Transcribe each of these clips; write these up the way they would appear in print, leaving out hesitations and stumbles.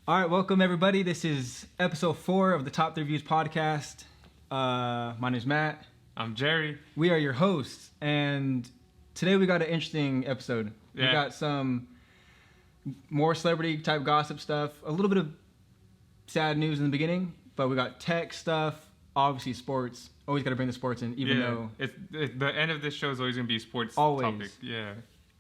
All right, welcome everybody. This is episode 4 of the Top 3 Views podcast. My name is Matt. I'm Jerry. We are your hosts, and today we got an interesting episode. Yeah. We got some more celebrity type gossip stuff, a little bit of sad news in the beginning, but we got tech stuff, obviously sports. Always got to bring the sports in, even though it's the end of this show is always gonna be a sports always. topic. Yeah.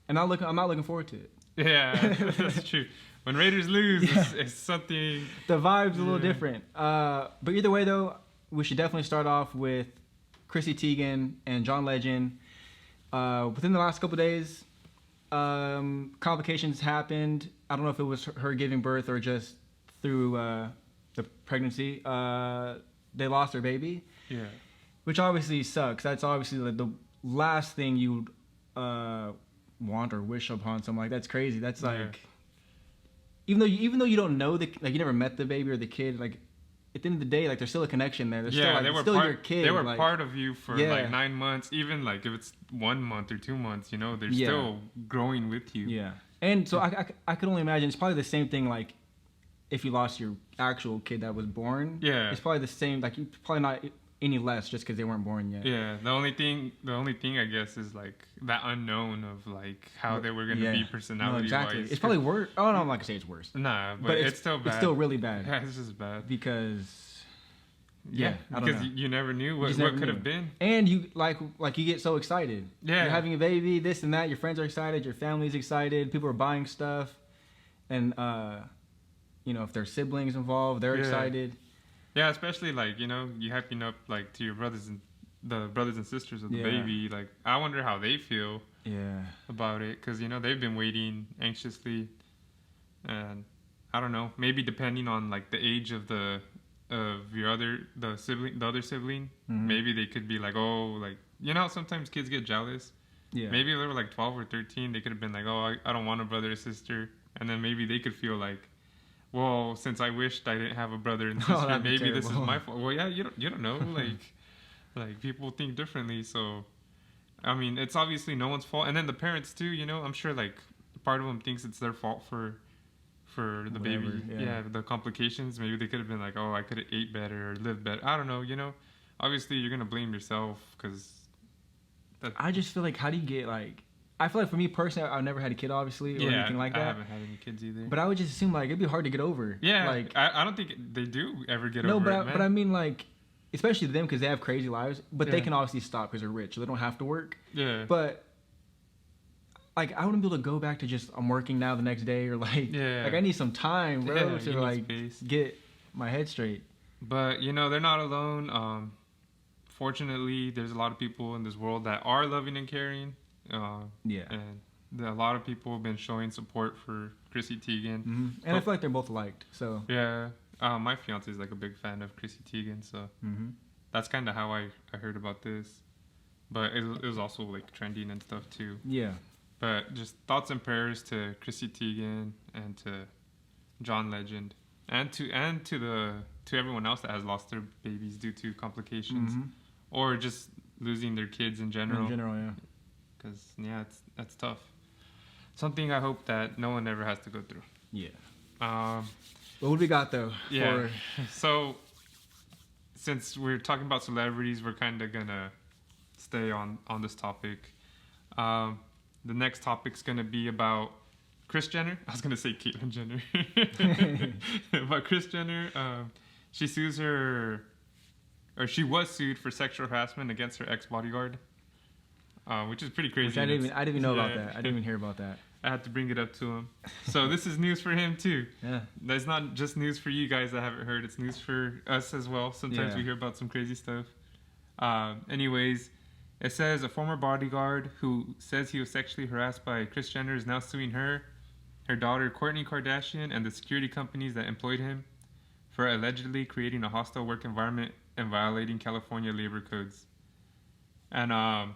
And I'm not looking forward to it. Yeah, that's true. When Raiders lose, it's something. The vibe's a little different. But either way, though, we should definitely start off with Chrissy Teigen and John Legend. Within the last couple of days, complications happened. I don't know if it was her giving birth or just through the pregnancy. They lost their baby. Yeah. Which obviously sucks. That's obviously the last thing you would want or wish upon something like that. That's crazy. That's like, even though you don't know you never met the baby or the kid, like at the end of the day, like there's still a connection there. There's still your kid. They were part of you for like 9 months, even like if it's 1 month or 2 months, they're still growing with you. Yeah. And so I could only imagine it's probably the same thing like if you lost your actual kid that was born. Yeah. It's probably the same, like probably not any less just because they weren't born yet. Yeah. The only thing I guess is like that unknown of like how they were going to be personality wise. No, exactly. It's probably worse. Oh, no, I'm not going to say it's worse. Nah, but it's still bad. It's still really bad. Yeah, it's just bad. Because I don't know. You never knew what could have been. And you like you get so excited. Yeah. You're having a baby, this and that. Your friends are excited. Your family's excited. People are buying stuff. And, if there's siblings involved, they're excited. Yeah, especially like, you hyping up like to your brothers and sisters of the baby. Like, I wonder how they feel about it. Because, they've been waiting anxiously. And I don't know, maybe depending on like the age of the other sibling, maybe they could be like, oh, like, sometimes kids get jealous. Yeah. Maybe if they were like 12 or 13, they could have been like, oh, I don't want a brother or sister. And then maybe they could feel like, well, since I wished I didn't have a brother and sister, maybe this is my fault. Well, yeah, you don't know. like people think differently. So, I mean, it's obviously no one's fault. And then the parents too. I'm sure like part of them thinks it's their fault for the baby. Yeah, the complications. Maybe they could have been like, oh, I could have ate better or lived better. I don't know. Obviously you're gonna blame yourself because. I just feel like, how do you get like? I feel like for me personally, I've never had a kid, obviously, or anything like that. I haven't had any kids either. But I would just assume like it'd be hard to get over. Yeah, like I don't think they do ever get over it. No, but I mean like, especially them because they have crazy lives, but they can obviously stop because they're rich, so they don't have to work. Yeah. But like, I wouldn't be able to go back to just I'm working now the next day or like I need some time, bro, to like get my head straight. But they're not alone. Fortunately, there's a lot of people in this world that are loving and caring. And a lot of people have been showing support for Chrissy Teigen. Mm-hmm. And I feel like they're both liked. So yeah, my fiance is like a big fan of Chrissy Teigen, so that's kind of how I heard about this. But it was also like trending and stuff too. Yeah. But just thoughts and prayers to Chrissy Teigen and to John Legend and to everyone else that has lost their babies due to complications or just losing their kids in general. In general, yeah. Because, that's tough. Something I hope that no one ever has to go through. Yeah. What do we got, though? Yeah. So, since we're talking about celebrities, we're kind of going to stay on this topic. The next topic's going to be about Kris Jenner. I was going to say Caitlyn Jenner. But Kris Jenner, she was sued for sexual harassment against her ex-bodyguard. Which is pretty crazy. I didn't even know about that. I didn't even hear about that. I had to bring it up to him. So this is news for him too. Yeah. That's not just news for you guys that haven't heard. It's news for us as well. Sometimes we hear about some crazy stuff. Anyways, it says a former bodyguard who says he was sexually harassed by Kris Jenner is now suing her daughter Kourtney Kardashian, and the security companies that employed him for allegedly creating a hostile work environment and violating California labor codes. And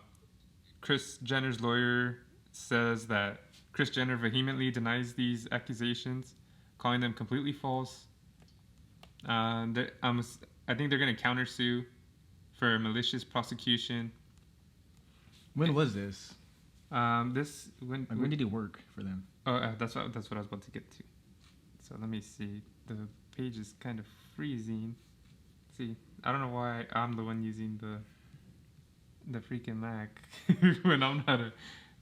Kris Jenner's lawyer says that Kris Jenner vehemently denies these accusations, calling them completely false. I think they're going to countersue for malicious prosecution. When was this? When did he work for them? Oh, that's what I was about to get to. So let me see. The page is kind of freezing. See, I don't know why I'm the one using the freaking Mac when I'm not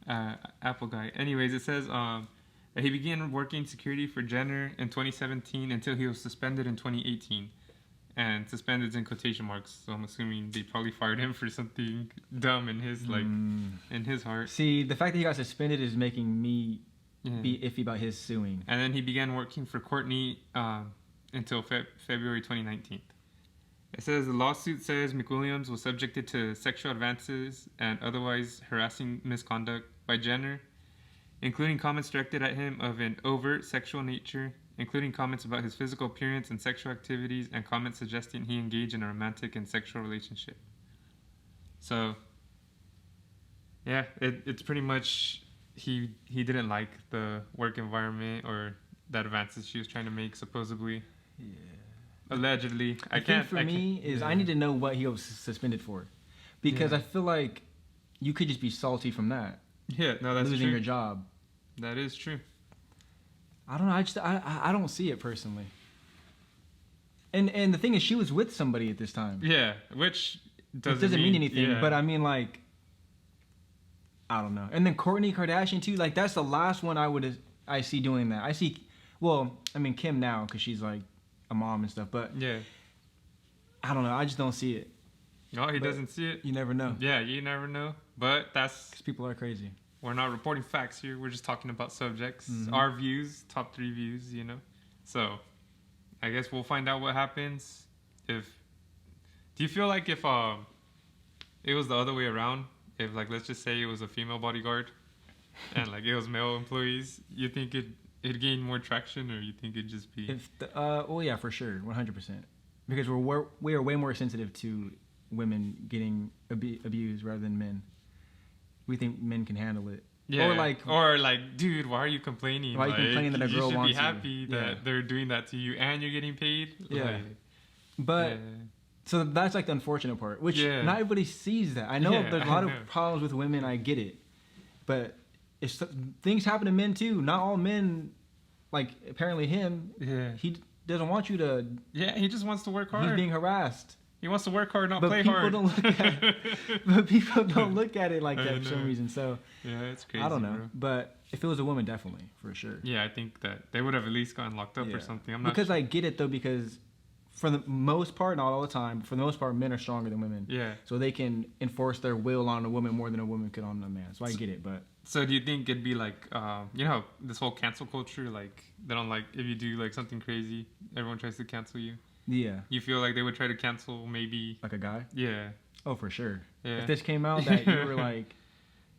a Apple guy. Anyways, it says he began working security for Jenner in 2017 until he was suspended in 2018. And suspended in quotation marks, so I'm assuming they probably fired him for something dumb in his in his heart. See, the fact that he got suspended is making me be iffy about his suing. And then he began working for Courtney until February 2019. It says the lawsuit says McWilliams was subjected to sexual advances and otherwise harassing misconduct by Jenner, including comments directed at him of an overt sexual nature, including comments about his physical appearance and sexual activities, and comments suggesting he engaged in a romantic and sexual relationship. So, yeah, it's pretty much he didn't like the work environment or the advances she was trying to make, supposedly. Yeah. Allegedly. I need to know what he was suspended for. Because I feel like you could just be salty from that. Yeah, no, that's losing true. your job. That is true. I don't know. I don't see it personally. And the thing is, she was with somebody at this time. Yeah, which doesn't mean anything. Yeah. But I mean, like, I don't know. And then Kourtney Kardashian too. Like, that's the last one I see doing that. I see. Well, I mean Kim now because she's like a mom and stuff. But yeah, I don't know. I just don't see it. No, he doesn't see it. You never know. Yeah, you never know. But that's because people are crazy. We're not reporting facts here. We're just talking about subjects, our views, top 3 views, you know. So, I guess we'll find out what happens. Do you feel like if it was the other way around, if like let's just say it was a female bodyguard, and like it was male employees, you think it'd gain more traction, or you think it'd just be? Well, yeah, for sure, 100%, because we are way more sensitive to women getting abused rather than men. We think men can handle it. Yeah. Or like, dude, why are you complaining? Why are you complaining that a girl wants you? You should be happy that they're doing that to you and you're getting paid. Yeah. Like, but so that's like the unfortunate part, which not everybody sees that. I know there's a lot of problems with women. I get it, but things happen to men too. Not all men, like apparently him. Yeah. He doesn't want you to. Yeah, he just wants to work hard. He's being harassed. He wants to work hard, not play hard. But people don't look at it like that for some reason. So yeah, it's crazy. I don't know, bro. but if it was a woman, definitely for sure. Yeah, I think that they would have at least gotten locked up or something. I'm not because I get it though, because for the most part, not all the time, but for the most part, men are stronger than women. Yeah. So they can enforce their will on a woman more than a woman could on a man. So I get it, but. So do you think it'd be like, you know, this whole cancel culture, like they don't like if you do like something crazy, everyone tries to cancel you. Yeah. You feel like they would try to cancel maybe... Like a guy? Yeah. Oh, for sure. Yeah. If this came out that you were like...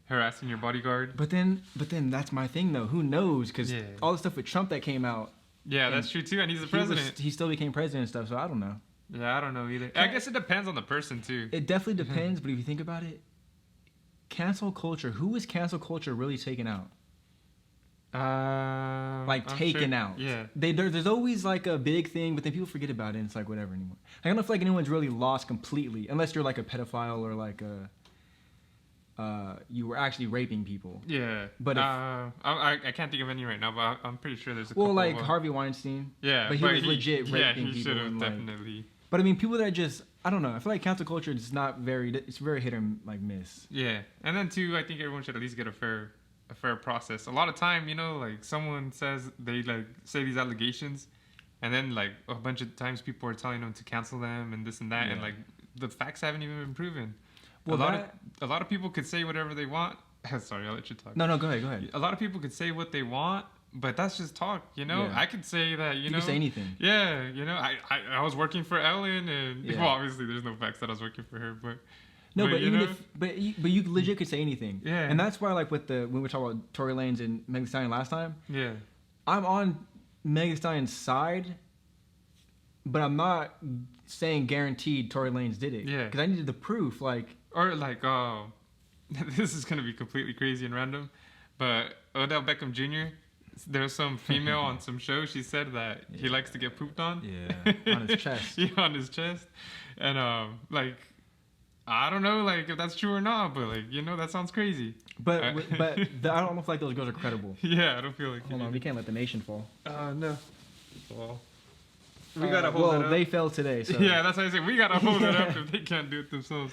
harassing your bodyguard. But then that's my thing, though. Who knows? Because all the stuff with Trump that came out... Yeah, that's true, too. And he's the president. He still became president and stuff, so I don't know. Yeah, I don't know either. I guess it depends on the person, too. It definitely depends, but if you think about it, cancel culture... Who is cancel culture really taking out? Taken out. Yeah. There's always like a big thing, but then people forget about it and it's like whatever anymore. I don't feel like anyone's really lost completely, unless you're like a pedophile or like you were actually raping people. Yeah. But I can't think of any right now, but I'm pretty sure there's a couple. Well, like Harvey Weinstein. Yeah. But he was legit raping he people. Yeah, he should have definitely. But I mean, people that just, I don't know. I feel like cancel culture is not it's very hit or like miss. Yeah. And then too, I think everyone should at least get a fair process. A lot of time, you know, like someone says they like say these allegations, and then like a bunch of times people are telling them to cancel them and this and that, and like the facts haven't even been proven. Well, a lot of people could say whatever they want. Sorry, I'll let you talk. No, go ahead. A lot of people could say what they want, but that's just talk, you know. I could say that, you know. You can say anything. Yeah, you know, I was working for Ellen, and well, obviously there's no facts that I was working for her, but. No, but even but you legit could say anything. Yeah. And that's why, like, when we were talking about Tory Lanez and Megan Thee Stallion last time. Yeah. I'm on Megan Thee Stallion's side, but I'm not saying guaranteed Tory Lanez did it. Yeah. Because I needed the proof, like. Or like, this is gonna be completely crazy and random, but Odell Beckham Jr. There was some female on some show. She said that he likes to get pooped on. Yeah. On his chest. Yeah, on his chest, and like. I don't know, like, if that's true or not, but, like, you know, that sounds crazy. But I don't know if, like, those girls are credible. Yeah, I don't feel like... Hold on, we can't let the nation fall. No. Well, we gotta hold it up. Well, they failed today. So. Yeah, that's why I say we gotta hold it up if they can't do it themselves.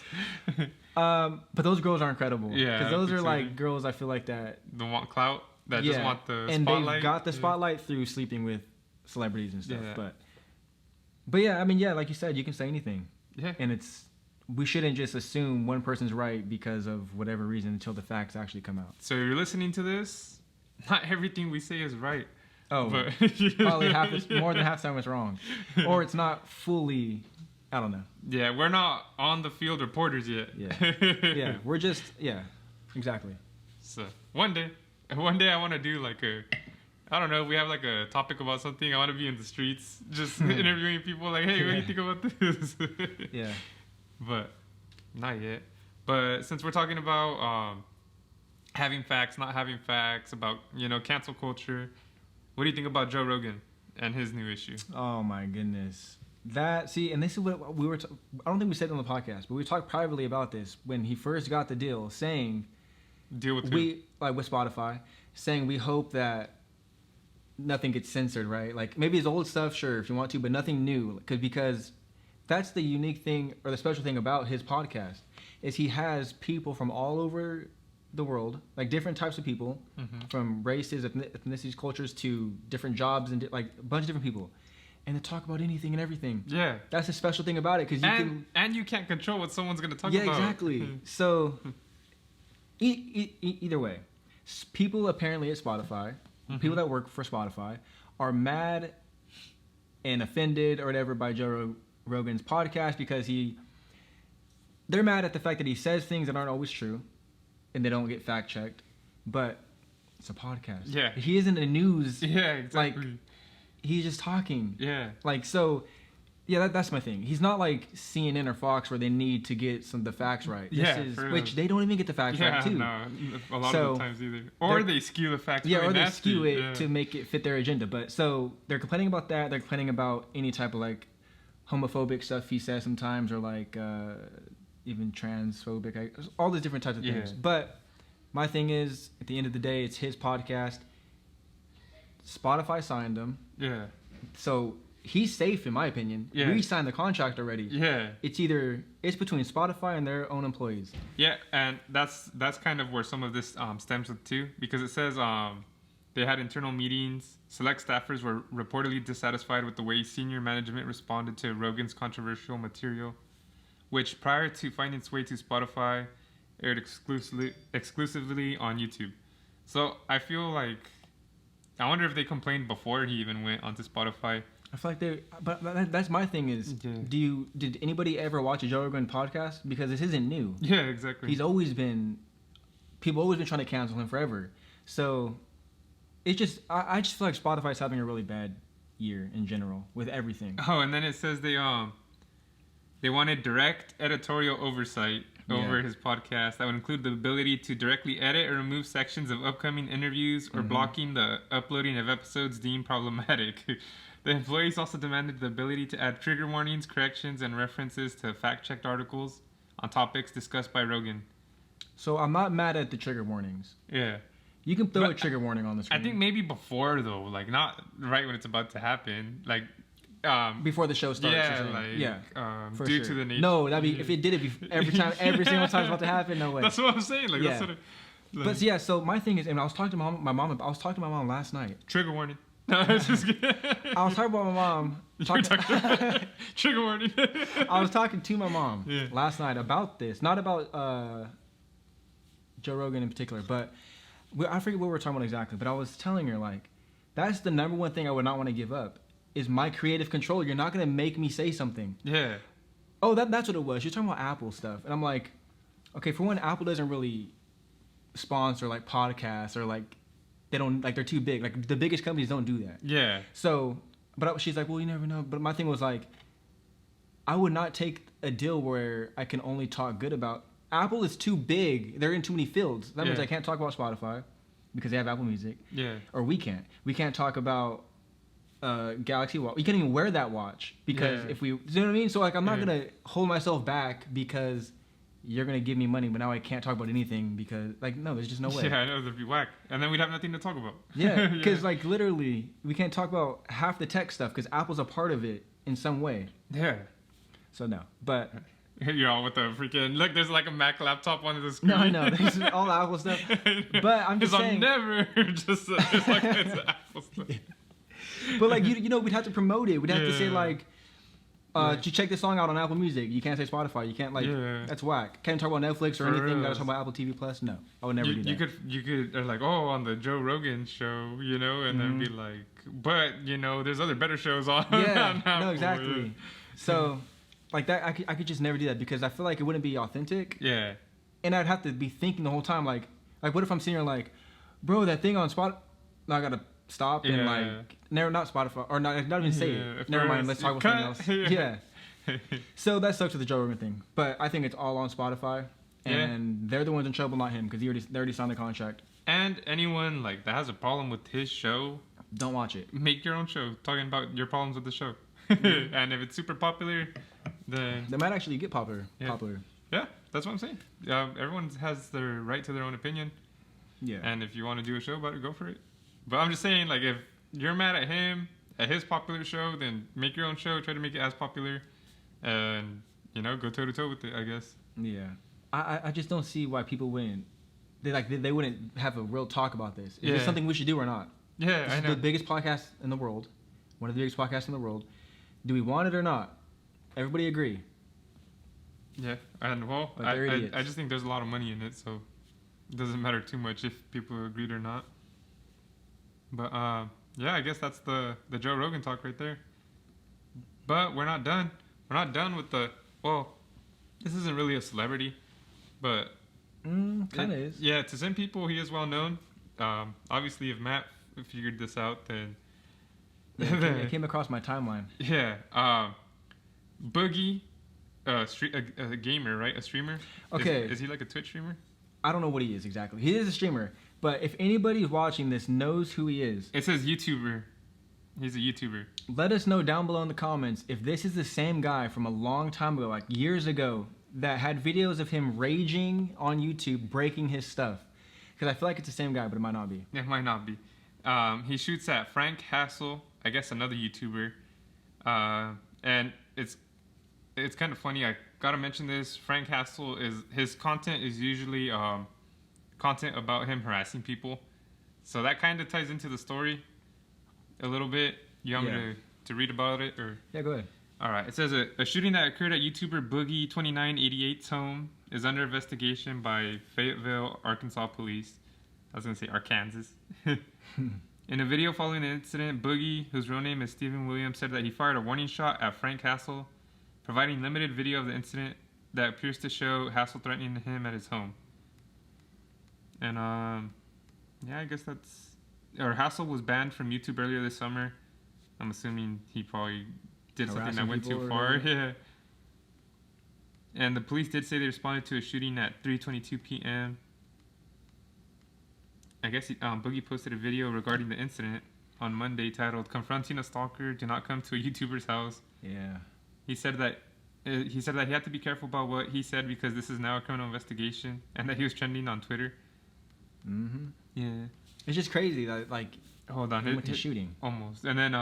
But those girls are incredible. Yeah, because those are like girls I feel like that don't want clout, that just want the and spotlight. They've got the spotlight through sleeping with celebrities and stuff. But yeah, I mean, yeah, like you said, you can say anything. Yeah, and we shouldn't just assume one person's right because of whatever reason until the facts actually come out. So you're listening to this. Not everything we say is right. Oh, but probably more than half the time it's wrong, or it's not fully. I don't know. Yeah, we're not on the field reporters yet. Yeah, we're just exactly. So one day I want to do like I don't know. We have like a topic about something. I want to be in the streets, just interviewing people. Like, hey, what do you think about this? Yeah, but not yet. But since we're talking about having facts, not having facts, about cancel culture. What do you think about Joe Rogan and his new issue? Oh my goodness. And this is what we were I don't think we said it on the podcast, but we talked privately about this when he first got the deal, saying deal with with Spotify, saying we hope that nothing gets censored, right? Like maybe his old stuff, sure, if you want to, but nothing new, because that's the unique thing or the special thing about his podcast is he has people from all over the world, like different types of people, from races, ethnicities, cultures to different jobs and like a bunch of different people, and to talk about anything and everything. Yeah, that's the special thing about it because you can't control what someone's going to talk about. Yeah, exactly. So either way, people apparently at Spotify, people that work for Spotify, are mad and offended or whatever by Joe Rogan's podcast because they're mad at the fact that he says things that aren't always true. And they don't get fact checked, but it's a podcast. Yeah, he isn't a news. Yeah, exactly. Like he's just talking. Yeah, like so. Yeah, that's my thing. He's not like CNN or Fox where they need to get the facts right. Which they don't even get the facts right too. No, a lot of the times either. Or they skew the facts. Yeah, or they skew it to make it fit their agenda. But so they're complaining about that. They're complaining about any type of like homophobic stuff he says sometimes, or like. Even transphobic, all these different types of things. But my thing is, at the end of the day, it's his podcast. Spotify signed him. Yeah. So he's safe, in my opinion. Yeah. We signed the contract already. Yeah. It's between Spotify and their own employees. Yeah, and that's kind of where some of this stems with too, because it says they had internal meetings. Select staffers were reportedly dissatisfied with the way senior management responded to Rogan's controversial material, which prior to finding its way to Spotify, aired exclusively on YouTube. So I feel like, I wonder if they complained before he even went onto Spotify. I feel like but that's my thing is, did anybody ever watch a Joe Rogan podcast? Because this isn't new. Yeah, exactly. People always been trying to cancel him forever. So it's just, I just feel like Spotify's having a really bad year in general with everything. Oh, and then it says they wanted direct editorial oversight over his podcast that would include the ability to directly edit or remove sections of upcoming interviews or blocking the uploading of episodes deemed problematic. The employees also demanded the ability to add trigger warnings, corrections, and references to fact-checked articles on topics discussed by Rogan. So I'm not mad at the trigger warnings. Yeah. You can throw a trigger warning on the screen. I think maybe before, though. Like, not right when it's about to happen. Like... before the show starts. Due to the nature. No, that'd be if it did it every single time it's about to happen. No way. That's what I'm saying. Like, that's what but yeah, so my thing is, and I was talking to my mom last night. Trigger warning. No, I was just kidding. I was talking about my mom. Trigger warning. I was talking to my mom last night about this, not about Joe Rogan in particular, but I forget what we were talking about exactly. But I was telling her like, that's the number one thing I would not want to give up. Is my creative control. You're not going to make me say something. Yeah. Oh, that's what it was. You're talking about Apple stuff. And I'm like, okay, for one, Apple doesn't really sponsor like podcasts or like, they're too big. Like the biggest companies don't do that. Yeah. So, but she's like, well, you never know. But my thing was like, I would not take a deal where I can only talk good about. Apple is too big. They're in too many fields. That means I can't talk about Spotify because they have Apple Music. Yeah. Or we can't. We can't talk about Galaxy Watch. You can't even wear that watch because if we, you know what I mean? So like, I'm not gonna hold myself back because you're gonna give me money, but now I can't talk about anything because, like, no, there's just no way. Yeah, I know, that'd be whack. And then we'd have nothing to talk about. Yeah, because like literally, we can't talk about half the tech stuff because Apple's a part of it in some way. Yeah. So no, but you're all with the freaking look. There's like a Mac laptop on the screen. No, I know. This is all Apple stuff. But I'm just saying. I'm never just like it's Apple stuff. But like you know, we'd have to promote it. We'd have to say like. You check this song out on Apple Music. You can't say Spotify. You can't that's whack. Can't talk about Netflix or anything. You gotta talk about Apple TV Plus. No, I would never do that. You could or like on the Joe Rogan show, you know, and then be like, but you know, there's other better shows on. Yeah, on no, exactly. Yeah. So, like that, I could just never do that because I feel like it wouldn't be authentic. Yeah. And I'd have to be thinking the whole time like what if I'm sitting here like, bro, that thing on Spotify. No, I gotta stop and not Spotify or not even say it. Never mind. Let's talk about something else. Yeah. So that sucks with the Joe Rogan thing, but I think it's all on Spotify, and they're the ones in trouble, not him, because they already signed the contract. And anyone like that has a problem with his show, don't watch it. Make your own show talking about your problems with the show. And if it's super popular, then they might actually get popular. Yeah, that's what I'm saying. Everyone has their right to their own opinion. Yeah. And if you want to do a show about it, go for it. But I'm just saying, like, if you're mad at him at his popular show, then make your own show. Try to make it as popular. And, you know, go toe-to-toe with it, I guess. Yeah. I just don't see why people wouldn't. They wouldn't have a real talk about this. Is this something we should do or not? Yeah, this is the biggest podcast in the world. One of the biggest podcasts in the world. Do we want it or not? Everybody agree. Yeah. And, well, I just think there's a lot of money in it, so it doesn't matter too much if people agreed or not. But, yeah, I guess that's the Joe Rogan talk right there. But we're not done. We're not done with this isn't really a celebrity, but... kind of is. Yeah, to some people, he is well known. Obviously, if Matt figured this out, then... It came across my timeline. Yeah. Boogie, a gamer, right? A streamer? Okay. Is he like a Twitch streamer? I don't know what he is exactly. He is a streamer, but if anybody watching this knows who he is... It says YouTuber. He's a YouTuber. Let us know down below in the comments if this is the same guy from a long time ago, like years ago, that had videos of him raging on YouTube, breaking his stuff. Because I feel like it's the same guy, but it might not be. It might not be. He shoots at Frank Hassel, I guess another YouTuber. And it's kind of funny. I gotta mention this. Frank Hassel his content is usually content about him harassing people. So that kind of ties into the story a little bit. You want me to read about it? Or? Yeah, go ahead. All right. It says a shooting that occurred at YouTuber Boogie 2988's home is under investigation by Fayetteville, Arkansas police. I was going to say Arkansas. In a video following the incident, Boogie, whose real name is Stephen Williams, said that he fired a warning shot at Frank Hassel, providing limited video of the incident that appears to show Hassel threatening him at his home. And, I guess Hassel was banned from YouTube earlier this summer. I'm assuming he probably did something that went too far. Yeah. And the police did say they responded to a shooting at 3:22 p.m. I guess Boogie posted a video regarding the incident on Monday titled "Confronting a Stalker. Do Not Come to a YouTuber's House." Yeah. He said that he had to be careful about what he said because this is now a criminal investigation, and that he was trending on Twitter. Mm-hmm. Yeah. It's just crazy that, like, hold on, it went to shooting. Almost. And then,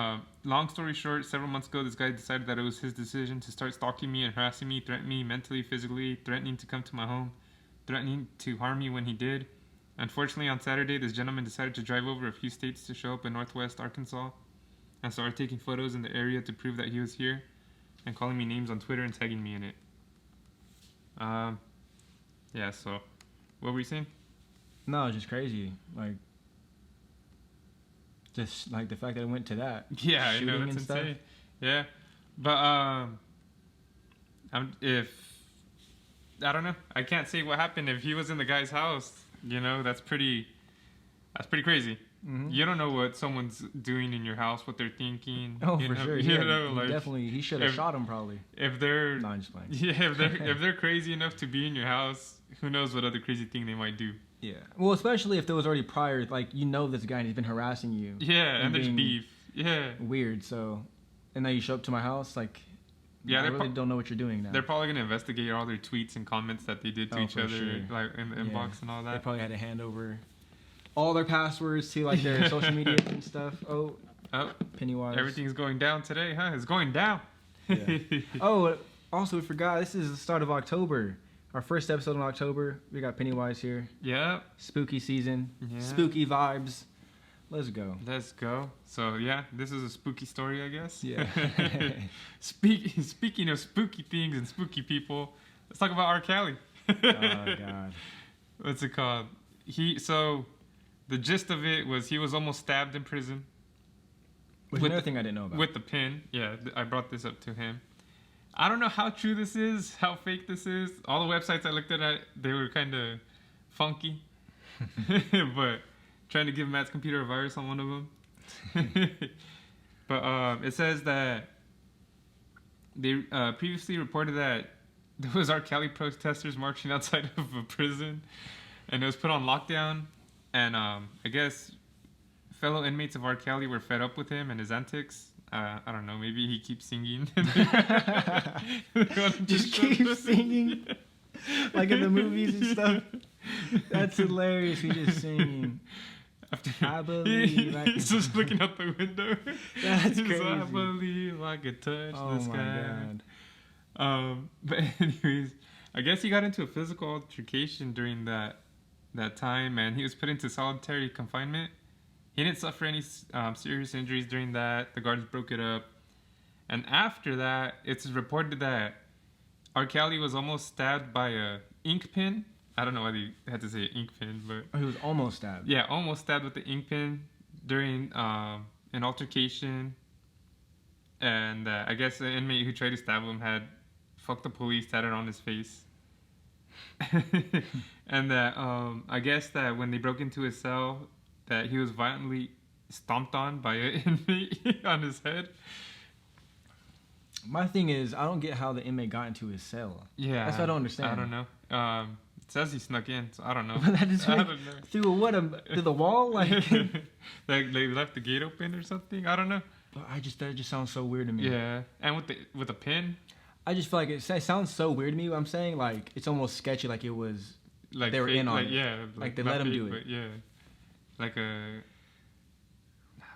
long story short, several months ago, this guy decided that it was his decision to start stalking me and harassing me, threatening me mentally, physically, threatening to come to my home, threatening to harm me when he did. Unfortunately, on Saturday, this gentleman decided to drive over a few states to show up in Northwest Arkansas and started taking photos in the area to prove that he was here and calling me names on Twitter and tagging me in it. Yeah, so what were you saying? No, it's just crazy. Like, just like the fact that it went to that. Yeah, I know, that's insane. Yeah, but I don't know. I can't say what happened if he was in the guy's house. You know, that's pretty crazy. Mm-hmm. You don't know what someone's doing in your house, what they're thinking. Oh, for sure. You know, like, definitely, he should have shot him probably. If they're no, I'm just playing. Yeah, if they're crazy enough to be in your house, who knows what other crazy thing they might do. Yeah. Well, especially if there was already prior, like, you know this guy and he's been harassing you. Yeah, and there's beef. Yeah. Weird. So, and now you show up to my house, like, Yeah, I really don't know what you're doing now. They're probably gonna investigate all their tweets and comments that they did to each other, sure. Like in the inbox and all that. They probably had to hand over all their passwords to like their social media and stuff. Oh, Pennywise. Everything's going down today, huh? It's going down. Yeah. Oh, also we forgot. This is the start of October. Our first episode in October. We got Pennywise here. Yeah. Spooky season. Yeah. Spooky vibes. Let's go. Let's go. So, yeah, this is a spooky story, I guess. Yeah. Speaking of spooky things and spooky people, let's talk about R. Kelly. Oh, God. What's it called? So, the gist of it was he was almost stabbed in prison. Which another thing I didn't know about. With the pin. Yeah, I brought this up to him. I don't know how true this is, how fake this is. All the websites I looked at, they were kind of funky. But... trying to give Matt's computer a virus on one of them. But it says that they previously reported that there was R. Kelly protesters marching outside of a prison, and it was put on lockdown. And I guess fellow inmates of R. Kelly were fed up with him and his antics. I don't know. Maybe he keeps singing. Just keep singing, like in the movies and stuff. That's hilarious. He's just singing. I believe he's just looking out the window. That's crazy. I believe I could touch the sky. God. But anyways, I guess he got into a physical altercation during that time, and he was put into solitary confinement. He didn't suffer any serious injuries during that. The guards broke it up, and after that, it's reported that R. Kelly was almost stabbed by a ink pen. I don't know why they had to say ink pen, but... he was almost stabbed. Yeah, almost stabbed with the ink pen during an altercation. And I guess the inmate who tried to stab him had "fuck the police" tatted on his face. And that I guess that when they broke into his cell, that he was violently stomped on by an inmate on his head. My thing is, I don't get how the inmate got into his cell. Yeah. That's what I don't understand. I don't know. It says he snuck in, so I don't know. That is I don't know. Through what? Through the wall? Like they left the gate open or something? I don't know. But that just sounds so weird to me. Yeah. And with a pin? I just feel like it sounds so weird to me what I'm saying. Like, it's almost sketchy, like it was... like they were fake, in on like, it. Yeah. Like they let him do it. But yeah. Like a...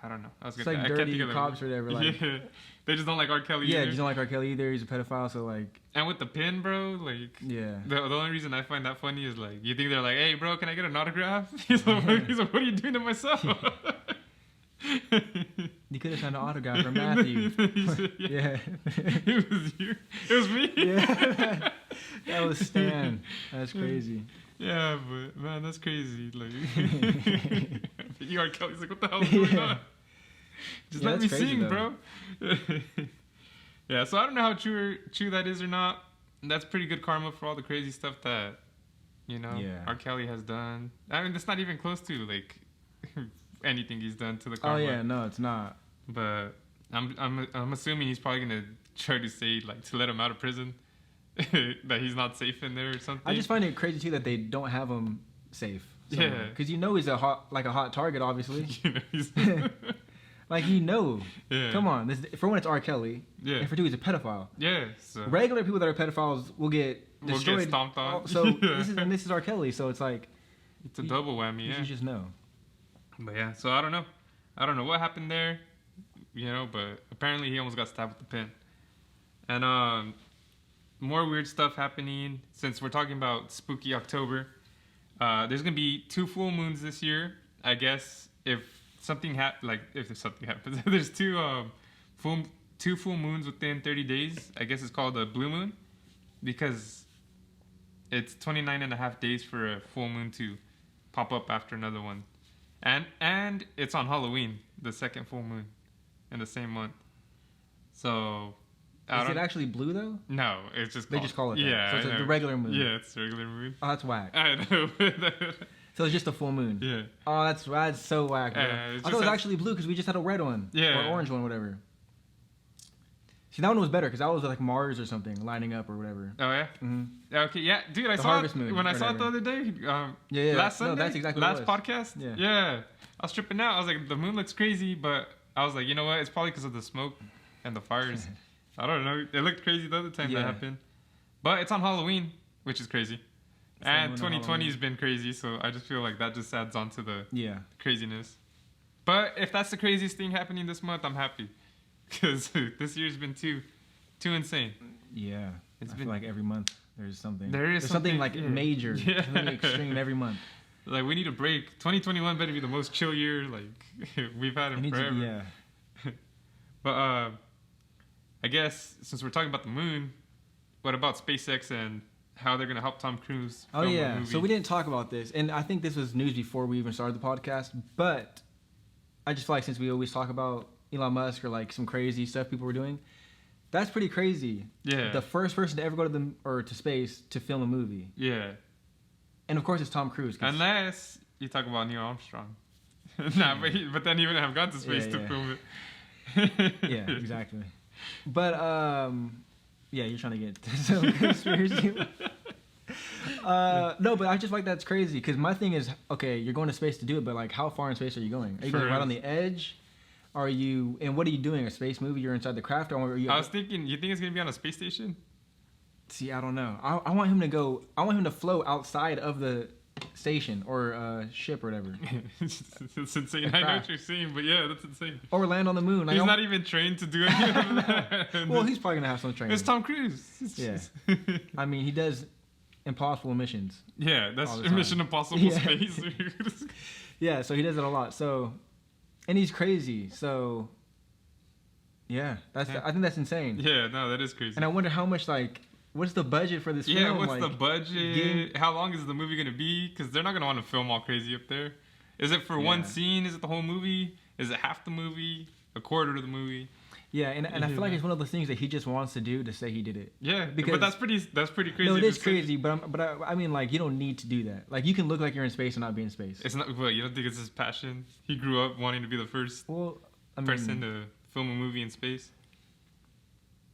I don't know. It's like dirty cops or whatever. Like, yeah. They just don't like R. Kelly either. Yeah, just don't like R. Kelly either. He's a pedophile, so like... And with the pin, bro, like... Yeah. The only reason I find that funny is like, you think they're like, "Hey, bro, can I get an autograph?" He's like, "What are you doing to myself?" You could have signed an autograph for Matthew. Yeah. It was you. It was me. Yeah. That was Stan. That's crazy. Yeah, but man, that's crazy. Like, you R. Kelly's like, "What the hell is going on? Just let me sing, though. Bro." Yeah, so I don't know how true that is or not. That's pretty good karma for all the crazy stuff that, R. Kelly has done. I mean, that's not even close to like anything he's done to the karma. Oh yeah, no, it's not. But I'm assuming he's probably gonna try to say like to let him out of prison, that he's not safe in there or something. I just find it crazy too that they don't have him safe. Yeah, because he's a hot target, obviously. He's like Yeah. Come on, for one, it's R. Kelly. Yeah. And for two, he's a pedophile. Yeah. So. Regular people that are pedophiles will get destroyed. Will get stomped on. So this is R. Kelly. So it's like it's a double whammy. You just know. But yeah, so I don't know what happened there, but apparently he almost got stabbed with the pin. And more weird stuff happening since we're talking about spooky October. There's gonna be 2 full moons this year. I guess if something happens, there's two full moons within 30 days. I guess it's called a blue moon because it's 29 and a half days for a full moon to pop up after another one. And it's on Halloween, the second full moon in the same month. So is it actually blue though? No, it's just they just call it that. Yeah, so it's the regular moon. Yeah, it's the regular moon. Oh, that's whack. I know. So it's just a full moon. Yeah. Oh, that's so whack, bro. I thought it was actually blue because we just had a red one. Yeah. Or orange one, whatever. See, that one was better because that was like Mars or something lining up or whatever. Oh yeah. Mm-hmm. Okay, yeah, dude, I saw it when I saw it the other day. Last Sunday. No, that's exactly last what it podcast. Yeah. Yeah. I was tripping out. I was like, the moon looks crazy, but I was like, you know what? It's probably because of the smoke and the fires. I don't know. It looked crazy the other time that happened. But it's on Halloween, which is crazy. And 2020 has been crazy, so I just feel like that just adds on to the craziness. But if that's the craziest thing happening this month, I'm happy. Because this year's been too insane. Yeah. I feel like every month there's something. There's something like major, something extreme every month. Like, we need a break. 2021 better be the most chill year like we've had in forever. But I guess since we're talking about the moon, what about SpaceX and how they're going to help Tom Cruise film a movie? So we didn't talk about this, and I think this was news before we even started the podcast, but I just feel like since we always talk about Elon Musk or like some crazy stuff people were doing, that's pretty crazy. Yeah. The first person to ever go to space to film a movie. Yeah. And of course it's Tom Cruise. Unless you talk about Neil Armstrong. But then he wouldn't have gone to space to film it. Yeah, exactly. But you're trying to get some conspiracy. No, but I just like that's crazy because my thing is, okay, you're going to space to do it, but like, how far in space are you going? Are you going right on the edge? Are you? And what are you doing? A space movie? You're inside the craft, or are you? I was thinking, you think it's gonna be on a space station? See, I don't know. I want him to go. I want him to float outside of the station or ship or whatever. It's insane. I know what you're saying, but yeah, that's insane. Or land on the moon. He's not even trained to do any of that. Well, he's probably gonna have some training. It's Tom Cruise. Yeah. I mean, he does impossible missions. Yeah, that's Mission Impossible Space. Yeah, so he does it a lot. So, and he's crazy. So, yeah, I think that's insane. Yeah, no, that is crazy. And I wonder how much what's the budget for this film? Yeah, what's the budget? How long is the movie going to be? Because they're not going to want to film all crazy up there. Is it for one scene? Is it the whole movie? Is it half the movie? A quarter of the movie? Yeah, and I feel like it's one of those things that he just wants to do to say he did it. Yeah, but that's pretty crazy. No, it is crazy, but I mean, like, you don't need to do that. Like, you can look like you're in space and not be in space. It's not. What, you don't think it's his passion? He grew up wanting to be the first person to film a movie in space.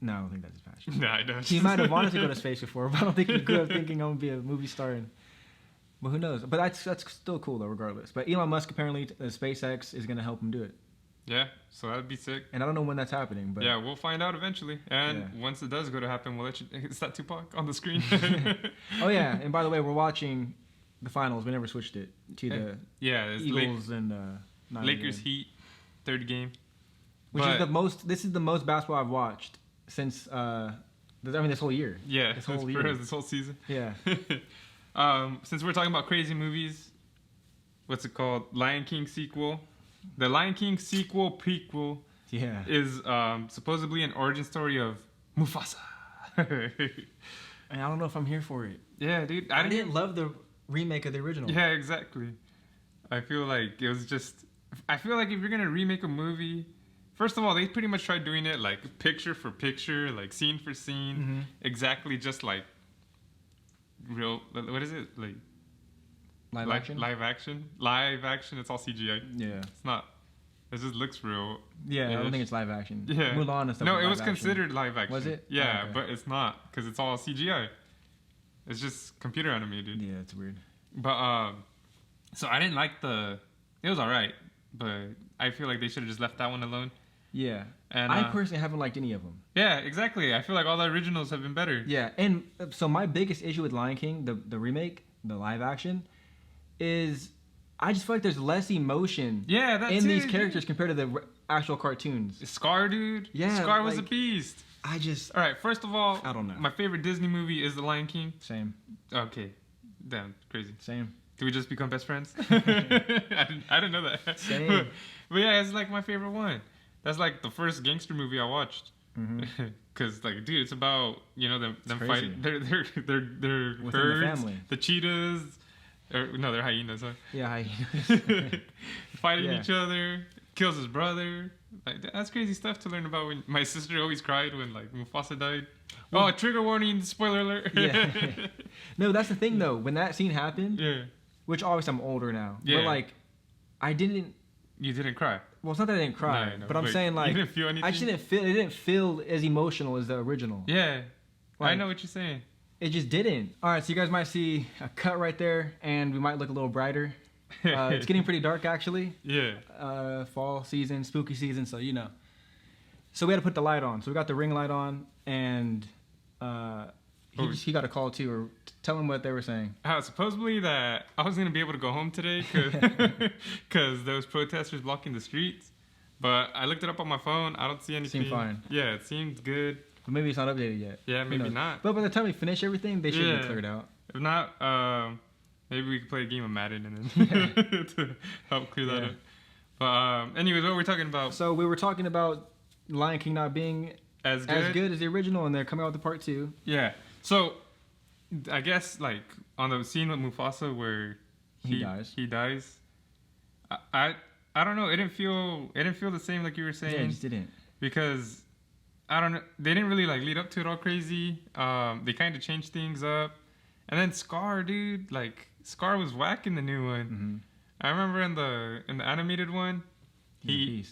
No, I don't think that's his passion. No, I don't. He might have wanted to go to space before, but I don't think he grew up thinking I'm gonna be a movie star. But who knows? But that's still cool though, regardless. But Elon Musk apparently, SpaceX is gonna help him do it. Yeah, so that'd be sick. And I don't know when that's happening, but yeah, we'll find out eventually. And once it does go to happen, we'll let you. Is that Tupac on the screen? Oh yeah, and by the way, we're watching the finals. We never switched it to the Eagles and Lakers Heat, third game. Which is the most. This is the most basketball I've watched since this whole year. Yeah, this whole season. Yeah. Since we're talking about crazy movies, what's it called? Lion King sequel. The Lion King sequel prequel is supposedly an origin story of Mufasa. And I don't know if I'm here for it. Yeah, dude. I didn't love the remake of the original. Yeah, exactly. I feel like it was just... I feel like if you're going to remake a movie... First of all, they pretty much tried doing it like picture for picture, like scene for scene. Exactly just like real... What is it? Like... Live action? Live action. It's all CGI. Yeah. It's not. It just looks real. Yeah, I don't think it's live action. Yeah. Mulan and stuff. No, it was considered live action. Was it? Yeah, but it's not because it's all CGI. It's just computer animated. Yeah, it's weird. But so I didn't like it was alright, but I feel like they should have just left that one alone. Yeah. And I personally haven't liked any of them. Yeah, exactly. I feel like all the originals have been better. Yeah, and so my biggest issue with Lion King, the remake, the live action, is I just feel like there's less emotion in these characters compared to the actual cartoons. Scar, dude. Yeah. Scar was a beast. All right, first of all, I don't know. My favorite Disney movie is The Lion King. Same. Okay. Damn, crazy. Same. Did we just become best friends? I didn't know that. Same. But yeah, it's like my favorite one. That's like the first gangster movie I watched. Cause like, dude, it's about them fighting. They're within herds, the family. The cheetahs. No, they're hyenas. Huh? Yeah, hyenas. Fighting each other. Kills his brother. Like, that's crazy stuff to learn about. When my sister always cried when like Mufasa died. Well, trigger warning! Spoiler alert. Yeah. No, that's the thing though. When that scene happened, which obviously I'm older now, but like, I didn't. You didn't cry. Well, it's not that I didn't cry, but I'm saying like, you didn't feel anything? I just didn't feel. It didn't feel as emotional as the original. Yeah, like, I know what you're saying. It just didn't. All right, so you guys might see a cut right there, and we might look a little brighter. It's getting pretty dark, actually. Yeah. Fall season, spooky season, so you know. So we had to put the light on. So we got the ring light on, and he got a call too. Or tell him what they were saying. Supposedly that I was gonna be able to go home today because there was protesters blocking the streets. But I looked it up on my phone. I don't see anything. Seemed fine. Yeah, it seemed good. But maybe it's not updated yet. Yeah, maybe not. But by the time we finish everything, they should be cleared out. If not, maybe we could play a game of Madden and then to help clear that up. But anyways, what were we talking about? So we were talking about Lion King not being as good as the original, and they're coming out with the part 2. Yeah. So I guess like on the scene with Mufasa where he dies. I don't know. It didn't feel the same like you were saying. Yeah, it just didn't. Because I don't know. They didn't really like lead up to it all crazy. They kind of changed things up. And then Scar, dude, like Scar was whack in the new one. Mm-hmm. I remember in the animated one, he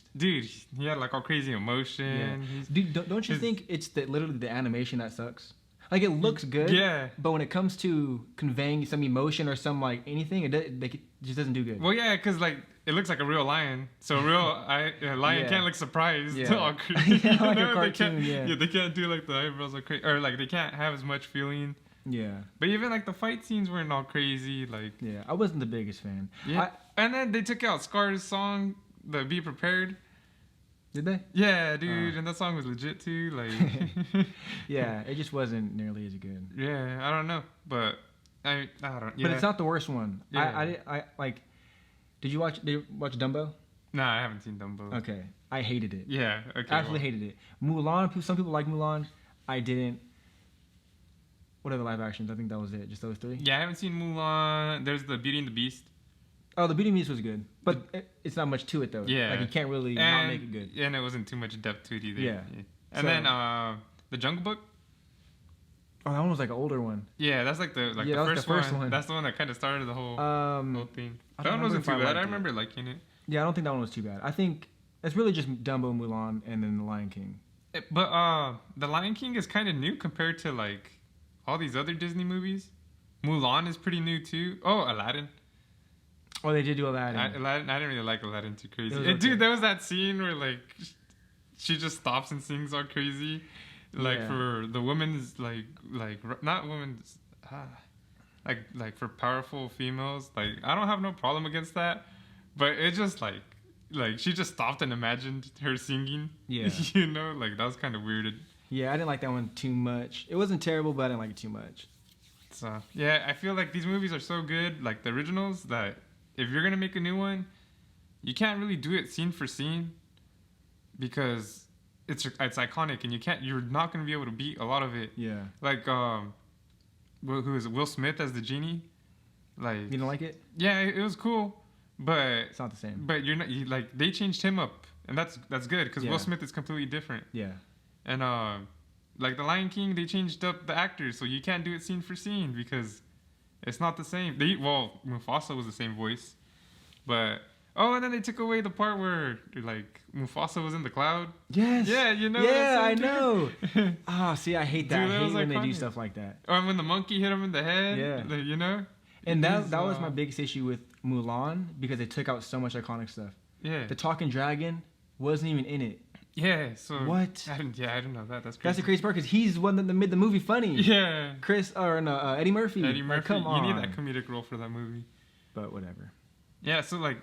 had like all crazy emotion. Yeah. Dude, don't you think it's literally the animation that sucks? Like it looks good, but when it comes to conveying some emotion or some like anything, it just doesn't do good. Well, yeah, because like it looks like a real lion, so a lion can't look surprised. Yeah, all yeah like a cartoon. They can't do like the eyebrows are crazy, or like they can't have as much feeling. Yeah. But even like the fight scenes weren't all crazy. Like I wasn't the biggest fan. Yeah. And then they took out Scar's song, the "Be Prepared." Did they? Yeah, dude, and that song was legit too. Like, yeah, it just wasn't nearly as good. Yeah, I don't know, but I don't. Yeah. But it's not the worst one. Yeah. I like. Did you watch Dumbo? No, I haven't seen Dumbo. Okay, I hated it. Yeah, okay. Absolutely hated it. Mulan. Some people like Mulan. I didn't. What are the live actions? I think that was it. Just those 3. Yeah, I haven't seen Mulan. There's the Beauty and the Beast. Oh, the Beauty and the Beast was good, but it's not much to it though. Yeah, like you can't really not make it good. Yeah, and it wasn't too much depth to it either. Yeah. And then the Jungle Book. Oh, that one was like an older one. Yeah, that's like the first one. That's the one that kind of started the whole thing. That one wasn't too bad. I remember liking it. Yeah, I don't think that one was too bad. I think it's really just Dumbo, Mulan, and then The Lion King. But The Lion King is kind of new compared to like all these other Disney movies. Mulan is pretty new too. Oh, Aladdin. Oh, they did do Aladdin. I didn't really like Aladdin too crazy. Dude, there was that scene where like she just stops and sings all crazy, like for the women's like not women's, like for powerful females. Like I don't have no problem against that, but it just like she just stopped and imagined her singing. Yeah, you know, like that was kind of weird. Yeah, I didn't like that one too much. It wasn't terrible, but I didn't like it too much. So yeah, I feel like these movies are so good, like the originals, that if you're gonna make a new one, you can't really do it scene for scene because it's iconic and you're not gonna be able to beat a lot of it. Yeah. Like who is it? Will Smith as the genie? Like you don't like it? Yeah, it was cool, but it's not the same. But like they changed him up, and that's good because Will Smith is completely different. Yeah. And like the Lion King, they changed up the actors, so you can't do it scene for scene because it's not the same. Mufasa was the same voice, but and then they took away the part where like Mufasa was in the cloud. Yes. Yeah, you know. Yeah, I know. See, I hate that. I hate when they do stuff like that. Or when the monkey hit him in the head. Yeah. You know. And that was my biggest issue with Mulan because they took out so much iconic stuff. Yeah. The talking dragon wasn't even in it. Yeah, so what? I didn't know that. That's crazy. That's the crazy part because he's the one that made the movie funny. Yeah. Eddie Murphy. Eddie Murphy. Come on. You need that comedic role for that movie. But whatever. Yeah, so like,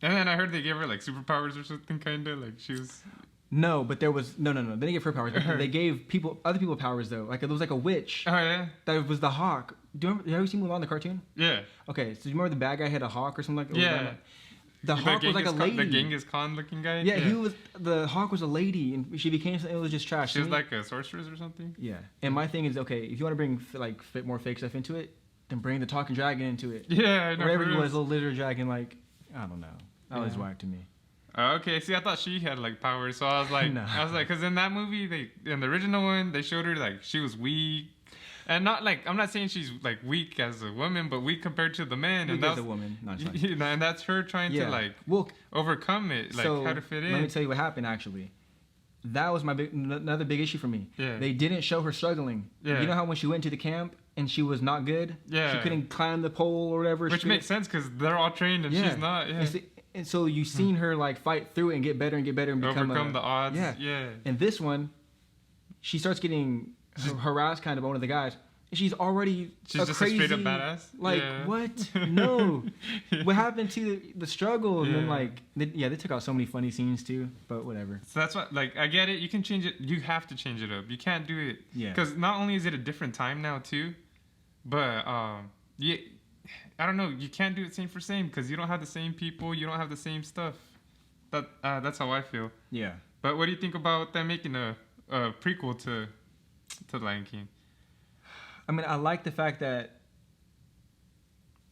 and then I heard they gave her like superpowers or something, kind of like she was. No, but there was no. They didn't give her powers. They gave other people powers though. Like there was like a witch. Oh yeah. That was the hawk. Have you ever seen Mulan the cartoon? Yeah. Okay, so you remember the bad guy had a hawk or something like that? Yeah. The hawk was like a lady. The Genghis Khan looking guy? Yeah, the hawk was a lady, and she became something. It was just trash. She was like a sorceress or something? Yeah. And my thing is, okay, if you want to bring fit more fake stuff into it, then bring the talking dragon into it. Yeah, I know. Wherever he was, a little lizard dragon, like, I don't know. That was whack to me. Okay, see, I thought she had like powers, so I was like, because in that movie, in the original one, they showed her like she was weak. And not like I'm not saying she's like weak as a woman, but weak compared to the men. Weak as a woman, and that's her trying to like overcome it, like how to fit in. Let me tell you what happened. Actually, that was another big issue for me. Yeah. They didn't show her struggling. Yeah. You know how when she went to the camp and she was not good. Yeah. She couldn't climb the pole or whatever. Which makes sense because they're all trained and she's not. Yeah. And so you've seen her like fight through it and get better and become overcome the odds. Yeah. And this one, she starts getting harassed kind of by one of the guys. And she's just crazy, a straight up badass. Like what? No. What happened to the struggle? And then they took out so many funny scenes too. But whatever. So that's what I get it. You can change it. You have to change it up. You can't do it. Yeah. Because not only is it a different time now too, but I don't know. You can't do it same for same because you don't have the same people. You don't have the same stuff. That's how I feel. Yeah. But what do you think about them making a prequel to Lion King? I mean, I like the fact that.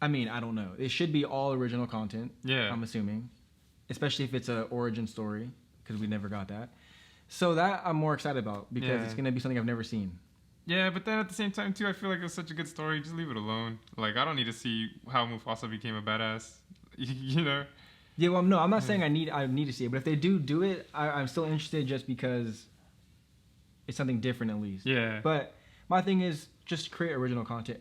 I mean, I don't know. It should be all original content. Yeah. I'm assuming, especially if it's an origin story because we never got that. So that I'm more excited about because it's gonna be something I've never seen. Yeah, but then at the same time, too, I feel like it was such a good story. Just leave it alone. Like, I don't need to see how Mufasa became a badass. You know? Yeah, well, no, I'm not saying I need to see it. But if they do it, I'm still interested just because it's something different at least. Yeah. But my thing is just create original content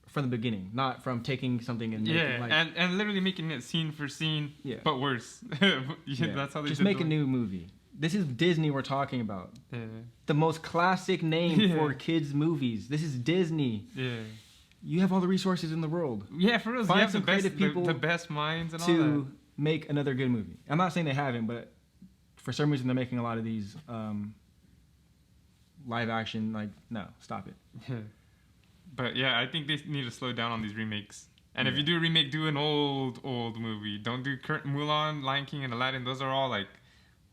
from the beginning, not from taking something and making, and literally making it scene for scene, but worse. That's how they just make a new movie. This is Disney we're talking about. Yeah. The most classic name for kids' movies. This is Disney. Yeah. You have all the resources in the world. Yeah, for real. You have the best people, the best minds and all that. To make another good movie. I'm not saying they haven't, but for some reason they're making a lot of these live action. Like, no, stop it. Yeah. But yeah, I think they need to slow down on these remakes. And if you do a remake, do an old movie. Don't do Mulan, Lion King, and Aladdin. Those are all like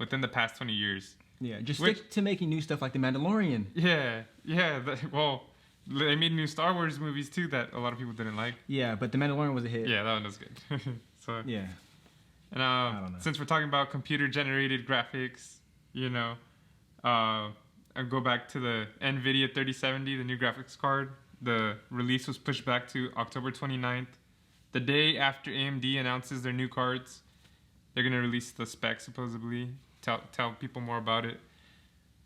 within the past 20 years. Yeah, just stick to making new stuff like The Mandalorian. Yeah. They made new Star Wars movies too that a lot of people didn't like. Yeah, but The Mandalorian was a hit. Yeah, that one was good. So yeah. And I don't know. Since we're talking about computer-generated graphics, I'll go back to the Nvidia 3070, the new graphics card. The release was pushed back to October 29th. The day after AMD announces their new cards, they're going to release the specs, supposedly. Tell people more about it.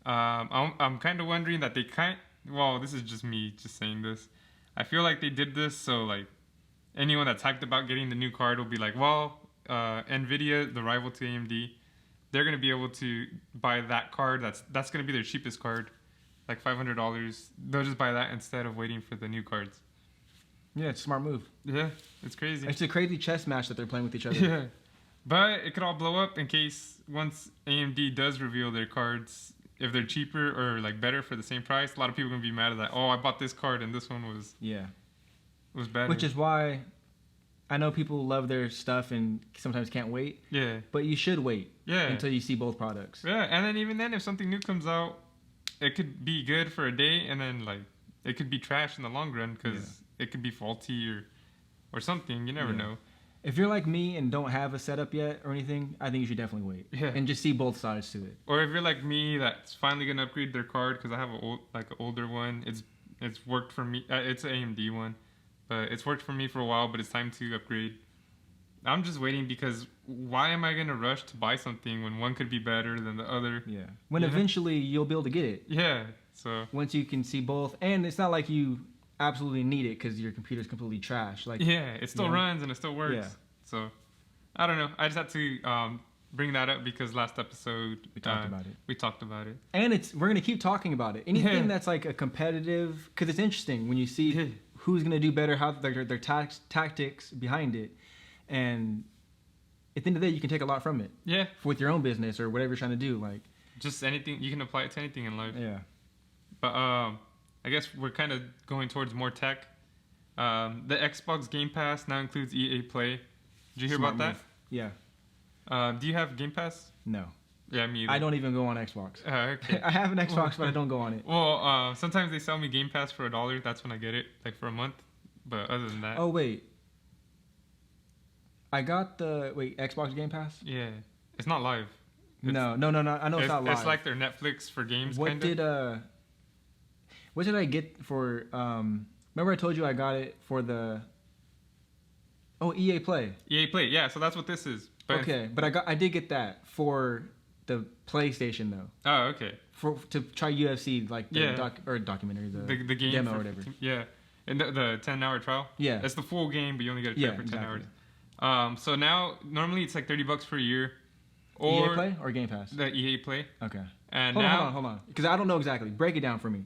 I'm kind of wondering that this is just me just saying this. I feel like they did this so like anyone that's hyped about getting the new card will be like, Nvidia, the rival to AMD, they're going to be able to buy that card. That's going to be their cheapest card, like $500. They'll just buy that instead of waiting for the new cards. Yeah, it's a smart move. Yeah, it's crazy. It's a crazy chess match that they're playing with each other. Yeah. But it could all blow up in case once AMD does reveal their cards, if they're cheaper or like better for the same price, a lot of people are going to be mad at that. Oh, I bought this card and this one was better. Which is why I know people love their stuff and sometimes can't wait. Yeah. But you should wait until you see both products. Yeah, and then even then if something new comes out, it could be good for a day and then like it could be trash in the long run because it could be faulty or something. You never know. If you're like me and don't have a setup yet or anything, I think you should definitely wait. Yeah. And just see both sides to it. Or if you're like me that's finally going to upgrade their card because I have an older one. It's worked for me. It's an AMD one. But it's worked for me for a while, but it's time to upgrade. I'm just waiting because why am I going to rush to buy something when one could be better than the other? Yeah. When eventually you'll be able to get it. Yeah. So once you can see both. And it's not like you absolutely need it because your computer's completely trash. Like it still runs and it still works. Yeah. So I don't know. I just had to bring that up because last episode we talked about it. And we're going to keep talking about it. Anything that's like a competitive, because it's interesting when you see who's going to do better, how their tactics behind it. And at the end of the day, you can take a lot from it. Yeah. With your own business or whatever you're trying to do. Like just anything. You can apply it to anything in life. Yeah. But I guess we're kind of going towards more tech. The Xbox Game Pass now includes EA Play. Did you hear about that? Yeah. Do you have Game Pass? No. Yeah, me either. I don't even go on Xbox. Okay. I have an Xbox, but I don't go on it. Well, sometimes they sell me Game Pass for $1. That's when I get it, like for a month. But other than that. Oh, wait. I got the Xbox Game Pass? Yeah. It's not live. No. I know it's not live. It's like their Netflix for games. What did I get for? Remember I told you I got it for the. Oh, EA Play. EA Play, yeah. So that's what this is. But I did get that for the PlayStation though. Oh, okay. To try UFC like the documentary, the game demo or whatever. Yeah, and the 10-hour trial. Yeah, it's the full game, but you only get to try for 10 hours. So now normally it's like $30 for a year. Or EA Play or Game Pass? The EA Play. Okay. And hold on. Because I don't know exactly. Break it down for me.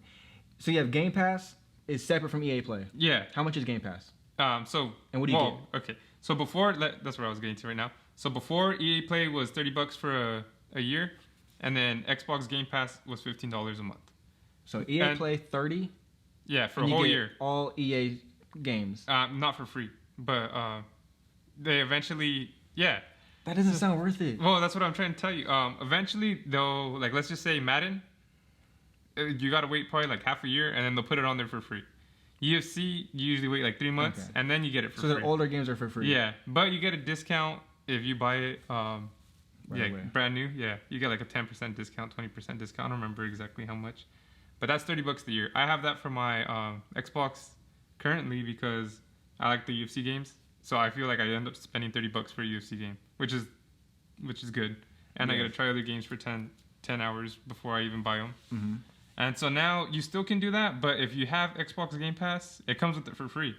So you have Game Pass is separate from EA Play. Yeah. How much is Game Pass? And what do you get? Okay. So before, that's what I was getting to right now. So before EA Play was $30 for a year, and then Xbox Game Pass was $15 a month. So EA Play 30. Yeah, for a whole year. All EA games. Not for free, but they eventually, yeah. That doesn't sound worth it. Well, that's what I'm trying to tell you. Eventually, they'll, like, let's just say Madden, you got to wait probably like half a year, and then they'll put it on there for free. UFC, you usually wait like 3 months, and then you get it for free. So the older games are for free? Yeah, but you get a discount if you buy it brand new. Yeah, you get like a 10% discount, 20% discount. I don't remember exactly how much. But that's $30 a year. I have that for my Xbox currently because I like the UFC games. So I feel like I end up spending $30 for a UFC game, which is good. And I get to try other games for 10 hours before I even buy them. Mm-hmm. And so now you still can do that, but if you have Xbox Game Pass, it comes with it for free.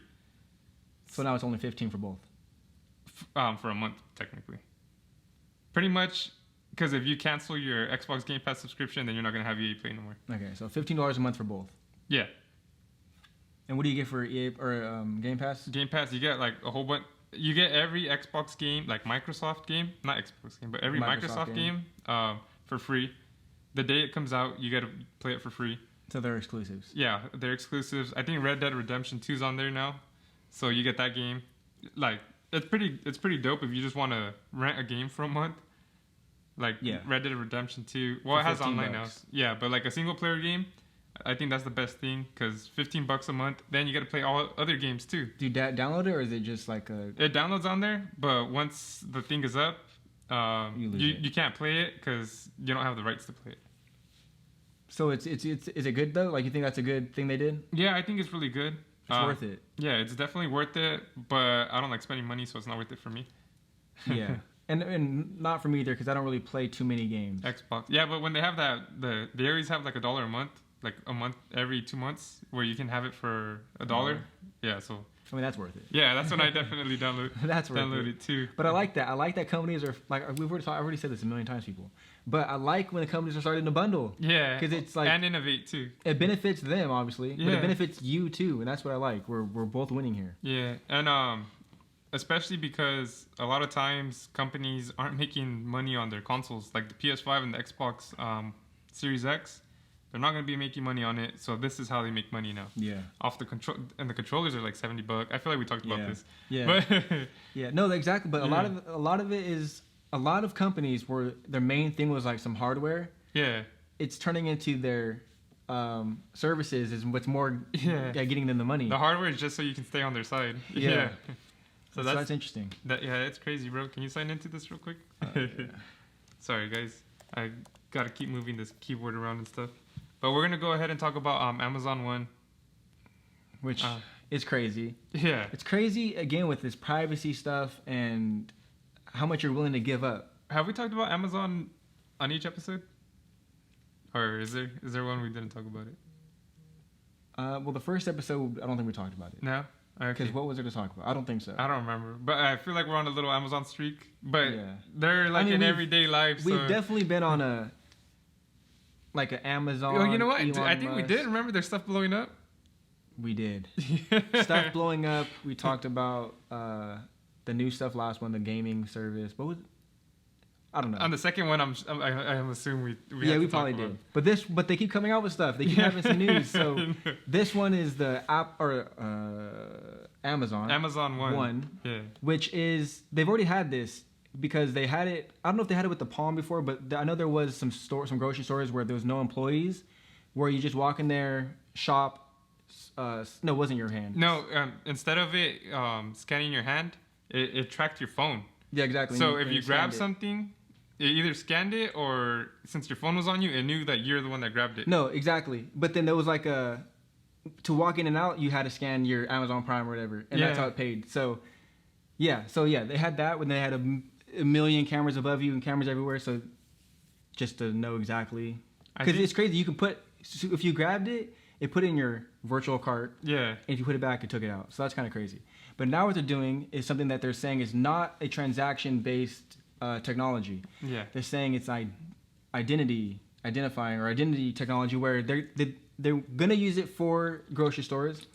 So now it's only $15 for both. For a month, technically. Pretty much, because if you cancel your Xbox Game Pass subscription, then you're not going to have EA Play no more. Okay, so $15 a month for both. Yeah. And what do you get for EA or Game Pass? Game Pass, you get like a whole bunch. You get every Xbox game, like Microsoft game, not Xbox game, but every Microsoft game for free. The day it comes out, you get to play it for free. So they're exclusives. Yeah, they're exclusives. I think Red Dead Redemption 2 is on there now, so you get that game. Like it's pretty dope if you just want to rent a game for a month. Like Red Dead Redemption 2. Well, it has online now. Yeah, but like a single player game, I think that's the best thing because $15 a month. Then you got to play all other games too. Do you download it or is it just like a? It downloads on there, but once the thing is up, you can't play it because you don't have the rights to play it. So is it good though? Like you think that's a good thing they did? Yeah, I think it's really good. It's worth it. Yeah, it's definitely worth it, but I don't like spending money, so it's not worth it for me. Yeah, and not for me either because I don't really play too many games. Xbox. Yeah, but when they have that, they always have like $1 a month, like a month every 2 months, where you can have it for $1. Yeah, so. I mean, that's worth it. Yeah, that's when I definitely download it too. But I like that. I like that companies are like I've already said this a million times, people. But I like when the companies are starting to bundle. Yeah, because it's like and innovate too. It benefits them obviously, but it benefits you too, and that's what I like. We're both winning here. Yeah, and especially because a lot of times companies aren't making money on their consoles, like the PS5 and the Xbox Series X. They're not going to be making money on it, so this is how they make money now. Yeah. Off the control, and the controllers are like $70. I feel like we talked about this. Yeah. But no, exactly. But a lot of it is a lot of companies where their main thing was like some hardware. Yeah. It's turning into their services is what's more getting them the money. The hardware is just so you can stay on their side. Yeah. So that's interesting. It's crazy, bro. Can you sign into this real quick? Sorry, guys. I got to keep moving this keyboard around and stuff. But we're going to go ahead and talk about Amazon One. Which is crazy. Yeah. It's crazy, again, with this privacy stuff and how much you're willing to give up. Have we talked about Amazon on each episode? Or is there one we didn't talk about it? Well, the first episode, I don't think we talked about it. No? Because what was there to talk about? I don't think so. I don't remember. But I feel like we're on a little Amazon streak. But they're like in everyday life. So. We've definitely been on an Amazon. Well, you know what? Elon I think Musk. we did. Remember there's stuff blowing up? We did. Stuff blowing up. We talked about the new stuff last one, the gaming service. What was I don't know. On the second one, I'm assuming we probably did. But they keep coming out with stuff. They keep having some news. So this one is the app or Amazon One. Yeah. Which is they've already had this because they had it. I don't know if they had it with the Palm before, but I know there was some grocery stores where there was no employees, where you just walk in there, shop. No, it wasn't your hand. No, instead of it scanning your hand, it tracked your phone. Yeah, exactly. So if you grabbed something, it either scanned it or since your phone was on you, it knew that you're the one that grabbed it. No, exactly. But then there was like to walk in and out, you had to scan your Amazon Prime or whatever, and that's how it paid. So they had that when they had a million cameras above you and cameras everywhere. So just to know exactly, because it's crazy. You can if you grabbed it, it put it in your virtual cart. Yeah. And if you put it back, it took it out. So that's kind of crazy. But now what they're doing is something that they're saying is not a transaction-based technology. Yeah. They're saying it's identifying or identity technology where they're gonna use it for grocery stores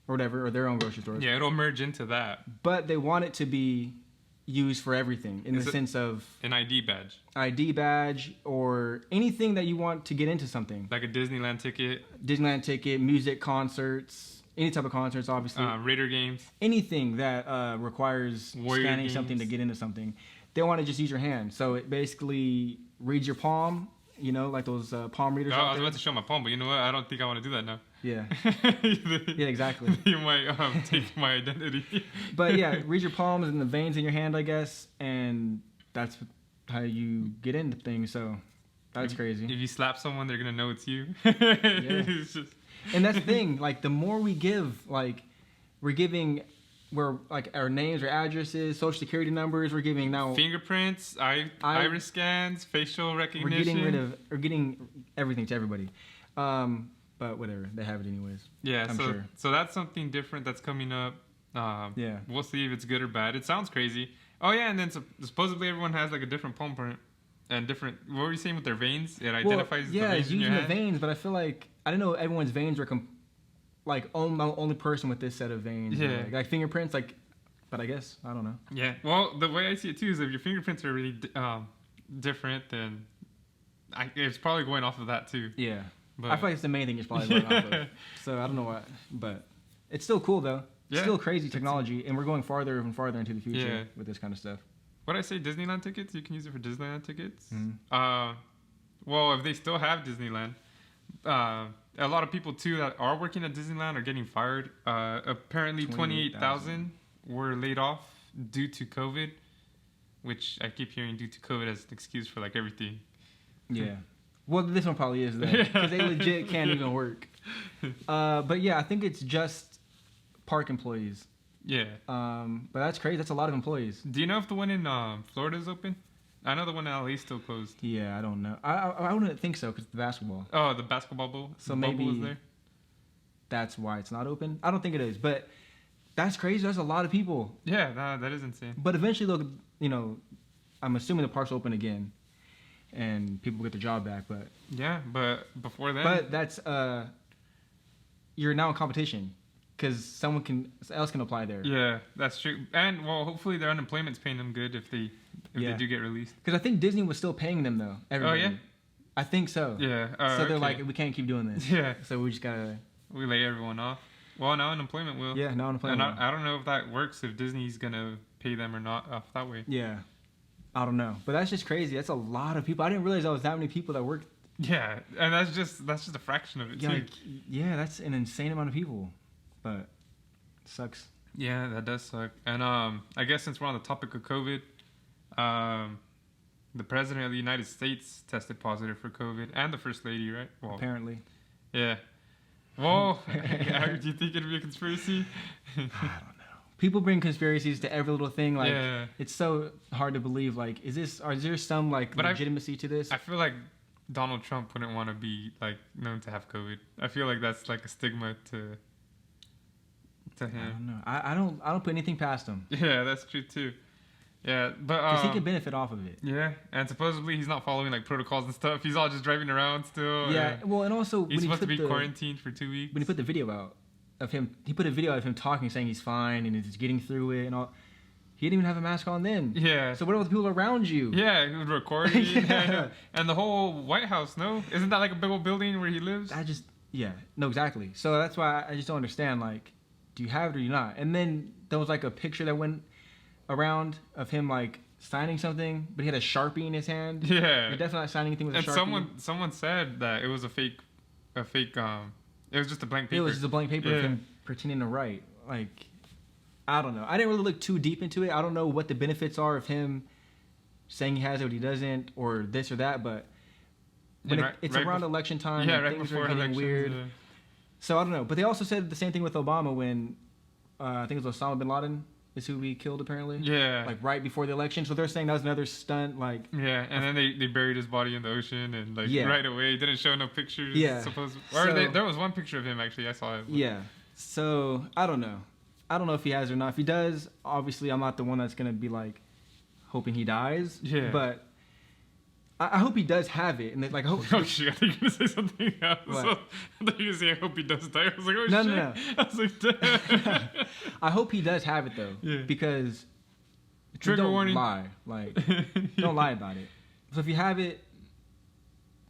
or whatever, or their own grocery stores. Yeah, it'll merge into that. But they want it to be used for everything in the sense of an ID badge or anything that you want to get into something. Like a Disneyland ticket, music, concerts, any type of concerts, obviously. Raider games. Anything that requires Warrior scanning games. something to get into something. They want to just use your hand. So it basically reads your palm, like those palm readers. I was about to show my palm, but you know what? I don't think I want to do that now. Yeah. Yeah, exactly. You might take my identity. But yeah, read your palms and the veins in your hand, I guess, and that's how you get into things. So that's crazy. If you slap someone, they're gonna know it's you. Yeah. It's just... And that's the thing. Like the more we give, like we're giving, our names, our addresses, social security numbers. We're giving now fingerprints, iris scans, facial recognition. We're getting everything to everybody. But whatever, they have it anyways. Yeah, I'm sure. So that's something different that's coming up. Yeah, we'll see if it's good or bad. It sounds crazy. Oh yeah, and then supposedly everyone has like a different palm print and different. What were you saying with their veins? It identifies the veins it's in your using hand. the veins, but I feel like I don't know. Everyone's veins are I'm the only person with this set of veins. Yeah, like fingerprints, but I guess I don't know. Yeah, well, the way I see it too is if your fingerprints are really different, then it's probably going off of that too. Yeah. But I feel like it's the main thing it's probably going off of. So I don't know what, but it's still cool though. It's still crazy technology, and we're going farther and farther into the future with this kind of stuff. What I say, Disneyland tickets? You can use it for Disneyland tickets. Mm-hmm. Well, if they still have Disneyland, a lot of people too that are working at Disneyland are getting fired. Apparently, 28,000 were laid off due to COVID, which I keep hearing due to COVID as an excuse for like everything. Yeah. Well, this one probably is, though, because they legit can't even work. But yeah, I think it's just park employees. Yeah. But that's crazy. That's a lot of employees. Do you know if the one in Florida is open? I know the one in LA is still closed. Yeah, I don't know. I wouldn't think so because the basketball. Oh, the basketball bowl? So maybe is there? That's why it's not open. I don't think it is, but that's crazy. That's a lot of people. Yeah, that is insane. But eventually, I'm assuming the park's open again. And people get their job back, but but before then, but that's you're now in competition because someone else can apply there. Yeah, that's true. And well, hopefully their unemployment's paying them good if they do get released. Because I think Disney was still paying them though. Everybody. Oh yeah, I think so. Yeah. So they're like, we can't keep doing this. Yeah. So we just gotta lay everyone off. Well, now unemployment will. Yeah, now unemployment. And I don't know if that works if Disney's gonna pay them or not off that way. Yeah. I don't know, but that's just crazy. That's a lot of people. I didn't realize there was that many people that work. Yeah, and that's just a fraction of it too. That's an insane amount of people, but it sucks. Yeah, that does suck. And I guess since we're on the topic of COVID, the president of the United States tested positive for COVID, and the first lady, right? Well, apparently. Yeah. Well, do you think it'd be a conspiracy? I don't know. People bring conspiracies to every little thing. Like, it's so hard to believe. Like, is there some legitimacy to this? I feel like Donald Trump wouldn't want to be like known to have COVID. I feel like that's like a stigma to him. I don't know. I don't put anything past him. Yeah, that's true too. Yeah, but because he could benefit off of it. Yeah, and supposedly he's not following like protocols and stuff. He's all just driving around still. Yeah, well, and also he's supposed to be quarantined for 2 weeks. When he put the video out of him, he put a video of him talking, saying he's fine and he's getting through it and all. He didn't even have a mask on then. Yeah. So what about the people around you? Yeah, he was recording. And the whole White House, no? Isn't that like a big old building where he lives? No, exactly. So that's why I just don't understand, like, do you have it or do you not? And then there was like a picture that went around of him like signing something, but he had a Sharpie in his hand. Yeah. You're definitely not signing anything with a Sharpie. And someone said that it was a fake, it was just a blank paper. It was just a blank paper of him pretending to write. Like, I don't know. I didn't really look too deep into it. I don't know what the benefits are of him saying he has it but he doesn't, or this or that, but when it's around election time, right things before are getting weird. Yeah. So I don't know. But they also said the same thing with Obama when I think it was Osama bin Laden is who we killed apparently. Yeah. Like right before the election. So they're saying that was another stunt. Like, yeah, and then they buried his body in the ocean and like right away didn't show no pictures. Yeah. There was one picture of him actually. I saw it. Yeah. So I don't know. I don't know if he has or not. If he does, obviously I'm not the one that's gonna be like hoping he dies. Yeah. But I hope he does have it, and like, I hope. Oh shit! I think you're gonna say something else. What? So, I thought you were gonna say, "I hope he does die." I was like, "Oh no, shit!" No. I was like, "Damn." I hope he does have it though, because trigger warning. Don't lie, like, don't lie about it. So if you have it,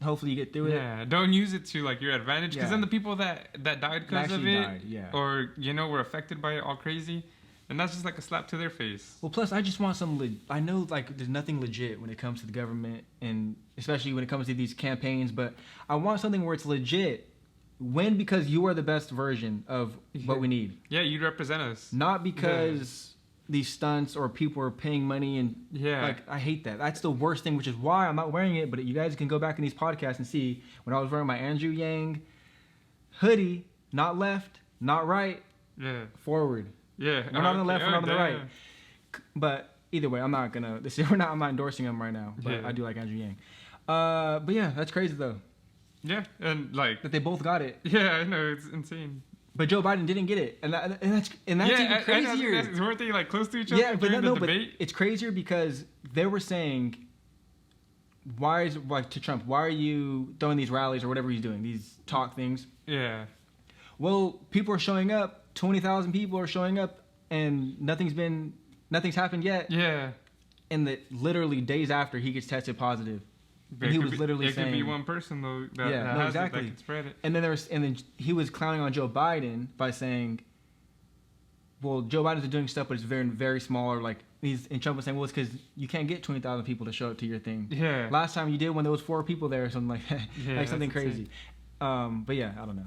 hopefully you get through it. Yeah, don't use it to like your advantage, because then the people that died because of it, or were affected by it all crazy. And that's just like a slap to their face. Well, plus, I just want some... I know, like, there's nothing legit when it comes to the government, and especially when it comes to these campaigns, but I want something where it's legit. Win because you are the best version of what we need. Yeah, you represent us. Not because these stunts or people are paying money and... Like, I hate that. That's the worst thing, which is why I'm not wearing it, but you guys can go back in these podcasts and see when I was wearing my Andrew Yang hoodie, not left, not right, forward. Yeah, we're not on the left, we're not on the right. But either way, I'm not endorsing him right now. But I do like Andrew Yang. But yeah, that's crazy though. Yeah, and like that they both got it. Yeah, I know, it's insane. But Joe Biden didn't get it, and that's even crazier. Weren't they like close to each other? Yeah, but the debate? But it's crazier because they were saying, why is like to Trump? Why are you throwing these rallies or whatever he's doing, these talk things? Yeah. Well, people are showing up. 20,000 people are showing up, and nothing's happened yet. Yeah. And that literally days after he gets tested positive, and he was literally saying, "It could be one person though that has it, that can spread it." And then he was clowning on Joe Biden by saying, "Well, Joe Biden's doing stuff, but it's very very small." Or like and Trump was saying, "Well, it's because you can't get 20,000 people to show up to your thing." Yeah. Last time you did when there was 4 people there or something like that, like something crazy. But yeah, I don't know.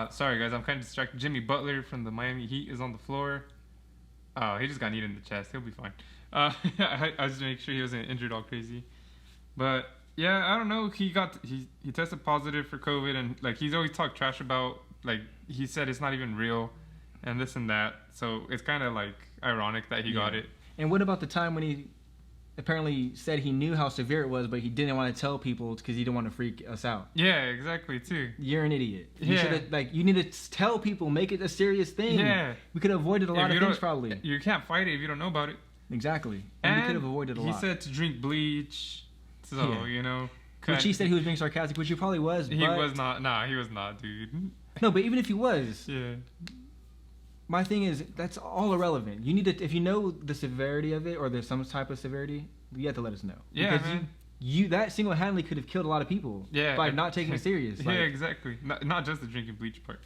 Sorry guys, I'm kind of distracted. Jimmy Butler from the Miami Heat is on the floor. He just got kneed in the chest. He'll be fine. I was just making sure he wasn't injured all crazy. But yeah, I don't know. He tested positive for COVID, and like he's always talked trash about, like he said it's not even real, and this and that. So it's kind of like ironic that he got it. And what about the time when he apparently said he knew how severe it was, but he didn't want to tell people because he didn't want to freak us out? Yeah, exactly, too. You're an idiot. You need to tell people, make it a serious thing. Yeah. We could have avoided a lot of things probably. You can't fight it if you don't know about it. Exactly. And we could have avoided a lot. He said to drink bleach, so, Which he said he was being sarcastic, which he probably was, He was not. Nah, he was not, dude. No, but even if he was... Yeah. My thing is, that's all irrelevant. You need to, if you know the severity of it, or there's some type of severity, you have to let us know. Yeah, because man. You that single-handedly could have killed a lot of people. Yeah, by not taking it serious. Like, yeah, exactly. Not just the drinking bleach part.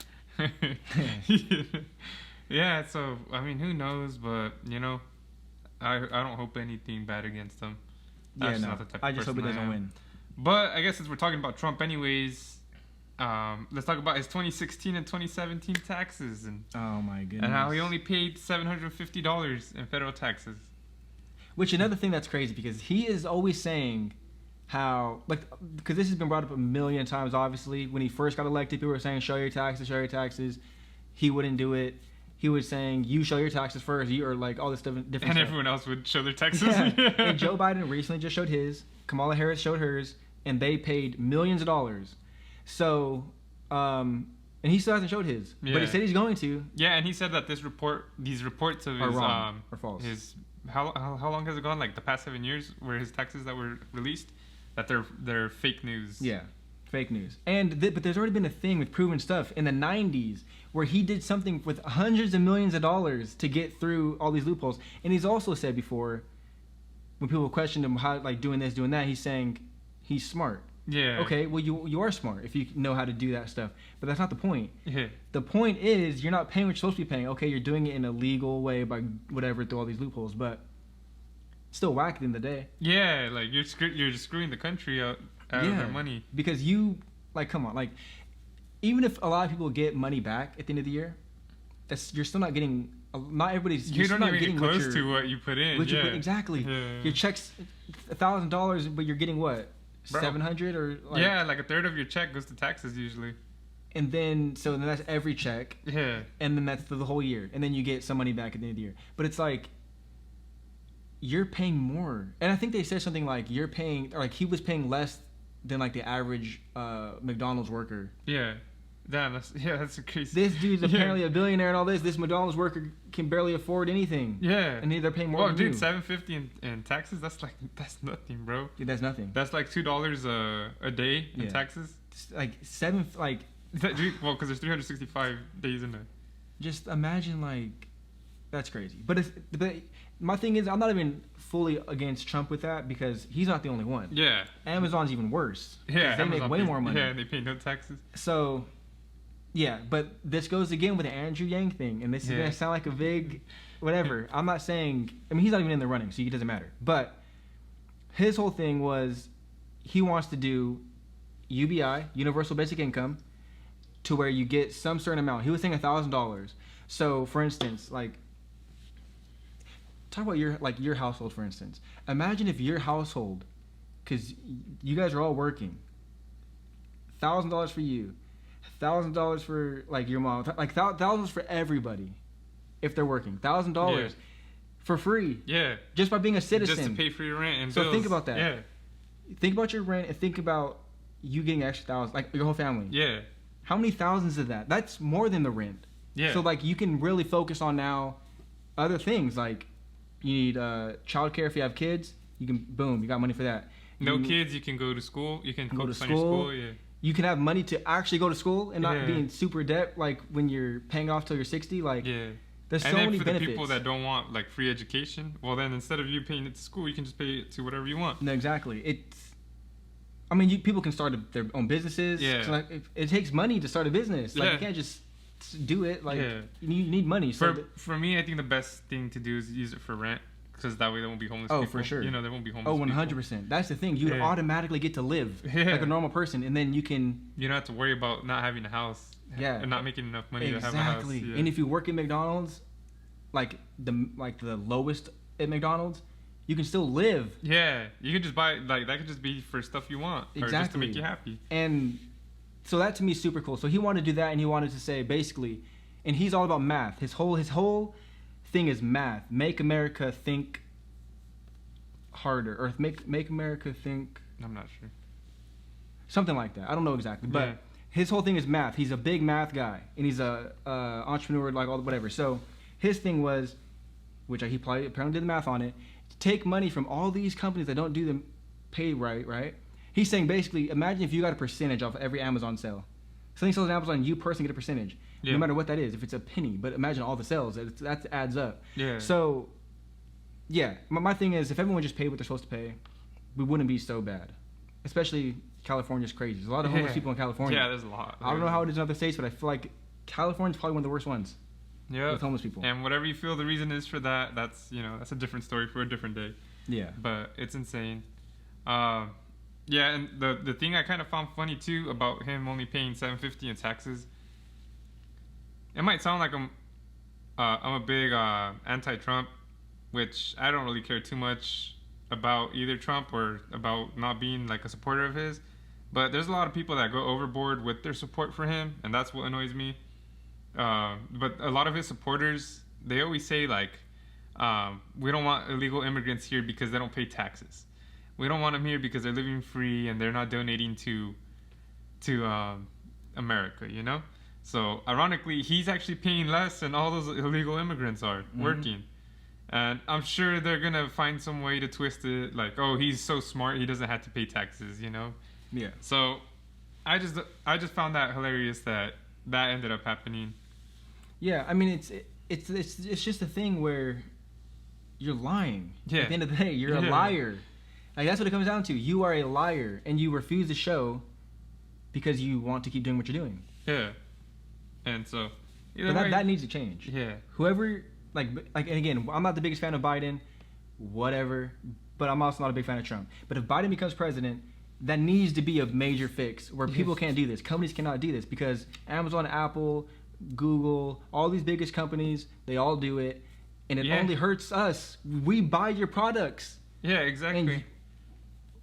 Yeah. So I mean, who knows? But I don't hope anything bad against him. That's I just hope he doesn't win. But I guess since we're talking about Trump, anyways. Let's talk about his 2016 and 2017 taxes, and oh my goodness, and how he only paid $750 in federal taxes. Which another thing that's crazy, because he is always saying how, like, because this has been brought up a million times. Obviously, when he first got elected, people were saying show your taxes. He wouldn't do it. He was saying you show your taxes first. You or like all this different. And stuff. Everyone else would show their taxes. Yeah. And Joe Biden recently just showed his. Kamala Harris showed hers, and they paid millions of dollars. So, and he still hasn't showed his, but he said he's going to. Yeah, and he said that these reports of are his wrong or false. His how long has it gone? Like the past 7 years, where his taxes that were released, that they're fake news. Yeah, fake news. And but there's already been a thing with proven stuff in the 90s where he did something with hundreds of millions of dollars to get through all these loopholes. And he's also said before, when people questioned him how like doing this, doing that, he's saying he's smart. Yeah. Okay, well, you are smart if you know how to do that stuff. But that's not the point. Yeah. The point is you're not paying what you're supposed to be paying. Okay, you're doing it in a legal way by whatever through all these loopholes, but still whack at the end of the day. Yeah, like you're just screwing the country out of their money. Because come on, like, even if a lot of people get money back at the end of the year, you're still not getting... Not everybody's... You're not even getting close to what you put in. Exactly. Yeah. Your check's $1,000, but you're getting what? 700 or like, yeah, like a third of your check goes to taxes usually. And then that's every check. Yeah. And then that's for the whole year. And then you get some money back at the end of the year. But it's like you're paying more. And I think they said something like you're paying, or like he was paying less than like the average McDonald's worker. Yeah. Damn, that's crazy. This dude's apparently a billionaire and all this. This McDonald's worker can barely afford anything. Yeah. And they're paying more than dude, you. $7.50 in taxes, that's nothing, bro. Dude, that's nothing. That's like $2 a day in taxes. Like well, because there's 365 days in it. Just imagine, like, that's crazy. But my thing is, I'm not even fully against Trump with that because he's not the only one. Yeah. Amazon's even worse. Yeah. They make way more money. Yeah, and they pay no taxes. So, yeah, but this goes again with the Andrew Yang thing, and this is gonna sound like a big, whatever. I'm not saying. I mean, he's not even in the running, so it doesn't matter. But his whole thing was, he wants to do UBI, Universal Basic Income, to where you get some certain amount. He was saying $1,000. So, for instance, like, talk about your household, for instance. Imagine if your household, because you guys are all working, $1,000 for you, $1,000 for like your mom, like thousands for everybody, if they're working, $1,000 for free. Yeah. Just by being a citizen. Just to pay for your rent and so bills. Think about that. Yeah. Think about your rent and think about you getting extra $1,000, like your whole family. Yeah. How many thousands is that? That's more than the rent. Yeah. So like you can really focus on now other things, like you need childcare if you have kids. You can you got money for that. Kids, you can go to school. You can go to school. Yeah. You can have money to actually go to school and not be in super debt, like when you're paying off till you're 60. Like, there's so many benefits. And then for the people that don't want like free education, well then instead of you paying it to school, you can just pay it to whatever you want. No, exactly. I mean, people can start their own businesses. Yeah. So like, it takes money to start a business. Like, you can't just do it. Like, you need money. So for me, I think the best thing to do is use it for rent. Because that way there won't be homeless people. Oh, for sure. You know, there won't be homeless people. 100%. That's the thing. You automatically get to live like a normal person. And then you can... You don't have to worry about not having a house. Yeah. And not making enough money to have a house. Exactly. Yeah. And if you work at McDonald's, like the lowest at McDonald's, you can still live. Yeah. You can just buy... Like, that could just be for stuff you want. Exactly. Or just to make you happy. And so that to me is super cool. So he wanted to do that, and he wanted to say, basically... And he's all about math. His whole thing is math. Make America think... harder, or make America think. I'm not sure. Something like that. I don't know exactly, but his whole thing is math. He's a big math guy, and he's a entrepreneur, like all whatever. So his thing was, which he apparently did the math on it, to take money from all these companies that don't do the pay right. He's saying basically, imagine if you got a percentage off every Amazon sale. Something sells on Amazon, you personally get a percentage, no matter what that is. If it's a penny, but imagine all the sales. That adds up. Yeah. So. Yeah, my thing is, if everyone just paid what they're supposed to pay, we wouldn't be so bad. Especially California's crazy. There's a lot of homeless people in California. Yeah, there's a lot. I don't know how it is in other states, but I feel like California's probably one of the worst ones. Yeah. With homeless people. And whatever you feel the reason is for that, that's a different story for a different day. Yeah. But it's insane. And the thing I kind of found funny too about him only paying $750 in taxes. It might sound like I'm a big anti-Trump, which I don't really care too much about either Trump or about not being like a supporter of his. But there's a lot of people that go overboard with their support for him, and that's what annoys me. But a lot of his supporters, they always say like, we don't want illegal immigrants here because they don't pay taxes. We don't want them here because they're living free and they're not donating to America, you know? So ironically, he's actually paying less than all those illegal immigrants are working. And I'm sure they're going to find some way to twist it. Like, oh, he's so smart, he doesn't have to pay taxes, you know? Yeah. So I just found that hilarious that ended up happening. Yeah, I mean, it's just a thing where you're lying. Yeah. At the end of the day, you're a liar. Like, that's what it comes down to. You are a liar, and you refuse to show because you want to keep doing what you're doing. Yeah. And so... But that needs to change. Yeah. Whoever... and again, I'm not the biggest fan of Biden, whatever, but I'm also not a big fan of Trump. But if Biden becomes president, that needs to be a major fix where people can't do this. Companies cannot do this because Amazon, Apple, Google, all these biggest companies, they all do it, and it only hurts us. We buy your products. Yeah, exactly.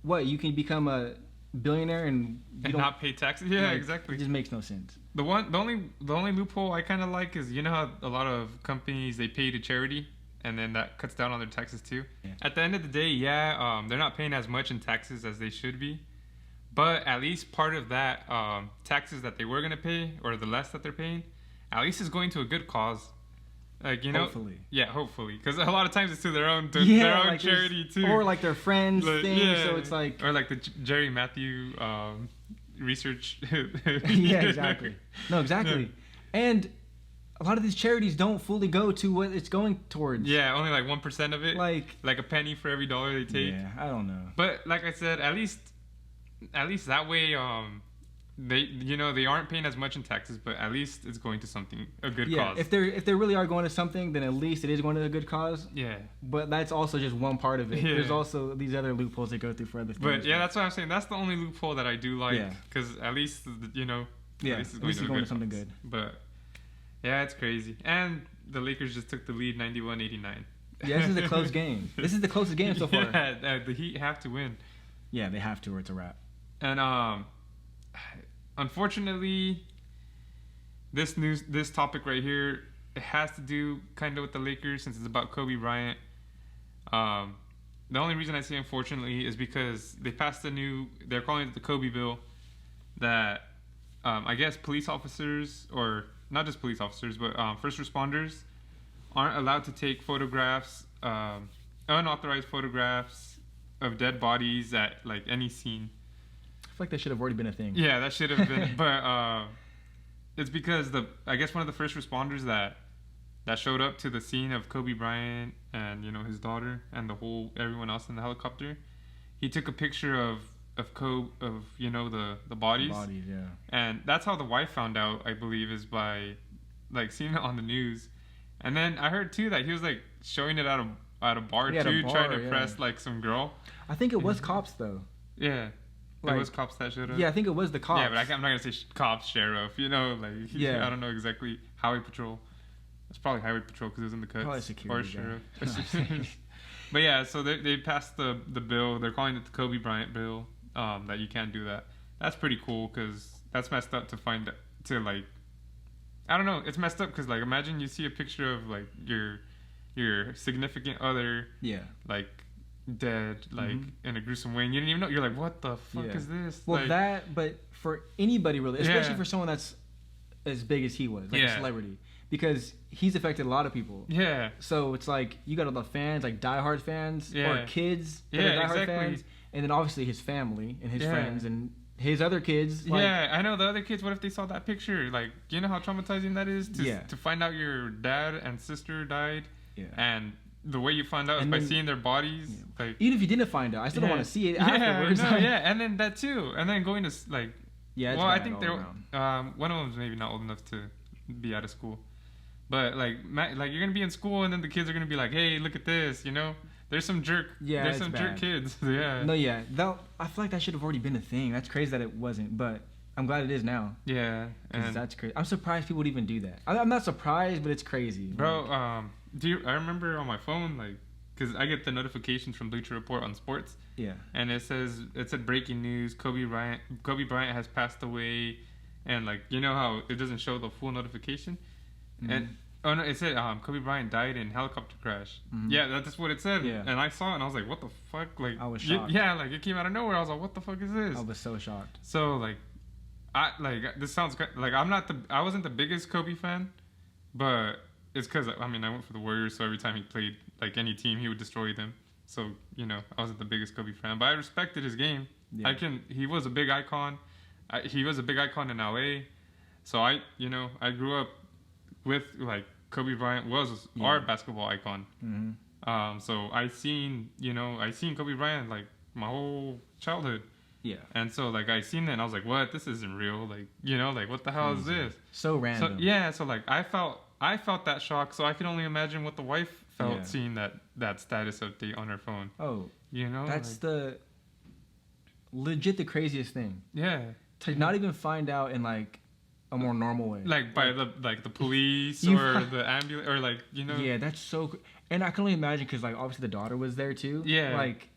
And you can become a billionaire and not pay taxes? Yeah, exactly. It just makes no sense. The only loophole I kind of like is, you know how a lot of companies, they pay to charity and then that cuts down on their taxes too. Yeah. At the end of the day, they're not paying as much in taxes as they should be, But at least part of that taxes that they were gonna pay, or the less that they're paying, at least is going to a good cause. Like, you know, hopefully. Yeah, hopefully, because a lot of times it's to their own like charity too, or like their friends thing. Yeah. So it's like, or like the Jerry Matthew research. Yeah, exactly. No, exactly. Yeah. And a lot of these charities don't fully go to what it's going towards. Yeah, only like 1% of it. Like a penny for every dollar they take. Yeah, I don't know. But like I said, at least that way, they aren't paying as much in taxes, but at least it's going to something, a good cause. If they really are going to something, then at least it is going to a good cause. Yeah. But that's also just one part of it. Yeah. There's also these other loopholes they go through for other things. But yeah, that's what I'm saying. That's the only loophole that I do like, because at least at least it's going to something good. But yeah, it's crazy. And the Lakers just took the lead 91-89. Yeah, this is a close game. This is the closest game so far. Yeah, the Heat have to win. Yeah, they have to, or it's a wrap. And unfortunately, this topic right here, it has to do kind of with the Lakers since it's about Kobe Bryant. The only reason I say unfortunately is because they passed they're calling it the Kobe bill, that I guess police officers, or not just police officers, but first responders aren't allowed to take photographs, unauthorized photographs of dead bodies at like any scene. I feel like that should have already been a thing. Yeah, that should have been. But it's because I guess one of the first responders that showed up to the scene of Kobe Bryant and his daughter and everyone else in the helicopter, he took a picture of Kobe, of the bodies. The bodies, yeah. And that's how the wife found out, I believe, is by like seeing it on the news. And then I heard too that he was like showing it at a bar too, trying to impress like some girl. I think it was cops though. Yeah. It was cops that showed up? Yeah, I think it was the cops. Yeah, but I'm not going to say cops, sheriff, I don't know exactly. Highway patrol. It's probably highway patrol because it was in the cuts. Probably security. Or sheriff. But yeah, so they passed the bill. They're calling it the Kobe Bryant bill, that you can't do that. That's pretty cool because that's messed up I don't know. It's messed up because, like, imagine you see a picture of, like, your significant other. Yeah. Like, dead, like in a gruesome way, and you didn't even know. You're like, what the fuck is this? Well, but for anybody really, especially for someone that's as big as he was, like a celebrity, because he's affected a lot of people. Yeah. So it's like you got all the fans, like diehard fans, or kids that are diehard fans, and then obviously his family and his friends and his other kids. Like, I know the other kids. What if they saw that picture? Like, you know how traumatizing that is to find out your dad and sister died, and the way you find out is by seeing their bodies. Yeah. Like, even if you didn't find out, I still don't want to see it afterwards. And then that too, and then going to like. Yeah. Well, I think they're one of them's maybe not old enough to be out of school, but like you're gonna be in school, and then the kids are gonna be like, "Hey, look at this," There's some jerk. Yeah, there's some jerk kids. Yeah. No, yeah. I feel like that should have already been a thing. That's crazy that it wasn't, but I'm glad it is now. Yeah. Because that's crazy. I'm surprised people would even do that. I'm not surprised, but it's crazy. Bro, I remember on my phone, like, because I get the notifications from Bleacher Report on sports. Yeah. And it said breaking news: Kobe Bryant has passed away, and like how it doesn't show the full notification, and no, it said Kobe Bryant died in helicopter crash. Yeah, that's what it said. Yeah. And I saw it and I was like, what the fuck? Like, I was shocked. Yeah, like it came out of nowhere. I was like, what the fuck is this? I was so shocked. So like, this sounds like I wasn't the biggest Kobe fan, but it's because I went for the Warriors, so every time he played like any team, he would destroy them. So I wasn't the biggest Kobe fan, but I respected his game. Yeah. He was a big icon. He was a big icon in LA. So I grew up with like Kobe Bryant was our basketball icon. So I seen Kobe Bryant like my whole childhood. Yeah. And so like I seen that and I was like, what? This isn't real. Like, like what the hell is this? So random. So like I felt that shock. So I can only imagine what the wife felt seeing that status update on her phone. Oh. That's like, legit the craziest thing. Yeah. To not even find out in like a more normal way, like by the police or the ambulance or like Yeah, that's so. And I can only imagine because like obviously the daughter was there too. Yeah. Like,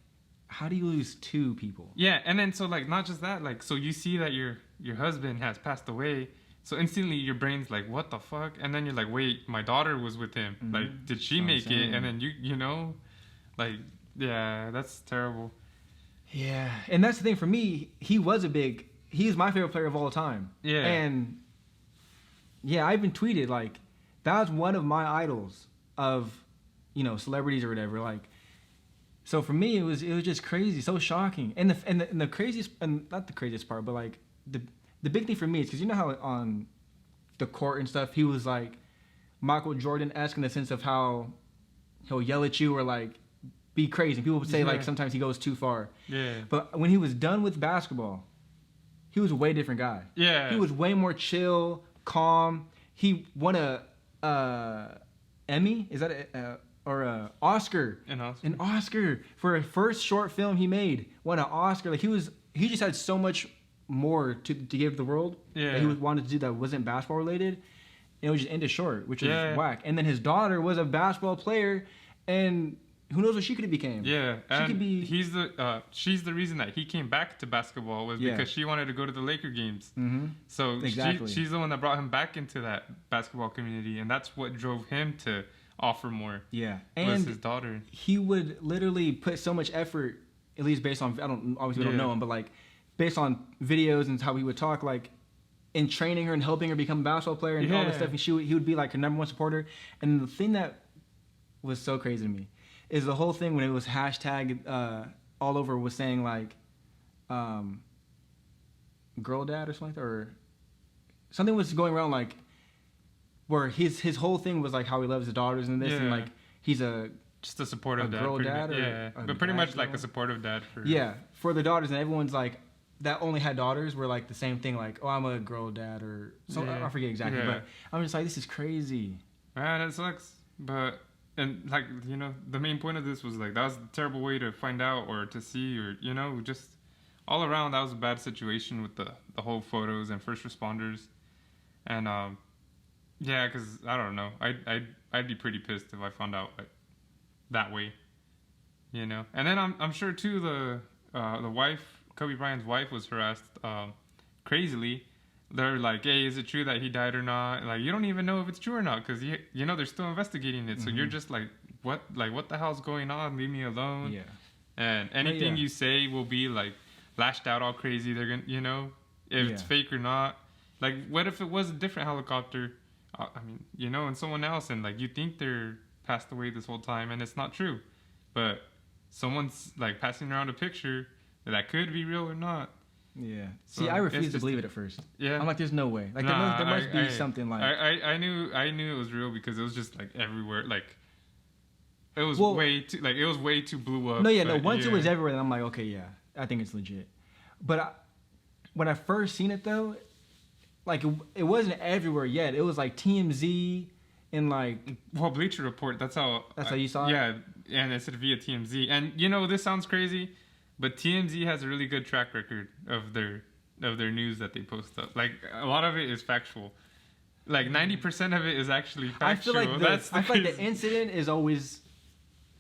how do you lose two people? Yeah, and then so like not just that, like so you see that your husband has passed away, so instantly your brain's like, what the fuck? And then you're like, wait, my daughter was with him. Like, did she make it? And then you like, yeah, that's terrible. Yeah, and that's the thing for me. He's my favorite player of all time. Yeah. And yeah, I even tweeted like that was one of my idols of, celebrities or whatever. Like, so for me it was just crazy, so shocking. And the craziest, and not the craziest part, but like the big thing for me is because how on the court and stuff he was like Michael Jordan-esque in the sense of how he'll yell at you or like be crazy. People would say like sometimes he goes too far. Yeah. But when he was done with basketball, he was a way different guy. Yeah. He was way more chill, calm. He won a Emmy? Is that or a Oscar? An Oscar for a first short film he made. Won an Oscar. Like he just had so much more to give the world. Yeah. That he wanted to do that wasn't basketball related. And it was just ended short, which is whack. And then his daughter was a basketball player, and who knows what she could have became. Yeah, she could be. She's the reason that he came back to basketball was because she wanted to go to the Laker games. Mm-hmm. So exactly. She's the one that brought him back into that basketball community, and that's what drove him to offer more. Yeah, and was his daughter. He would literally put so much effort, at least based on we don't know him, but like based on videos and how he would talk, like in training her and helping her become a basketball player and all this stuff. And he would be like her number one supporter. And the thing that was so crazy to me is the whole thing when it was hashtag all over was saying like girl dad or something like that, or something was going around like where his whole thing was like how he loves his daughters and this and like he's just a supportive dad, girl dad, but pretty much like a supportive dad for the daughters, and everyone's like that only had daughters were like the same thing, like, oh, I'm a girl dad or something. I forget exactly, but I'm just like, this is crazy. Man, it sucks. But, and like, the main point of this was like, that was a terrible way to find out or to see or, just all around, that was a bad situation with the whole photos and first responders. And, yeah, because I don't know. I'd be pretty pissed if I found out like that way, And then I'm sure too, the wife, Kobe Bryant's wife was harassed crazily. They're like, hey, is it true that he died or not? Like, you don't even know if it's true or not because, they're still investigating it. So you're just like, what the hell's going on? Leave me alone. Yeah. And anything you say will be like lashed out all crazy. They're going to, if it's fake or not. Like, what if it was a different helicopter? And someone else and like you think they're passed away this whole time and it's not true. But someone's like passing around a picture that could be real or not. Yeah. So see, I refuse to believe it at first. Yeah. I'm like, there's no way. Like, there must be something like. I knew it was real because it was just like everywhere. Like, it was way too blew up. No, yeah, no. Once it was everywhere, then I'm like, okay, yeah, I think it's legit. But when I first seen it though, like it wasn't everywhere yet. It was like TMZ and like. Well, Bleacher Report. That's how you saw it. Yeah, and it said via TMZ. And this sounds crazy. But TMZ has a really good track record of their news that they post up. Like, a lot of it is factual. Like, 90% of it is actually factual. I feel like the incident is always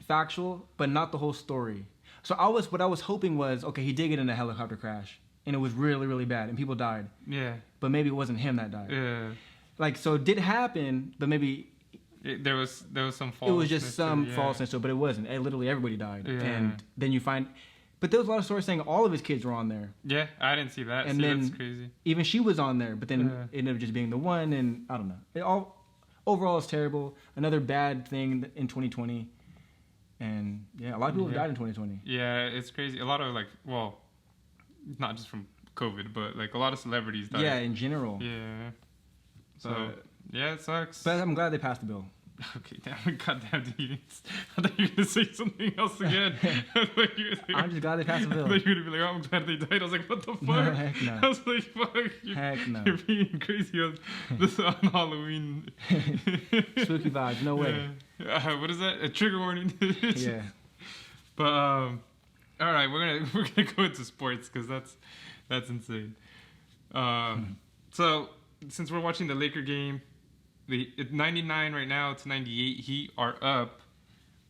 factual, but not the whole story. So what I was hoping was, okay, he did get in a helicopter crash, and it was really, really bad, and people died. Yeah. But maybe it wasn't him that died. Yeah. Like, so it did happen, but maybe... there was some falseness. It was just some falseness, but it wasn't. Literally, everybody died. Yeah. And then you find... But there was a lot of stories saying all of his kids were on there. Yeah, I didn't see that. And then that's crazy. Even she was on there, but then it ended up just being the one, and I don't know. Overall, it's terrible. Another bad thing in 2020. And yeah, a lot of people have died in 2020. Yeah, it's crazy. A lot of not just from COVID, but like a lot of celebrities died. Yeah, in general. Yeah. So, yeah, it sucks. But I'm glad they passed the bill. Okay, damn, goddamn, I thought you were going to say something else again. I'm just glad they passed the bill. I thought you were going to be like, oh, I'm glad they died. I was like, what the fuck? No, heck no. I was like, fuck. You're being crazy on Halloween. Spooky vibes, no way. What is that? A trigger warning. Yeah. But, all right, we're gonna go into sports because that's insane. So, since we're watching the Laker game, it's 99 right now to 98. Heat are up,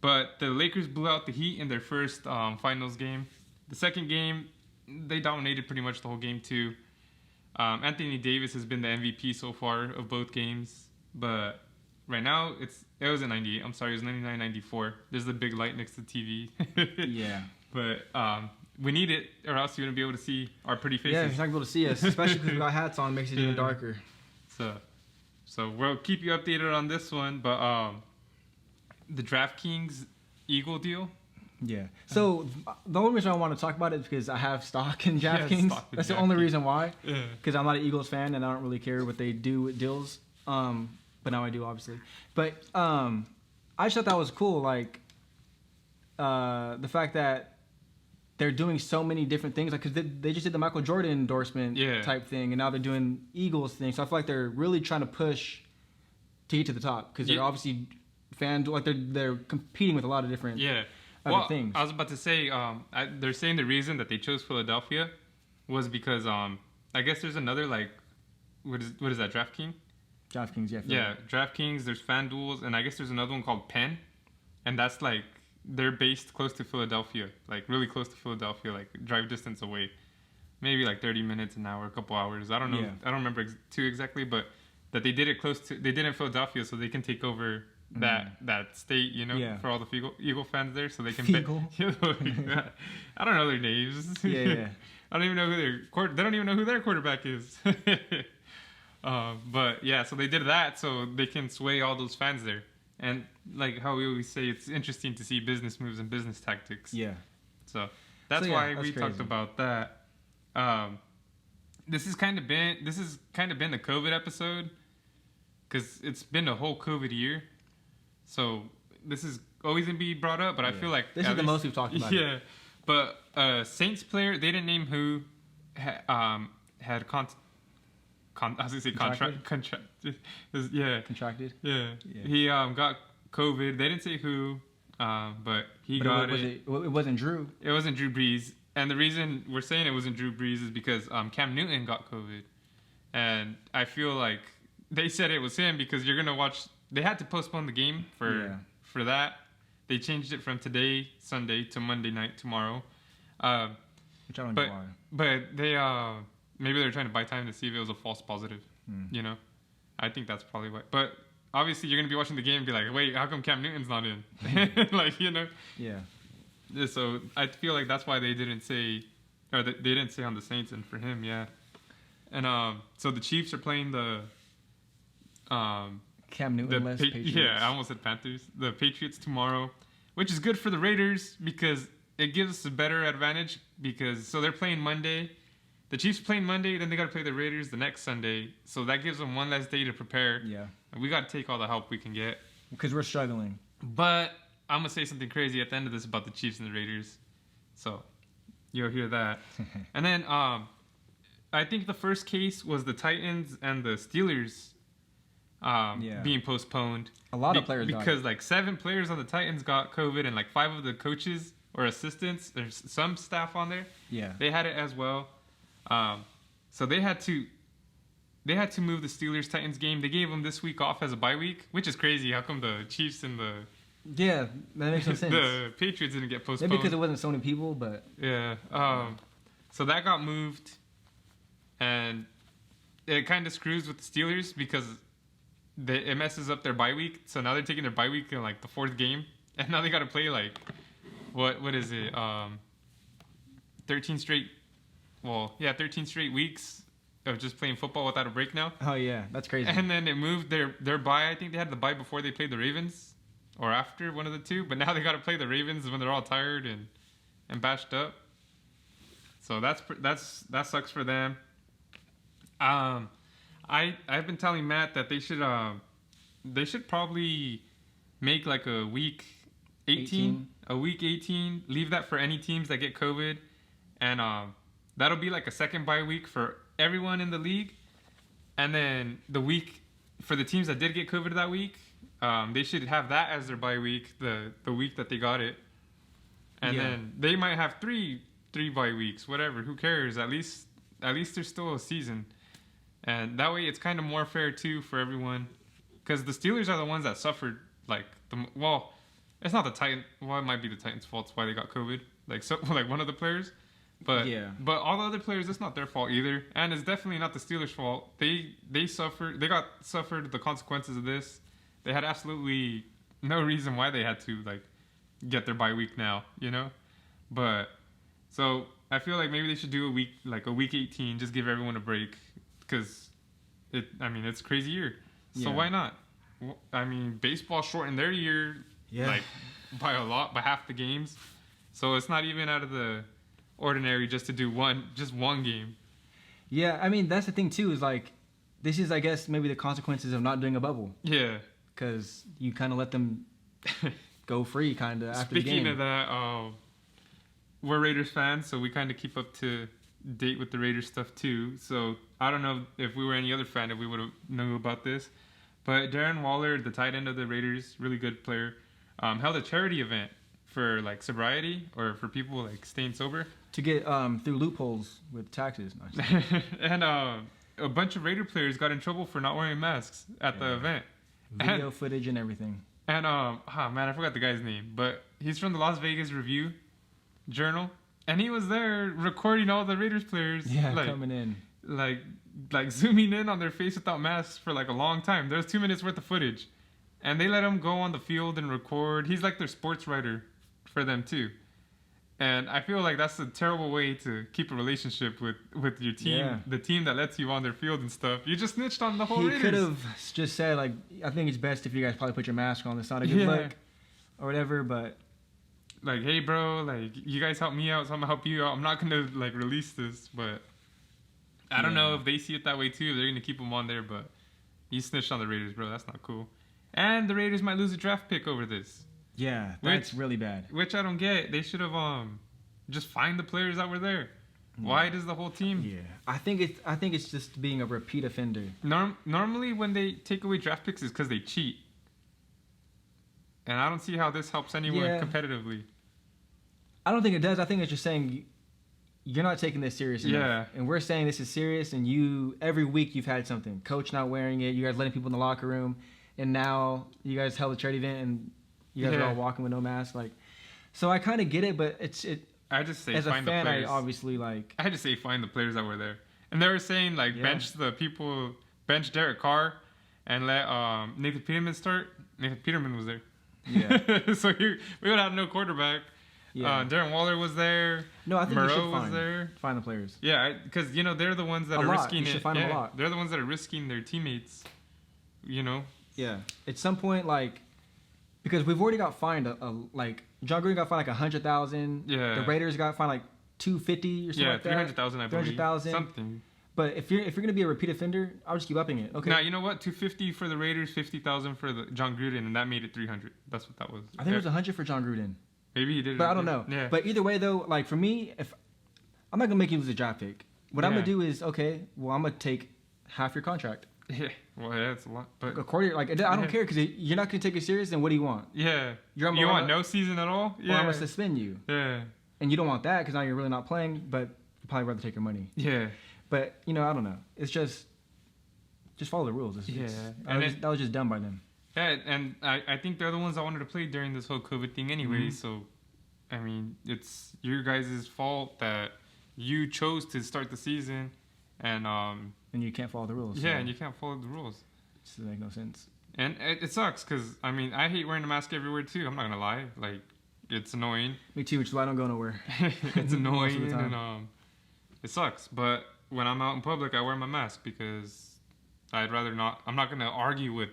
but the Lakers blew out the Heat in their first finals game. The second game, they dominated pretty much the whole game too. Anthony Davis has been the MVP so far of both games, but right now it was a 98. I'm sorry, it was 99-94. There's the big light next to the TV. Yeah. But we need it, or else you wouldn't be able to see our pretty faces. Yeah, you're not gonna be able to see us, especially because we got hats on. Makes it even darker. So we'll keep you updated on this one, but the DraftKings Eagle deal. Yeah. So the only reason I want to talk about it is because I have stock in DraftKings. That's the only reason why. Yeah. Because I'm not an Eagles fan and I don't really care what they do with deals. But now I do, obviously. But I just thought that was cool. Like the fact that they're doing so many different things. Like, because they just did the Michael Jordan endorsement type thing, and now they're doing Eagles thing. So I feel like they're really trying to push to get to the top because they're obviously fans. Like they're competing with a lot of different things. I was about to say, they're saying the reason that they chose Philadelphia was because I guess there's another like what is that, DraftKings? DraftKings, yeah. Yeah, DraftKings. There's FanDuel's, and I guess there's another one called Penn, and that's like. They're based close to Philadelphia, like really close to Philadelphia, like drive distance away, maybe like 30 minutes, an hour, a couple hours. I don't know. Yeah. I don't remember too exactly, but that they did it they did it in Philadelphia so they can take over that state, for all the Eagle fans there, so they can. I don't know their names. Yeah. I don't even know they don't even know who their quarterback is. But yeah, so they did that so they can sway all those fans there. And like how we always say, it's interesting to see business moves and business tactics. Yeah. So that's why we talked about that. This has kind of been the COVID episode because it's been a whole COVID year. So this is always gonna be brought up, but I feel like this is the most we've talked about. Yeah. But Saints player, they didn't name who had I was gonna say contracted. Contracted. Yeah. He got COVID. They didn't say who, but he got it. It wasn't Drew. It wasn't Drew Brees. And the reason we're saying it wasn't Drew Brees is because Cam Newton got COVID, and I feel like they said it was him because you're gonna watch. They had to postpone the game for that. They changed it from today, Sunday, to Monday night tomorrow. Which I don't know why. But they maybe they're trying to buy time to see if it was a false positive. I think that's probably why. But obviously, you're gonna be watching the game and be like, "Wait, how come Cam Newton's not in?" Yeah. So I feel like that's why they didn't say, or they didn't say on the Saints and for him, yeah. And so the Chiefs are playing the Cam Newton-less Patriots. Yeah, I almost said Panthers. The Patriots tomorrow, which is good for the Raiders because it gives us a better advantage so they're playing Monday. The Chiefs playing Monday, then they got to play the Raiders the next Sunday. So that gives them one less day to prepare. Yeah. And we got to take all the help we can get. Because we're struggling. But I'm going to say something crazy at the end of this about the Chiefs and the Raiders. So you'll hear that. And then I think the first case was the Titans and the Steelers being postponed. A lot of players got it. Because like 7 players on the Titans got COVID and like 5 of the coaches or assistants, there's some staff on there. Yeah. They had it as well. So they had to move the Steelers-Titans game. They gave them this week off as a bye week, which is crazy. How come the Chiefs and the that makes no sense. The Patriots didn't get postponed? Maybe because it wasn't so many people, but yeah. So that got moved, and it kind of screws with the Steelers because it messes up their bye week. So now they're taking their bye week in like the 4th game, and now they got to play like what is it? 13 straight. Well, yeah, 13 straight weeks of just playing football without a break now. Oh, yeah. That's crazy. And then it moved their bye. I think they had the bye before they played the Ravens or after, one of the two. But now they got to play the Ravens when they're all tired and bashed up. So that sucks for them. I've been telling Matt that they should probably make like a week 18. A week 18. Leave that for any teams that get COVID. And that'll be like a second bye week for everyone in the league. And then the week for the teams that did get COVID that week, they should have that as their bye week, the week that they got it. And then they might have three bye weeks, whatever. Who cares? At least there's still a season. And that way it's kind of more fair too for everyone. Because the Steelers are the ones that suffered it's not the Titans. Well, it might be the Titans' fault. It's why they got COVID. Like one of the players. But all the other players, it's not their fault either, and it's definitely not the Steelers' fault. They suffered the consequences of this. They had absolutely no reason why they had to like get their bye week now, But So I feel like maybe they should do a week 18, just give everyone a break, because it's a crazy year. So why not? I mean, baseball shortened their year like by a lot, by half the games. So it's not even out of the ordinary just to do one game. Yeah, I mean, that's the thing too, is like, this is, I guess, maybe the consequences of not doing a bubble. Yeah. Because you kind of let them go free kind of after the game. Speaking of that, we're Raiders fans, so we kind of keep up to date with the Raiders stuff too. So I don't know if we were any other fan, if we would have known about this. But Darren Waller, the tight end of the Raiders, really good player, held a charity event for like sobriety, or for people like staying sober. To get through loopholes with taxes. And a bunch of Raider players got in trouble for not wearing masks at the event. Video footage and everything. And I forgot the guy's name, but he's from the Las Vegas Review Journal, and he was there recording all the Raiders players. Yeah, like, coming in, like zooming in on their face without masks for like a long time. There's 2 minutes worth of footage, and they let him go on the field and record. He's like their sports writer for them too. And I feel like that's a terrible way to keep a relationship with your team, the team that lets you on their field and stuff. You just snitched on the whole Raiders. He could have just said, like, I think it's best if you guys probably put your mask on. It's not a good look or whatever, but... Like, hey, bro, like, you guys help me out, so I'm going to help you out. I'm not going to, like, release this, but I don't know if they see it that way, too. If they're going to keep him on there, but you snitched on the Raiders, bro. That's not cool. And the Raiders might lose a draft pick over this. Yeah, that's really bad. Which I don't get. They should have just fined the players that were there. Why does the whole team? Yeah, I think it's just being a repeat offender. Normally, when they take away draft picks, it's because they cheat, and I don't see how this helps anyone competitively. I don't think it does. I think it's just saying you're not taking this serious enough. And we're saying this is serious, and every week you've had something. Coach not wearing it. You guys letting people in the locker room, and now you guys held a charity event and you guys are all walking with no mask. Like, so I kind of get it, but I just say as find a fan, the players. I obviously like. I just say find the players that were there, and they were saying like bench Derek Carr, and let Nathan Peterman start. Nathan Peterman was there. Yeah. So we would have no quarterback. Yeah. Darren Waller was there. No, I think Moreau you should was there. Find the players. Yeah, because they're the ones that are risking it. You should find them a lot. They're the ones that are risking their teammates. Yeah. At some point, like, because we've already got fined like John Gruden got fined like $100,000. Yeah. The Raiders got fined like $250 or something like that. $300,000, I believe. $300,000. Something. But if you're gonna be a repeat offender, I'll just keep upping it. Okay. Now you know what? $250 for the Raiders, $50,000 for the John Gruden, and that made it $300. That's what that was. I think it was $100 for John Gruden. Maybe he did. But I don't know. Yeah. But either way, though, like for me, if I'm not gonna make you lose a draft pick, what I'm gonna do is I'm gonna take half your contract. Yeah. Well, yeah, it's a lot. But a quarter, like I don't care because you're not gonna take it serious. Then what do you want? Yeah. You want no season at all? Yeah. Well, I'm gonna suspend you. Yeah. And you don't want that because now you're really not playing, but you probably rather take your money. Yeah. But I don't know. It's just follow the rules. That was just done by them. Yeah, and I think they're the ones that wanted to play during this whole COVID thing anyway. So, I mean, it's your guys' fault that you chose to start the season, and you can't follow the rules. Yeah, and you can't follow the rules. It doesn't make no sense. And it sucks because I mean I hate wearing a mask everywhere too. I'm not gonna lie, like it's annoying. Me too, which is why I don't go nowhere. It's annoying and it sucks. But when I'm out in public, I wear my mask because I'd rather not. I'm not gonna argue with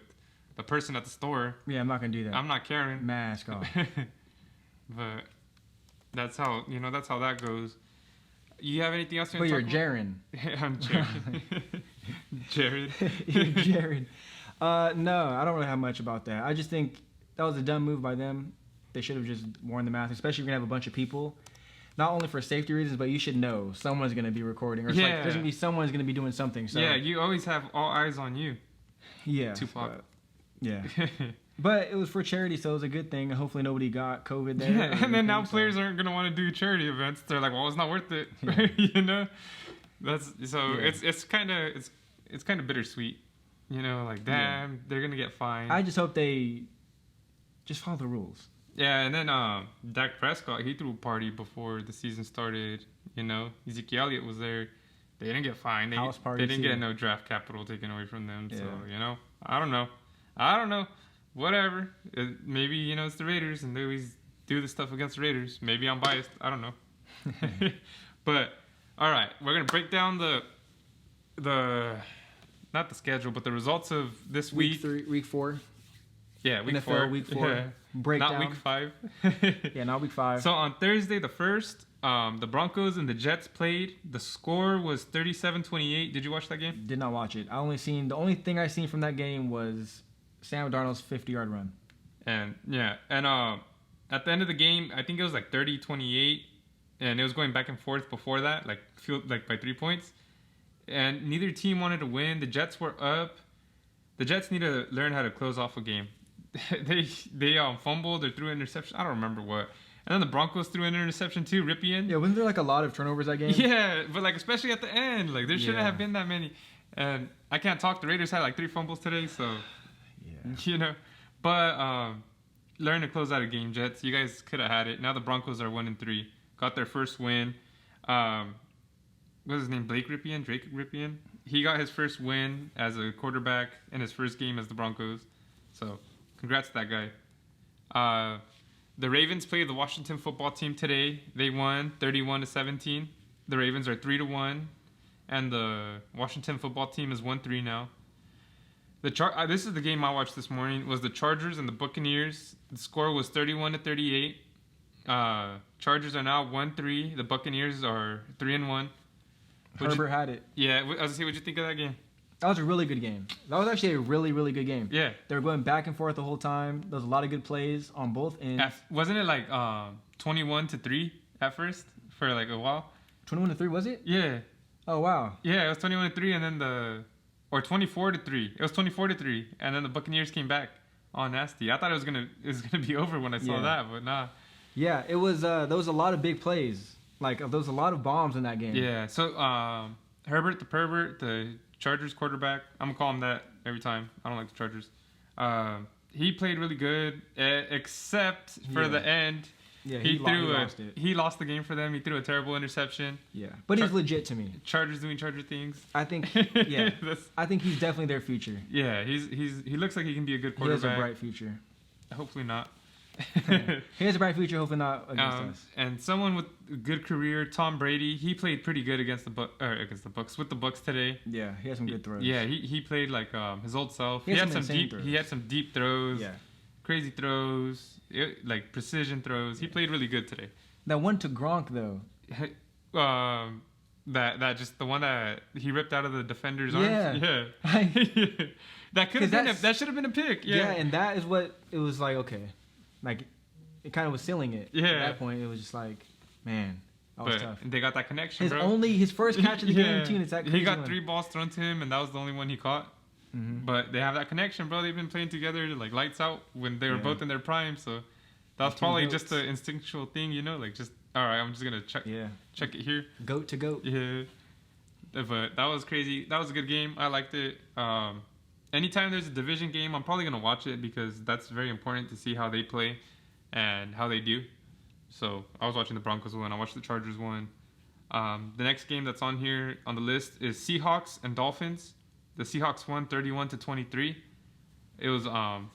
the person at the store. Yeah, I'm not gonna do that. I'm not caring. Mask off. But that's how that goes. You have anything else? But you're Jaron. I'm Jaron. Jared. You're Jared. No, I don't really have much about that. I just think that was a dumb move by them. They should have just worn the mask, especially if you're gonna have a bunch of people. Not only for safety reasons, but you should know someone's gonna be recording, or there's gonna be someone's gonna be doing something. So you always have all eyes on you. Yeah. Tupac. Yeah. But it was for charity, so it was a good thing. Hopefully nobody got COVID there. Yeah, and then now players aren't gonna want to do charity events. They're like, well, it's not worth it. Yeah. That's so. Yeah. It's kind of bittersweet. Like damn, they're gonna get fined. I just hope they just follow the rules. Yeah, and then Dak Prescott, he threw a party before the season started. Ezekiel Elliott was there. They didn't get fined. They didn't get no draft capital taken away from them. Yeah. So I don't know. Whatever. Maybe it's the Raiders and they always do the stuff against the Raiders. Maybe I'm biased. I don't know. But all right, we're gonna break down the not the schedule, but the results of this week. Week 4. Yeah, week NFL 4. Week 4. Yeah. Breakdown. Not week 5. Yeah, not week 5. So on Thursday the 1st, the Broncos and the Jets played. The score was 37-28. Did you watch that game? Did not watch it. The only thing I seen from that game was Sam Darnold's 50-yard run. And at the end of the game, I think it was like 30-28, and it was going back and forth before that, like by 3 points. And neither team wanted to win. The Jets were up. The Jets need to learn how to close off a game. they fumbled or threw an interception. I don't remember what. And then the Broncos threw an interception too, Ripien. Yeah, wasn't there like a lot of turnovers that game? Yeah, but like especially at the end, like there shouldn't have been that many. And I can't talk. The Raiders had like 3 fumbles today, so you know. But learn to close out a game, Jets. You guys could have had it. Now the Broncos are 1-3. Got their first win. What's his name? Drake Ripien. He got his first win as a quarterback in his first game as the Broncos. So, congrats to that guy. The Ravens played the Washington football team today. They won 31-17. The Ravens are 3-1, and the Washington football team is 1-3 now. This is the game I watched this morning. Was the Chargers and the Buccaneers. The score was 31-38. Chargers are now 1-3. The Buccaneers are 3-1. Herbert had it. Yeah, I was gonna say, what'd you think of that game? That was a really good game. That was actually a really, really good game. Yeah. They were going back and forth the whole time. There was a lot of good plays on both ends. Wasn't it like 21-3 at first for like a while? 21-3, was it? Yeah. Oh, wow. Yeah, it was 21-3 and then or 24-3. It was 24-3 and then the Buccaneers came back all nasty. I thought it was gonna be over when I saw that, but nah. Yeah, it was there was a lot of big plays. Like, there was a lot of bombs in that game. Yeah, so Herbert the Pervert, the Chargers quarterback, I'm going to call him that every time. I don't like the Chargers. He played really good, except for the end. Yeah, he lost the game for them. He threw a terrible interception. Yeah, but he's legit to me. Chargers doing Charger things. I think, yeah. I think he's definitely their future. Yeah, he looks like he can be a good quarterback. He has a bright future. Hopefully not. He has a bright future, hopefully not against us. And someone with a good career, Tom Brady, he played pretty good against the Bucs with the Bucs today. Yeah, he had some good throws. Yeah, he played like his old self. He had some deep throws. Yeah, crazy throws, like precision throws. He played really good today. That one to Gronk though. That just the one that he ripped out of the defender's arms. Yeah. That should have been a pick. Yeah, and that is what it was like. Okay. Like, it kind of was sealing it. Yeah. At that point, it was just like, man, that was tough. They got that connection, his first catch of the game, too, and it's that crazy. He got 3 balls thrown to him, and that was the only one he caught. Mm-hmm. But they have that connection, bro. They've been playing together, like, lights out when they were both in their prime. So that was probably just an instinctual thing, you know? Like, just, all right, I'm just going to check it here. Goat to goat. Yeah. But that was crazy. That was a good game. I liked it. Anytime there's a division game, I'm probably going to watch it because that's very important to see how they play and how they do. So I was watching the Broncos one. I watched the Chargers one. The next game that's on here on the list is Seahawks and Dolphins. The Seahawks won 31-23. It was 4-0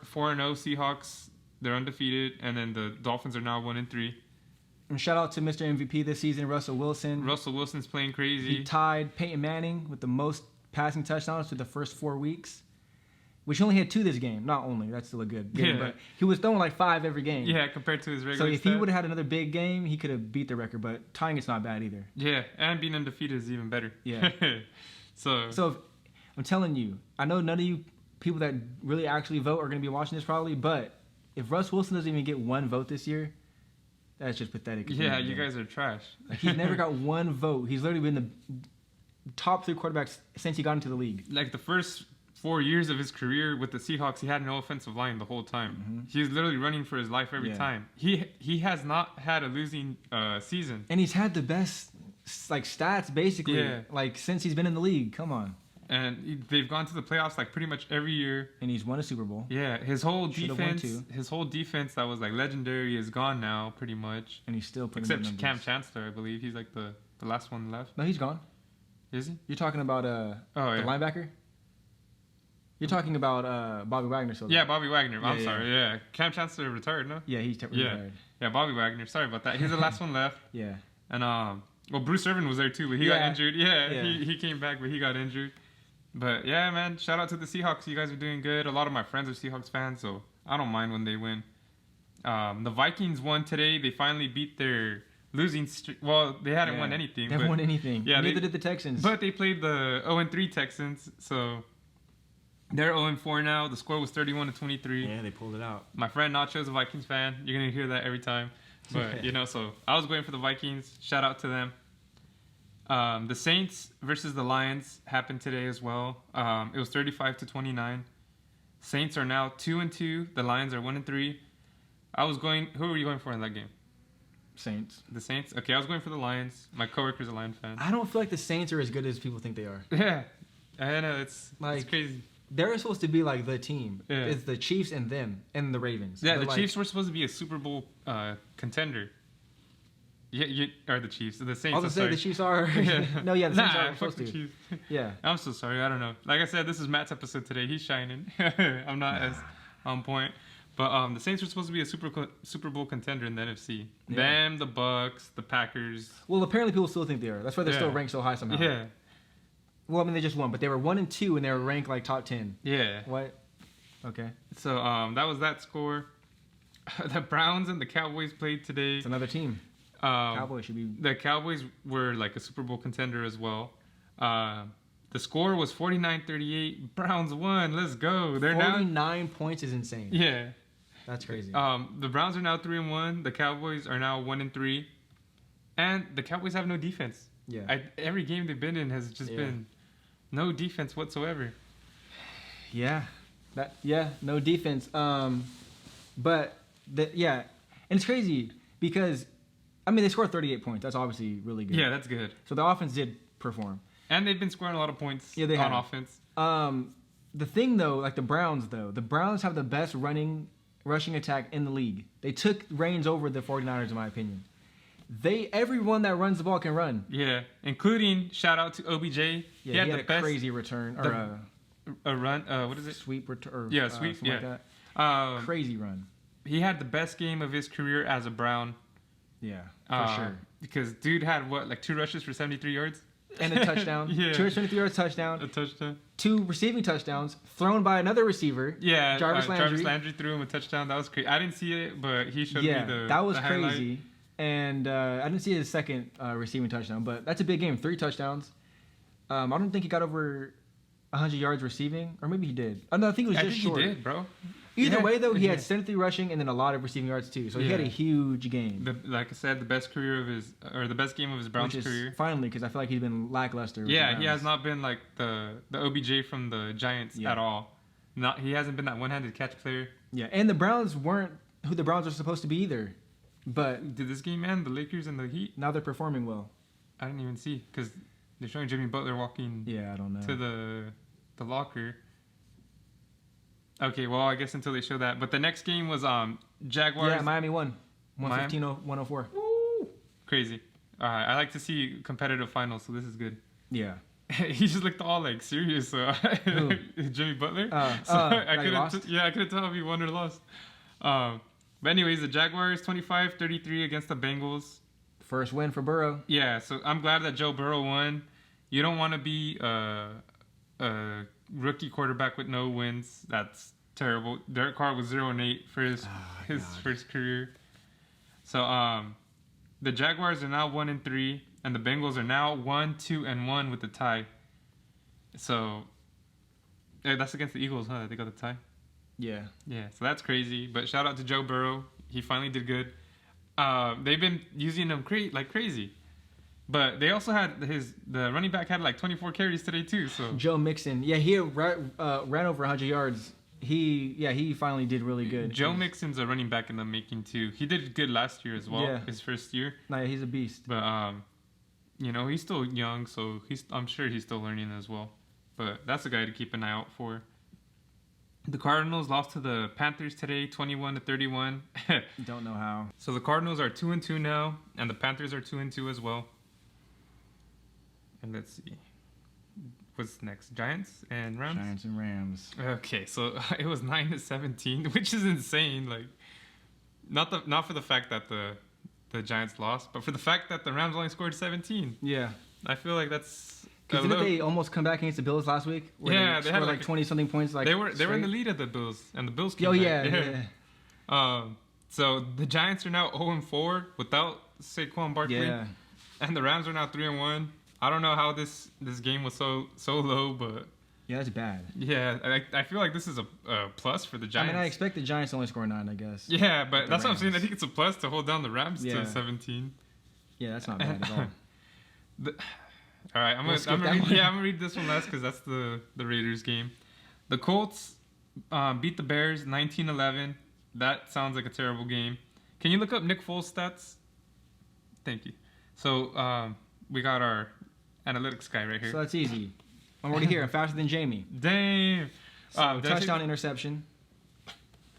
Seahawks. They're undefeated. And then the Dolphins are now 1-3. And shout out to Mr. MVP this season, Russell Wilson. Russell Wilson's playing crazy. He tied Peyton Manning with the most passing touchdowns for the first 4 weeks, which he only had 2 this game. Not only, that's still a good game, but he was throwing like 5 every game. Yeah, compared to his regular. So if he would have had another big game, he could have beat the record. But tying it's not bad either. Yeah, and being undefeated is even better. Yeah. So if, I'm telling you, I know none of you people that really actually vote are going to be watching this probably, but if Russ Wilson doesn't even get 1 vote this year, that's just pathetic. Yeah, you guys are trash. Like, he's never got 1 vote. He's literally been the top 3 quarterbacks since he got into the league. Like the first 4 years of his career with the Seahawks, he had no offensive line the whole time. Mm-hmm. He was literally running for his life every time. He has not had a losing season. And he's had the best like stats basically like since he's been in the league. Come on. And they've gone to the playoffs like pretty much every year. And he's won a Super Bowl. Yeah, his whole defense that was like legendary is gone now pretty much. And he's still putting except Cam Chancellor, I believe. He's like the last one left. No, he's gone. Is he? You're talking about the linebacker? You're talking about Bobby Wagner. So yeah, Bobby Wagner. I'm sorry. Yeah. Cam Chancellor retired, no? Yeah, he's retired. Yeah, Bobby Wagner. Sorry about that. He's the last one left. Yeah. And, well, Bruce Irvin was there too, but he got injured. Yeah. He came back, but he got injured. But, yeah, man, shout out to the Seahawks. You guys are doing good. A lot of my friends are Seahawks fans, so I don't mind when they win. The Vikings won today. They finally beat their losing streak. Well, they hadn't won anything. They haven't won anything. Yeah, neither did the Texans. But they played the 0-3 Texans, so they're 0-4 now. The score was 31-23. Yeah, they pulled it out. My friend Nacho's a Vikings fan. You're going to hear that every time. But, so I was going for the Vikings. Shout out to them. The Saints versus the Lions happened today as well. It was 35-29. Saints are now 2-2. The Lions are 1-3. Who were you going for in that game? Saints. The Saints? Okay, I was going for the Lions. My coworker's a Lions fan. I don't feel like the Saints are as good as people think they are. Yeah. I know, it's crazy. They're supposed to be like the team. Yeah. It's the Chiefs and them and the Ravens. Yeah, the Chiefs were supposed to be a Super Bowl contender. Yeah, or the Chiefs. The Saints. I was gonna say the Chiefs are. The Saints are supposed to. Chiefs. Yeah. I'm so sorry. I don't know. Like I said, this is Matt's episode today. He's shining. I'm not as on point. But the Saints were supposed to be a Super Bowl contender in the NFC. Yeah. Them, the Bucks, the Packers. Well, apparently people still think they are. That's why they're still ranked so high somehow. Yeah. Well, I mean, they just won, but they were 1-2 and they were ranked like top 10. Yeah. What? Okay. So that was that score. The Browns and the Cowboys played today. It's another team. Cowboys should be. The Cowboys were like a Super Bowl contender as well. The score was 49-38. Browns won. Let's go. They're 49 points is insane. Yeah. That's crazy. The Browns are now 3-1. The Cowboys are now 1-3. And the Cowboys have no defense. Yeah. Every game they've been in has just been no defense whatsoever. Yeah. No defense. And it's crazy because I mean they scored 38 points. That's obviously really good. Yeah, that's good. So the offense did perform. And they've been scoring a lot of points on offense. The thing though, like the Browns have the best rushing attack in the league. They took reins over the 49ers in my opinion. Everyone that runs the ball can run. Yeah, including shout out to OBJ. Yeah, he had a crazy return or a run. What is it? Sweep return. Yeah, sweep. Yeah, like that. Crazy run. He had the best game of his career as a Brown. Yeah, for sure. Because dude had like 2 rushes for 73 yards and a touchdown. 273 yards touchdown. A touchdown. 2 receiving touchdowns thrown by another receiver. Yeah, Jarvis Landry threw him a touchdown. That was crazy. I didn't see it, but he showed me that was crazy. Highlight. And I didn't see his second receiving touchdown, but that's a big game. 3 touchdowns. I don't think he got over 100 yards receiving, or maybe he did. Oh, no, I think it was just short. He did, bro. Either way, though, he had 73 rushing and then a lot of receiving yards too. So he had a huge game. Like I said, the best game of his Browns career. Finally, because I feel like he's been lackluster. Yeah, he has not been like the OBJ from the Giants at all. He hasn't been that one-handed catch player. Yeah, and the Browns weren't who the Browns were supposed to be either. But did this game end? The Lakers and the Heat? Now they're performing well. I didn't even see because they're showing Jimmy Butler walking. Yeah, I don't know. To the locker. Okay, well I guess until they show that. But the next game was Jaguars. Yeah, Miami won. 115-104. Woo! Crazy. All right, I like to see competitive finals, so this is good. Yeah. He just looked all like serious. So Jimmy Butler. I couldn't tell if he won or lost. But anyways, the Jaguars 25-33 against the Bengals. First win for Burrow. Yeah, so I'm glad that Joe Burrow won. You don't want to be a rookie quarterback with no wins. That's terrible. Derek Carr was 0-8 for his first career. So the Jaguars are now 1-3, and the Bengals are now 1-2-1 with the tie. So that's against the Eagles, huh? They got the tie. Yeah. Yeah, so that's crazy. But shout out to Joe Burrow. He finally did good. They've been using him like crazy. But they also had the running back had like 24 carries today too. So Joe Mixon. Yeah, he ran over 100 yards. He finally did really good. Joe Mixon's a running back in the making too. He did good last year as well, his first year. Nah, he's a beast. But he's still young, so I'm sure he's still learning as well. But that's a guy to keep an eye out for. The Cardinals lost to the Panthers today, 21-31. Don't know how. So the Cardinals are 2-2 now, and the Panthers are 2-2 as well. And let's see. what's next? Giants and Rams. Giants and Rams. Okay, so it was 9-17, which is insane. Like, not for the fact that the Giants lost, but for the fact that the Rams only scored 17. Yeah, I feel like that's. Because didn't they almost come back against the Bills last week? Yeah, they had like 20 something points. Like they were in the lead at the Bills, and the Bills came back. Yeah. So the Giants are now 0-4 without Saquon Barkley. Yeah. And the Rams are now 3-1. I don't know how this game was so low, but yeah, that's bad. Yeah, I feel like this is a plus for the Giants. I mean, I expect the Giants to only score 9, I guess. Yeah, but that's what I'm saying. I think it's a plus to hold down the Rams to 17. Yeah, that's not bad at all. All right, I'm gonna read this one last because that's the Raiders game. The Colts beat the Bears 19-11. That sounds like a terrible game. Can you look up Nick Foles' stats? Thank you. So we got our analytics guy right here. So that's easy. I'm already here. I'm faster than Jamie. Damn. So, touchdown, interception,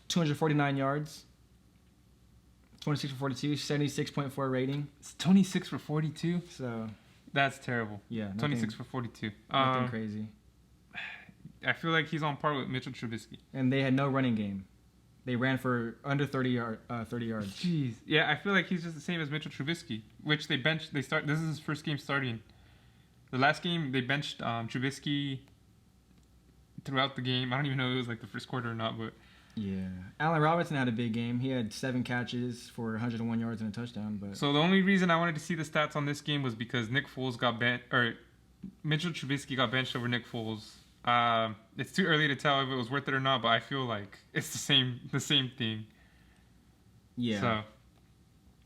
249 yards, 26 for 42, 76.4 rating. It's 26 for 42. So that's terrible. Yeah, 26 for 42. Nothing crazy. I feel like he's on par with Mitchell Trubisky. And they had no running game. They ran for under 30 yards. Jeez. Yeah, I feel like he's just the same as Mitchell Trubisky, which they benched. This is his first game starting. The last game, they benched Trubisky throughout the game. I don't even know if it was like the first quarter or not, but... Yeah. Allen Robinson had a big game. He had 7 catches for 101 yards and a touchdown. But so the only reason I wanted to see the stats on this game was because Mitchell Trubisky got benched over Nick Foles. It's too early to tell if it was worth it or not, but I feel like it's the same thing. Yeah. So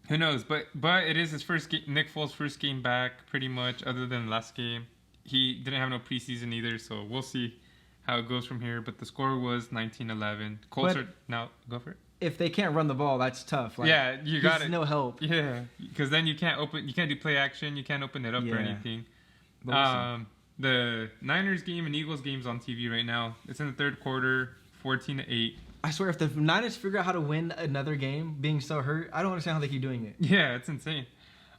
who knows? But it is his first game, Nick Foles' first game back, pretty much. Other than last game, he didn't have no preseason either, so we'll see how it goes from here. But the score was 19-11. Colts are now go for it. If they can't run the ball, that's tough. Like, yeah, you got it. No help. Yeah, because then you can't do play action. You can't open it up or anything. The Niners game and Eagles game's on TV right now. It's in the third quarter, 14-8. I swear, if the Niners figure out how to win another game, being so hurt, I don't understand how they keep doing it. Yeah, it's insane.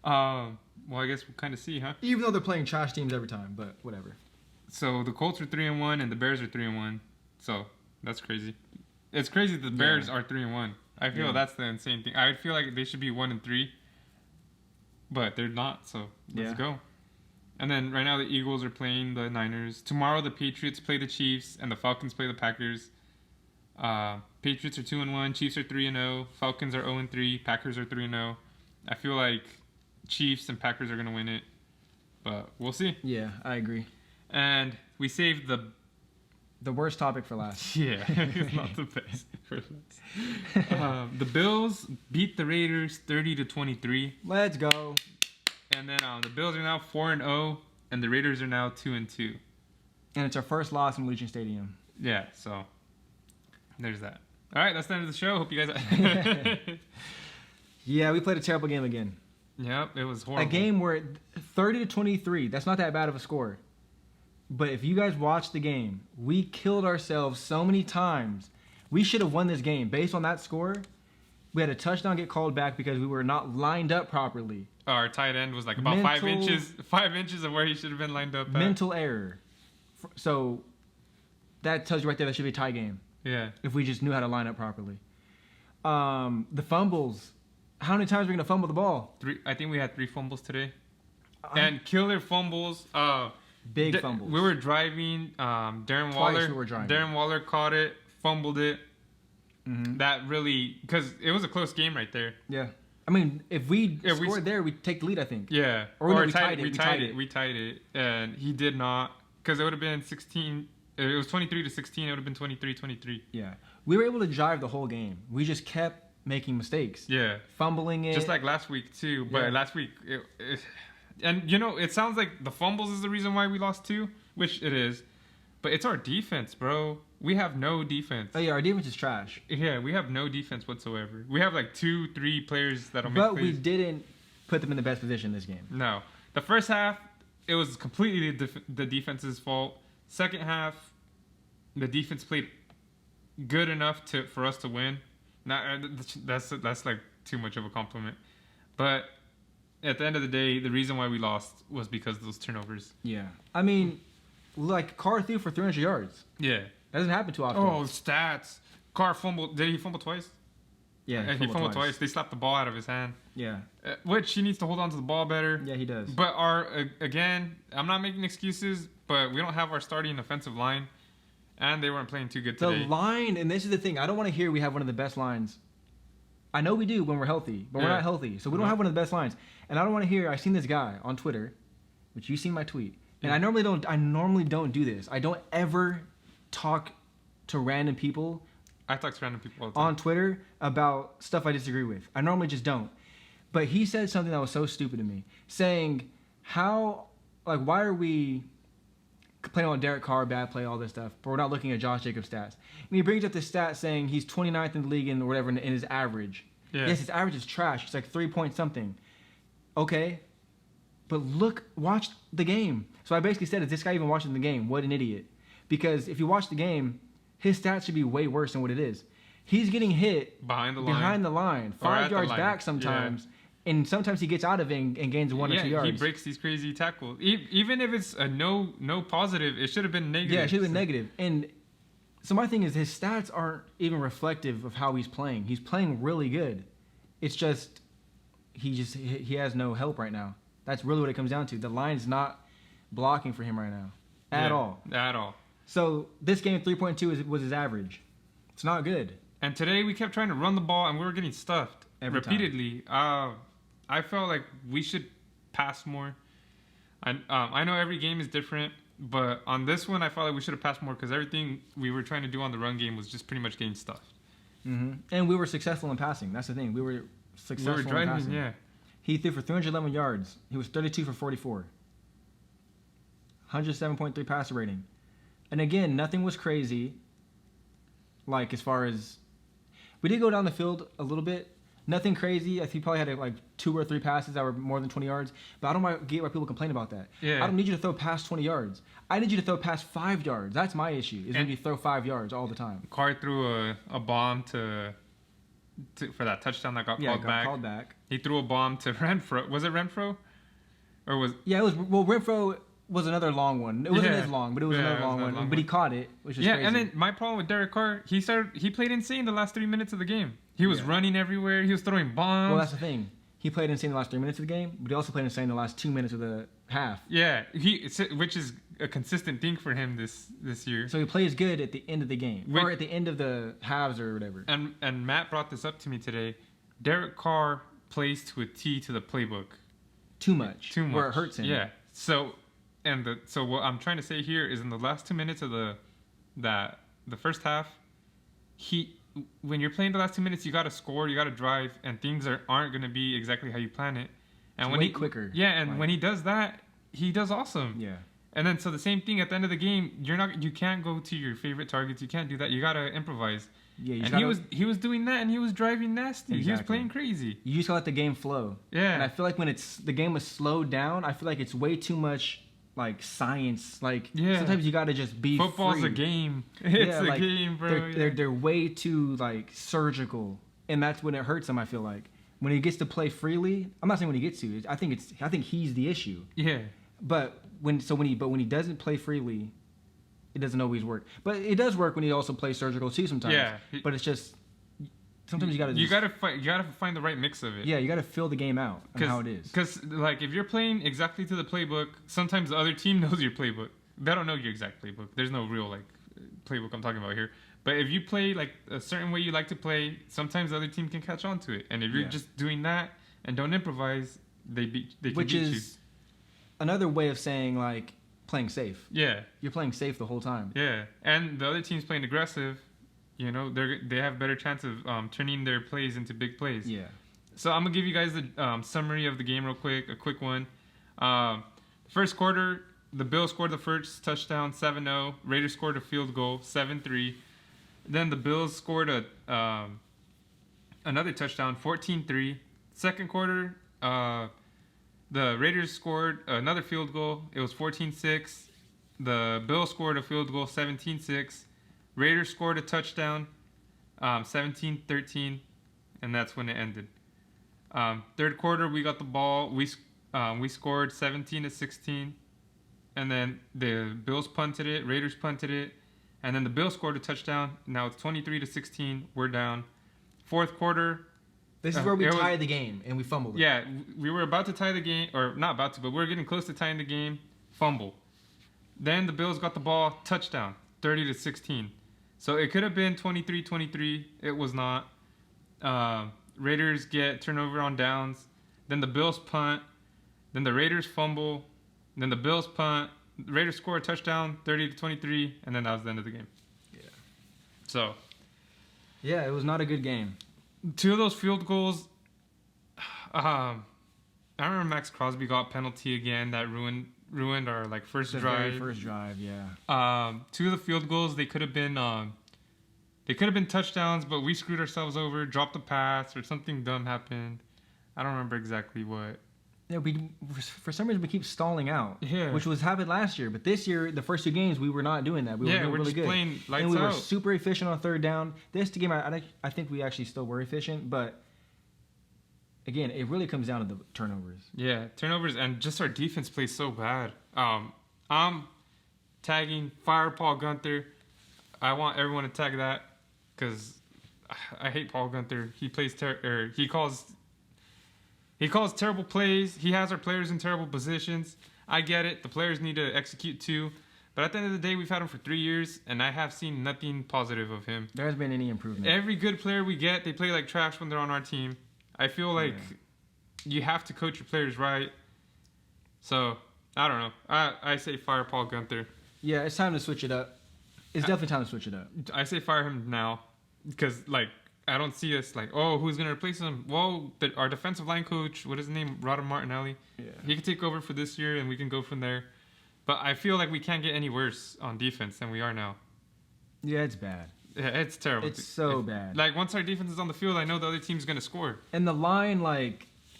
Well, I guess we'll kind of see, huh? Even though they're playing trash teams every time, but whatever. So the Colts are 3-1 and the Bears are 3-1. So that's crazy. It's crazy that the Bears are 3-1. I feel that's the insane thing. I feel like they should be 1-3, but they're not. So let's go. And then right now the Eagles are playing the Niners. Tomorrow the Patriots play the Chiefs and the Falcons play the Packers. Patriots are 2-1, Chiefs are 3-0, Falcons are 0-3, Packers are 3-0. I feel like Chiefs and Packers are going to win it, but we'll see. Yeah, I agree. And we saved the worst topic for last. Yeah, it's not the best for last. The Bills beat the Raiders 30-23. Let's go. And then the Bills are now 4-0, and the Raiders are now 2-2. And it's our first loss in Allegiant Stadium. Yeah, so there's that. All right, that's the end of the show. Hope you guys... Yeah, we played a terrible game again. Yep, it was horrible. A game where 30-23, that's not that bad of a score. But if you guys watched the game, we killed ourselves so many times. We should have won this game. Based on that score, we had a touchdown get called back because we were not lined up properly. Our tight end was like about 5 inches of where he should have been lined up at. Mental error. So that tells you right there that should be a tie game. Yeah. If we just knew how to line up properly. The fumbles. How many times are we going to fumble the ball? 3. I think we had 3 fumbles today. And killer fumbles. Big fumbles. We were driving. Darren Waller caught it, fumbled it. Mm-hmm. That really... Because it was a close game right there. Yeah. I mean, if we scored there, we'd take the lead, I think. Yeah. Or no, we tied it. We tied it. And he did not. Because it would have been 16... It was 23-16. It would have been 23-23. Yeah. We were able to drive the whole game. We just kept making mistakes. Yeah. Fumbling it. Just like last week, too. But last week... And, it sounds like the fumbles is the reason why we lost too, which it is. But it's our defense, bro. We have no defense. Oh, yeah, our defense is trash. Yeah, we have no defense whatsoever. We have like 2-3 players that'll make plays. But we didn't put them in the best position this game. No. The first half, it was completely the defense's fault. Second half, the defense played good enough for us to win. That's like too much of a compliment. But... At the end of the day, the reason why we lost was because of those turnovers. Yeah. I mean, like Carr threw for 300 yards. Yeah. That doesn't happen too often. Oh, stats. Carr fumbled. Did he fumble twice? Yeah, he fumbled twice. They slapped the ball out of his hand. Yeah. Which he needs to hold on to the ball better. Yeah, he does. But again, I'm not making excuses, but we don't have our starting offensive line, and they weren't playing too good today. The line, and this is the thing, I don't want to hear we have one of the best lines. I know we do when we're healthy, but we're not healthy, so we don't have one of the best lines. And I don't want to hear. I seen this guy on Twitter, which you seen my tweet, and I normally don't do this. I don't ever talk to random people. I talk to random people all the time on Twitter about stuff I disagree with. I normally just don't. But he said something that was so stupid to me, saying why are we playing on Derek Carr, bad play, all this stuff, but we're not looking at Josh Jacobs' stats. And he brings up this stat saying he's 29th in the league in whatever in his average. Yeah. Yes, his average is trash. It's like 3 point something. Okay, but watch the game. So I basically said, is this guy even watching the game? What an idiot. Because if you watch the game, his stats should be way worse than what it is. He's getting hit behind the line, 5 yards back sometimes, and sometimes he gets out of it and gains 1 or 2 yards. He breaks these crazy tackles. Even if it's a no positive, it should have been negative. Yeah, it should have been negative. And so my thing is, his stats aren't even reflective of how he's playing. He's playing really good. It's just he has no help right now. That's really what it comes down to. The line's not blocking for him right now at all. At all. So this game, 3.2 was his average. It's not good. And today we kept trying to run the ball, and we were getting stuffed repeatedly. I felt like we should pass more. I know every game is different, but on this one, I felt like we should have passed more because everything we were trying to do on the run game was just pretty much getting stuffed. Mm-hmm. And we were successful in passing. That's the thing. We were successful in passing. Yeah. He threw for 311 yards. He was 32 for 44. 107.3 passer rating. And again, nothing was crazy. Like, as far as... We did go down the field a little bit. Nothing crazy. I think he probably had like 2 or 3 passes that were more than 20 yards. But I don't get why people complain about that. Yeah. I don't need you to throw past 20 yards. I need you to throw past 5 yards. That's my issue, is when you throw 5 yards all the time. Carr threw a bomb for that touchdown that got called back. He threw a bomb to Renfro. Was it Renfro? Or was... Yeah, it was... Well, Renfro... was another long one. It wasn't as long, but it was another long one. But he caught it, which is crazy. And then my problem with Derek Carr, he played insane the last 3 minutes of the game. He was running everywhere. He was throwing bombs. Well, that's the thing. He played insane the last 3 minutes of the game, but he also played insane the last 2 minutes of the half. Yeah, which is a consistent thing for him this year. So he plays good at the end of the game, or at the end of the halves or whatever. And Matt brought this up to me today. Derek Carr plays to a T to the playbook. Too much. Where it hurts him. Yeah. So what I'm trying to say here is, in the last 2 minutes of the first half, when you're playing the last 2 minutes, you got to score, you got to drive, and things aren't going to be exactly how you plan it. And it's way quicker. Yeah, and when he does that, he does awesome. Yeah. And then so the same thing at the end of the game, you can't go to your favorite targets. You can't do that. You got to improvise. Yeah. And he was doing that, and he was driving nasty. Exactly. He was playing crazy. You just got to let the game flow. Yeah. And I feel like when the game was slowed down, I feel like it's way too much like science. Like sometimes you got to just be Football's free. A game. It's a game, bro. They're way too like surgical, and that's when it hurts them. I feel like when he gets to play freely. I'm not saying when he gets to. I think he's the issue. Yeah. But when he doesn't play freely, it doesn't always work. But it does work when he also plays surgical too sometimes. Yeah. But it's just sometimes you gotta find the right mix of it. Yeah, you gotta fill the game out on how it is. Because like if you're playing exactly to the playbook, sometimes the other team knows your playbook. They don't know your exact playbook. There's no real like playbook I'm talking about here. But if you play like a certain way you like to play, sometimes the other team can catch on to it. And if you're just doing that and don't improvise, they can beat you. Which is another way of saying like playing safe. Yeah. You're playing safe the whole time. Yeah. And the other team's playing aggressive. You know, they have better chance of turning their plays into big plays. Yeah. So I'm going to give you guys the summary of the game real quick, a quick one. First quarter, the Bills scored the first touchdown, 7-0. Raiders scored a field goal, 7-3. Then the Bills scored another touchdown, 14-3. Second quarter, the Raiders scored another field goal. It was 14-6. The Bills scored a field goal, 17-6. Raiders scored a touchdown, 17-13, and that's when it ended. Third quarter, we got the ball. We scored 17-16, and then the Bills punted it, Raiders punted it, and then the Bills scored a touchdown. Now it's 23-16. We're down. Fourth quarter. This is where we tied the game and we fumbled it. Yeah, we were about to tie the game, or not about to, but we were getting close to tying the game. Fumble. Then the Bills got the ball, touchdown, 30-16. So it could have been 23-23. It was not. Raiders get turnover on downs. Then the Bills punt. Then the Raiders fumble. Then the Bills punt. The Raiders score a touchdown, 30-23, and then that was the end of the game. Yeah. So. Yeah, it was not a good game. 2 of those field goals. I remember Max Crosby got penalty again that ruined our first drive. Very first drive, yeah. 2 of the field goals they could have been touchdowns, but we screwed ourselves over, dropped a pass or something dumb happened. I don't remember exactly what. Yeah, for some reason we keep stalling out. Yeah. Which was happened last year, but this year the first 2 games we were not doing that. We were doing really good. Playing lights and we were out. super efficient on third down. This game I think we actually still were efficient, but again, it really comes down to the turnovers. Yeah, turnovers and just our defense plays so bad. I'm tagging Fire Paul Gunther. I want everyone to tag that because I hate Paul Gunther. He plays he calls terrible plays. He has our players in terrible positions. I get it. The players need to execute too. But at the end of the day, we've had him for 3 years, and I have seen nothing positive of him. There hasn't been any improvement. Every good player we get, they play like trash when they're on our team. I feel like you have to coach your players right. So, I don't know. I say fire Paul Gunther. Yeah, it's time to switch it up. It's definitely time to switch it up. I say fire him now because, I don't see us who's going to replace him? Well, our defensive line coach, what is his name? Rada Martinelli. Yeah. He can take over for this year, and we can go from there. But I feel like we can't get any worse on defense than we are now. Yeah, it's bad. Yeah, it's terrible. It's so bad. Once our defense is on the field, I know the other team's going to score. And the line,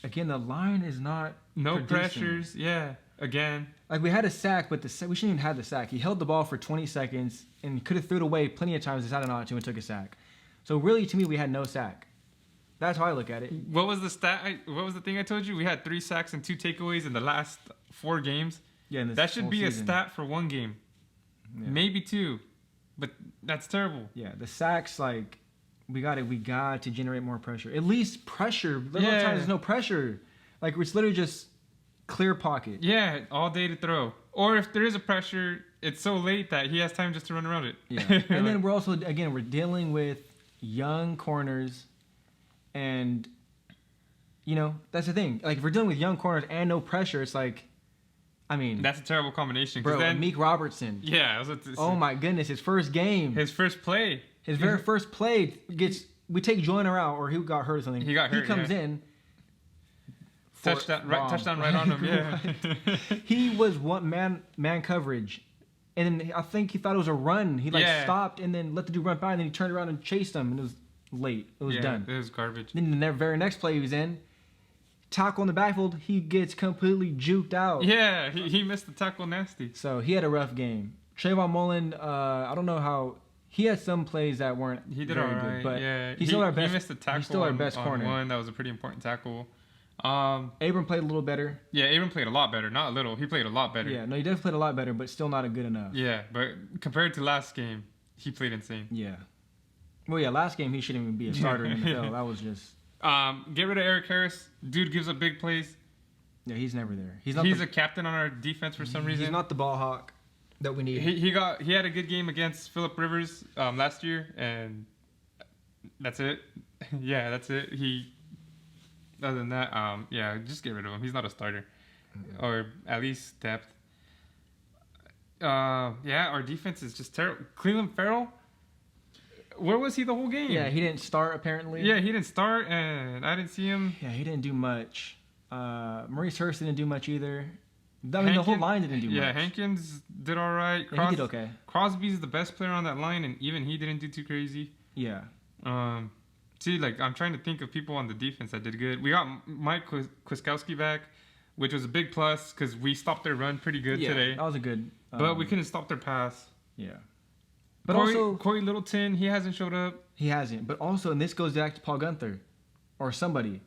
again, the line is not No producing. pressures. Yeah, again. We had a sack, but we shouldn't even have the sack. He held the ball for 20 seconds and could have threw it away plenty of times, decided not to, and took a sack. So really, to me, we had no sack. That's how I look at it. What was the stat? What was the thing I told you? We had 3 sacks and 2 takeaways in the last 4 games. Yeah, that should be season. A stat for 1 game, maybe 2, but that's terrible. Yeah, the sacks, we got to generate more pressure. At least pressure. A lot of times there's no pressure. It's literally just clear pocket. Yeah, all day to throw. Or if there is a pressure, it's so late that he has time just to run around it. Yeah, and then we're also we're dealing with young corners, and that's the thing. If we're dealing with young corners and no pressure, it's that's a terrible combination. Bro, then, Meek Robertson. Yeah. Oh my goodness, his first game. His first play. His very first play we take Joyner out, or he got hurt or something. He got hurt. He comes in. Touchdown right on him. Yeah. He was one man coverage. And then I think he thought it was a run. He stopped and then let the dude run by, and then he turned around and chased him, and it was late. It was done. It was garbage. Then the very next play he was in, tackle in the backfield, he gets completely juked out. Yeah, he missed the tackle nasty. So he had a rough game. Trayvon Mullen, I don't know how he had some plays that weren't very good, but he's still our best. He missed the tackle. He's still our best corner. One that was a pretty important tackle. Abram played a little better. Yeah, Abram played a lot better. Not a little. He played a lot better. Yeah, no, he definitely played a lot better, but still not good enough. Yeah, but compared to last game, he played insane. Yeah. Well, yeah, last game he shouldn't even be a starter in the NFL. That was just... get rid of Eric Harris. Dude gives up big plays. Yeah, he's never there. He's a captain on our defense for some reason. He's not the ball hawk that we need. He had a good game against Phillip Rivers last year, and that's it. Yeah, that's it. Other than that, just get rid of him. He's not a starter, or at least depth. Our defense is just terrible. Cleveland Farrell, where was he the whole game? Yeah, he didn't start apparently. Yeah, he didn't start, and I didn't see him. Yeah, he didn't do much. Maurice Hurst didn't do much either. The whole line didn't do much. Yeah, Hankins did all right. He did okay. Crosby's the best player on that line, and even he didn't do too crazy. Yeah. I'm trying to think of people on the defense that did good. We got Mike Kwiatkowski back, which was a big plus because we stopped their run pretty good today. That was a good. But we couldn't stop their pass. Yeah. But also, Corey Littleton, he hasn't showed up. He hasn't. But also, and this goes back to Paul Gunther, or somebody.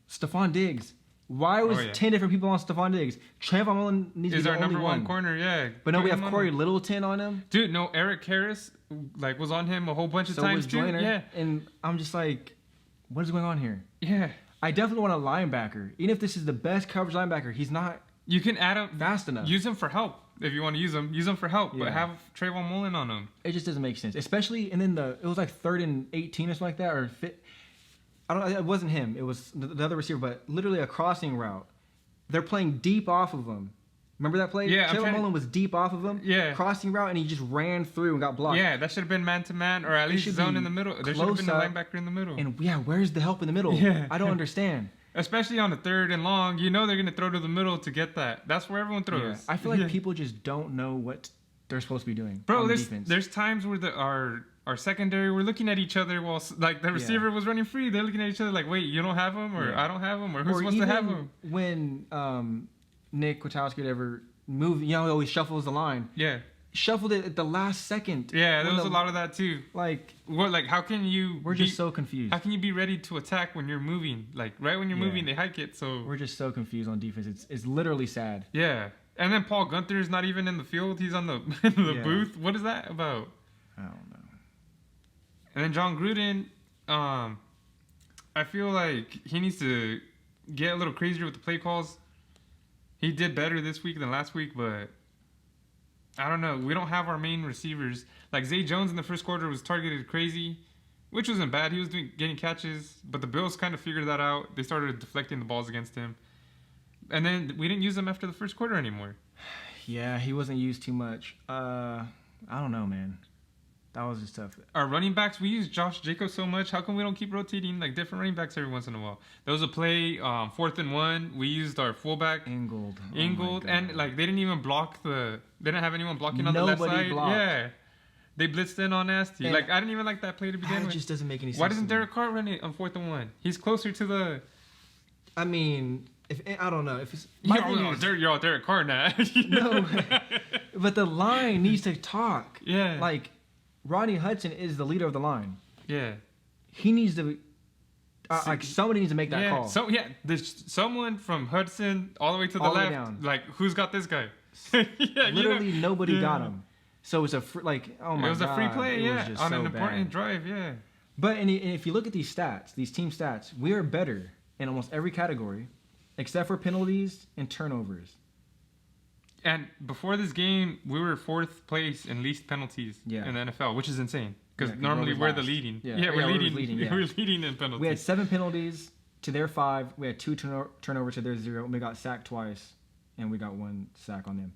Stephon Diggs. Why was 10 different people on Stephon Diggs? Trayvon Mullen needs to be the only number one corner, yeah. But no, we have Corey Littleton on him. Dude, no, Eric Harris was on him a whole bunch of times too. Yeah. And I'm just like, what is going on here? Yeah. I definitely want a linebacker. Even if this is the best coverage linebacker, he's not. You can add him fast enough. Use him for help if you want to use him. Use him for help, but have Trayvon Mullen on him. It just doesn't make sense, especially. And then it was like 3rd and 18 or something like that, or I don't know. It wasn't him. It was the other receiver, but literally a crossing route. They're playing deep off of him. Remember that play? Yeah. Trayvon Mullen was deep off of him. Yeah. Crossing route, and he just ran through and got blocked. Yeah, that should have been man-to-man, or at least zone in the middle. There should have been a linebacker in the middle. And where's the help in the middle? Yeah. I don't understand. Especially on the 3rd and long, they're going to throw to the middle to get that. That's where everyone throws. Yeah. I feel like people just don't know what they're supposed to be doing. Bro, there's times where our secondary, we're looking at each other while like the receiver was running free. They're looking at each other like, wait, you don't have him, or I don't have him, or who's supposed to have him? When Nick Kwiatkowski would ever move, he always shuffles the line. Yeah. Shuffled it at the last second. Yeah, there was a lot of that too. How can you? We're just so confused. How can you be ready to attack when you're moving? Like right when you're moving, they hike it. So we're just so confused on defense. It's literally sad. Yeah, and then Paul Gunther's not even in the field. He's on the booth. What is that about? I don't know. And then John Gruden, I feel like he needs to get a little crazier with the play calls. He did better this week than last week, but I don't know. We don't have our main receivers. Like Zay Jones in the first quarter was targeted crazy, which wasn't bad. He was getting catches, but the Bills kind of figured that out. They started deflecting the balls against him. And then we didn't use him after the first quarter anymore. Yeah, he wasn't used too much. I don't know, man. That was just tough. Our running backs, we use Josh Jacobs so much. How come we don't keep rotating like different running backs every once in a while? There was a play, 4th and 1. We used our fullback Ingold, and like they didn't even block they didn't have anyone blocking on the left side. Blocked. Yeah, they blitzed in on Nasty. And I didn't even like that play to begin with. It just doesn't make any sense. Why doesn't Derek Carr run it on 4th and 1? He's closer to the. I mean, I don't know if it's. You're all Derek Carr now. No, but the line needs to talk. Yeah, like. Rodney Hudson is the leader of the line. Yeah. He needs to... somebody needs to make that call. So, there's someone from Hudson all the way to the left. Down. Like, who's got this guy? Literally nobody got him. So it's a... oh, my God. It was a free play, on an important drive, But and if you look at these stats, these team stats, we are better in almost every category except for penalties and turnovers. And before this game, we were 4th place in least penalties in the NFL, which is insane. Because normally we're the leading. We're leading. We're leading in penalties. We had 7 penalties to their 5. We had 2 turnovers to their 0. We got sacked twice, and we got 1 sack on them.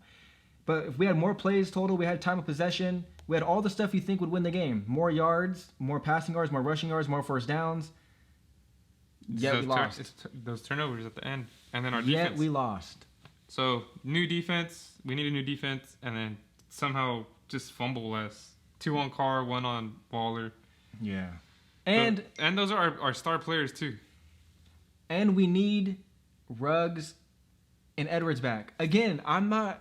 But if we had more plays total, we had time of possession. We had all the stuff you think would win the game. More yards, more passing yards, more rushing yards, more first downs. Yet we lost. Those turnovers at the end. And then our defense. Yet we lost. So, new defense. We need a new defense. And then somehow just fumble less. 2 on Carr, 1 on Waller. Yeah. And those are our star players, too. And we need Ruggs and Edwards back. Again, I'm not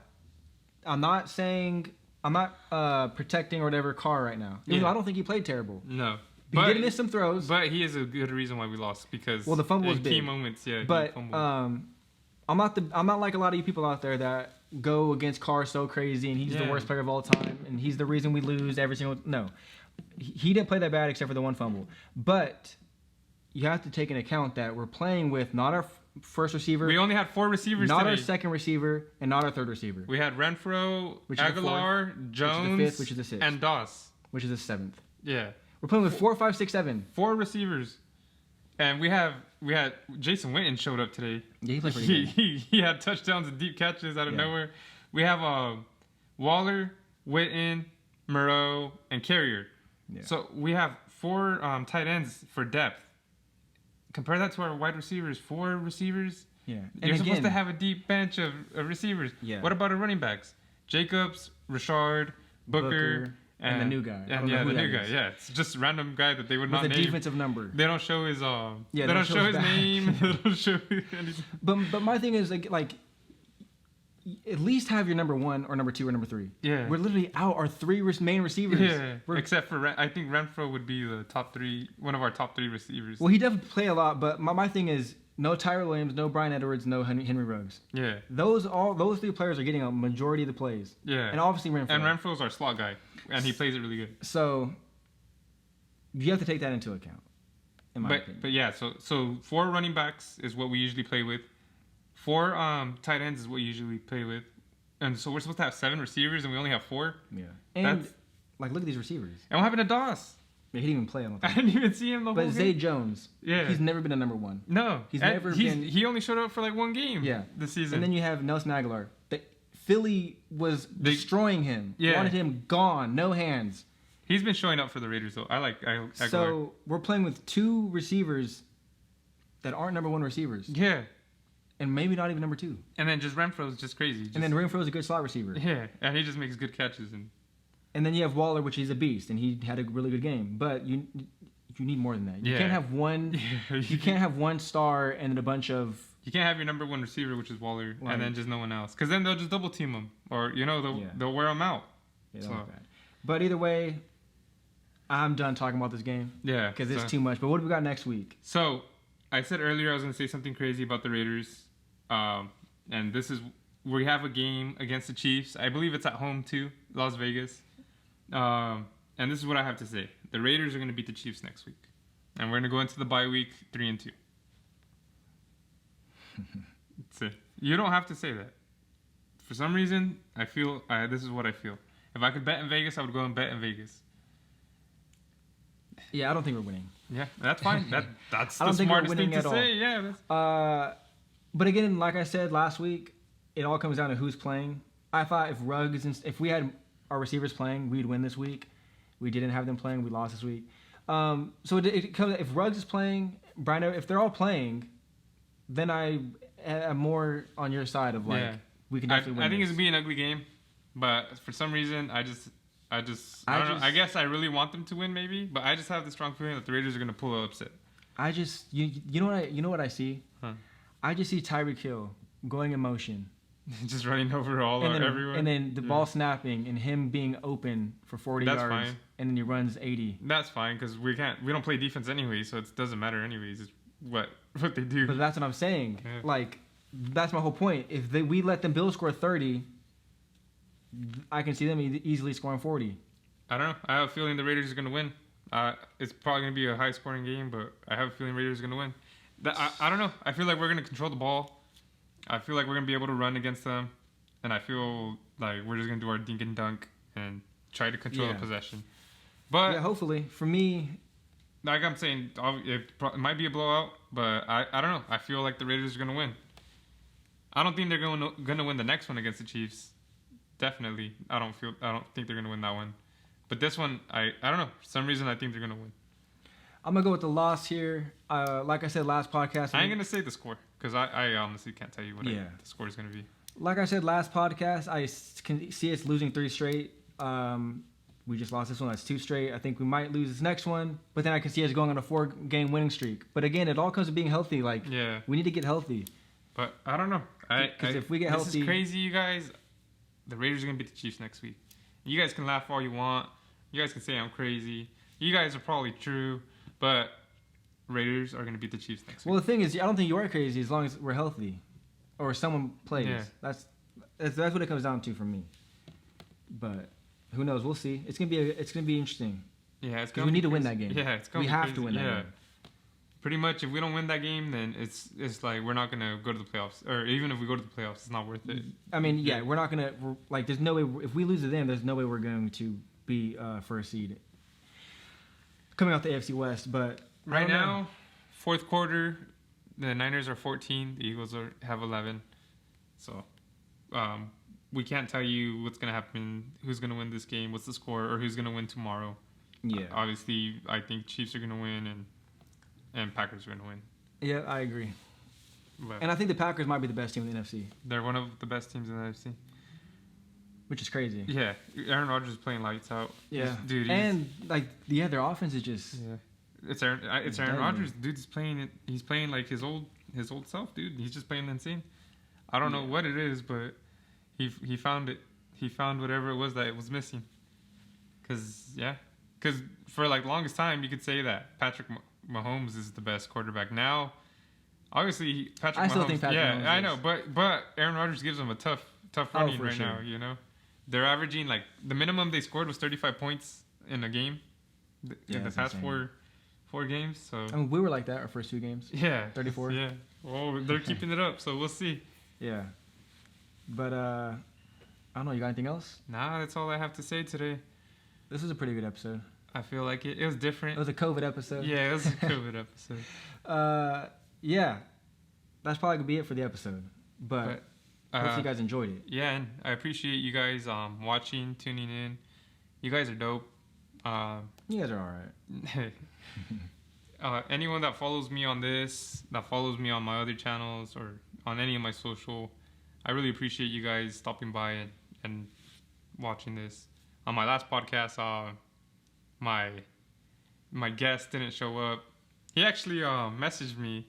protecting or whatever Carr right now. Even though I don't think he played terrible. No. He did miss some throws. But he is a good reason why we lost. Because the fumble was big. Key moments, But I'm not like a lot of you people out there that go against Carr so crazy and he's the worst player of all time and he's the reason we lose every single. No, he didn't play that bad except for the 1 fumble. But you have to take into account that we're playing with not our first receiver. We only had 4 receivers. Not today. Our second receiver and not our third receiver. We had Renfro, Aguilar, Jones, which is the 6th, and Doss, which is the 7th. Yeah, we're playing with 4, 5, 6, 7. 4 receivers, and we had Jason Witten showed up today. Yeah, he played pretty good. He had touchdowns and deep catches out of nowhere. We have Waller, Witten, Moreau, and Carrier. Yeah. So we have 4 tight ends for depth. Compare that to our wide receivers. 4 receivers. Yeah. You're supposed to have a deep bench of receivers. Yeah. What about our running backs? Jacobs, Richard, Booker and the new guy. And the new guy. Yeah, it's just a random guy that they would not name. With a defensive number. They don't show his they don't show his name. They don't show anything. But my thing is like at least have your number 1 or number 2 or number 3. Yeah. We're literally out our 3 main receivers. Yeah. Except for I think Renfro would be the top 3, one of our top 3 receivers. Well, he doesn't play a lot, but my thing is no Tyrell Williams, no Brian Edwards, no Henry Ruggs. Yeah. Those three players are getting a majority of the plays. Yeah. And obviously Renfrow. And Renfrow's our slot guy, and he plays it really good. So you have to take that into account. In my opinion. But yeah, so 4 running backs is what we usually play with. 4 tight ends is what we usually play with. And so we're supposed to have 7 receivers, and we only have 4. Yeah. And look at these receivers. And what happened to Doss? Yeah, he didn't even play on the I didn't even see him the whole game. But Zay Jones, he's never been a number 1. No. He's never been. He only showed up for like 1 game this season. And then you have Nelson Aguilar. Philly was destroying him. Yeah. Wanted him gone. No hands. He's been showing up for the Raiders, though. I like Aguilar. So we're playing with 2 receivers that aren't number 1 receivers. Yeah. And maybe not even number 2. And then just Renfro's just crazy. And then Renfro's a good slot receiver. Yeah, and he just makes good catches. And then you have Waller, which he's a beast, and he had a really good game. But you need more than that. You can't have one. You can't have one star and then a bunch of. You can't have your number 1 receiver, which is Waller, and then just no one else. Because then they'll just double team him, or they'll wear him out. Yeah, so. Bad. But either way, I'm done talking about this game. Yeah, because it's too much. But what do we got next week? So I said earlier I was going to say something crazy about the Raiders. And this is, we have a game against the Chiefs. I believe it's at home too, Las Vegas. And this is what I have to say. The Raiders are going to beat the Chiefs next week. And we're going to go into the bye week 3-2. That's it. You don't have to say that. For some reason, I feel, this is what I feel. If I could bet in Vegas, I would go and bet in Vegas. Yeah, I don't think we're winning. Yeah, that's fine. That's the smartest thing to say. Yeah. But again, like I said last week, it all comes down to who's playing. I thought if we had our receivers playing, we'd win this week. We didn't have them playing. We lost this week. So it comes, if Ruggs is playing, Brian, if they're all playing, then I'm more on your side of we can definitely win. I think it's gonna be an ugly game, but for some reason, I don't know. I guess I really want them to win, maybe, but I just have the strong feeling that the Raiders are gonna pull an upset. You know what I see? Huh. I just see Tyreek Hill going in motion. Just running over everyone. And then the ball snapping and him being open for 40 yards. That's fine. And then he runs 80. That's fine because we don't play defense anyway, so it doesn't matter anyways. It's what they do. But that's what I'm saying. Yeah. That's my whole point. If we let them Bills score 30, I can see them easily scoring 40. I don't know. I have a feeling the Raiders are going to win. It's probably going to be a high-scoring game, but I have a feeling Raiders are going to win. I don't know. I feel like we're going to control the ball. I feel like we're going to be able to run against them. And I feel like we're just going to do our dink and dunk and try to control the possession. But yeah, hopefully. For me, like I'm saying, it might be a blowout, but I don't know. I feel like the Raiders are going to win. I don't think they're going to win the next one against the Chiefs. Definitely. I don't think they're going to win that one. But this one, I don't know. For some reason, I think they're going to win. I'm going to go with the loss here. Like I said last podcast. I ain't going to say the score because I honestly can't tell you what the score is going to be. Like I said last podcast, I can see us losing 3 straight. We just lost this one. That's 2 straight. I think we might lose this next one. But then I can see us going on a 4-game winning streak. But again, it all comes to being healthy. We need to get healthy. But I don't know. Because if we get healthy... This is crazy, you guys. The Raiders are going to beat the Chiefs next week. You guys can laugh all you want. You guys can say I'm crazy. You guys are probably true. But Raiders are going to beat the Chiefs next week. Well, the thing is, I don't think you are crazy as long as we're healthy. Or someone plays. Yeah. That's what it comes down to for me. But who knows? We'll see. It's gonna be interesting. Yeah, because we need to win that game. Yeah, we have to win that game. Pretty much, if we don't win that game, then it's like we're not gonna go to the playoffs. Or even if we go to the playoffs, it's not worth it. I mean, we're not gonna there's no way if we lose to them, there's no way we're going to be first seed coming out the AFC West. But right now, fourth quarter, the Niners are 14, the Eagles have 11. So we can't tell you what's gonna happen, who's gonna win this game, what's the score, or who's gonna win tomorrow. Yeah. Obviously, I think Chiefs are gonna win and Packers are gonna win. Yeah, I agree. And I think the Packers might be the best team in the NFC. They're one of the best teams in the NFC. Which is crazy. Yeah, Aaron Rodgers is playing lights out. Yeah, dude. And their offense is just. Yeah. It's Aaron Rodgers, dude. He's playing like his old self, dude. He's just playing insane. I don't know what it is, but he found it. He found whatever it was that it was missing. Cause for longest time you could say that Patrick Mahomes is the best quarterback. Now Obviously, Patrick Mahomes. I still think Patrick Mahomes. Yeah, I know, but Aaron Rodgers gives them a tough running right now. You know, they're averaging like the minimum they scored was 35 points in a game in the past four games. So I mean, we were like that our first 2 games. Yeah, 34. Yeah. Well, they're keeping it up, so we'll see. Yeah, but I don't know. You got anything else? Nah, that's all I have to say today. This was a pretty good episode. I feel like it was different. It was a COVID episode. Yeah, it was a COVID episode. Yeah, that's probably gonna be it for the episode. But hopefully you guys enjoyed it. Yeah, and I appreciate you guys watching, tuning in. You guys are dope. You guys are all right. Anyone that follows me on this, that follows me on my other channels or on any of my social, I really appreciate you guys stopping by and watching this. On my last podcast, my guest didn't show up. He actually messaged me,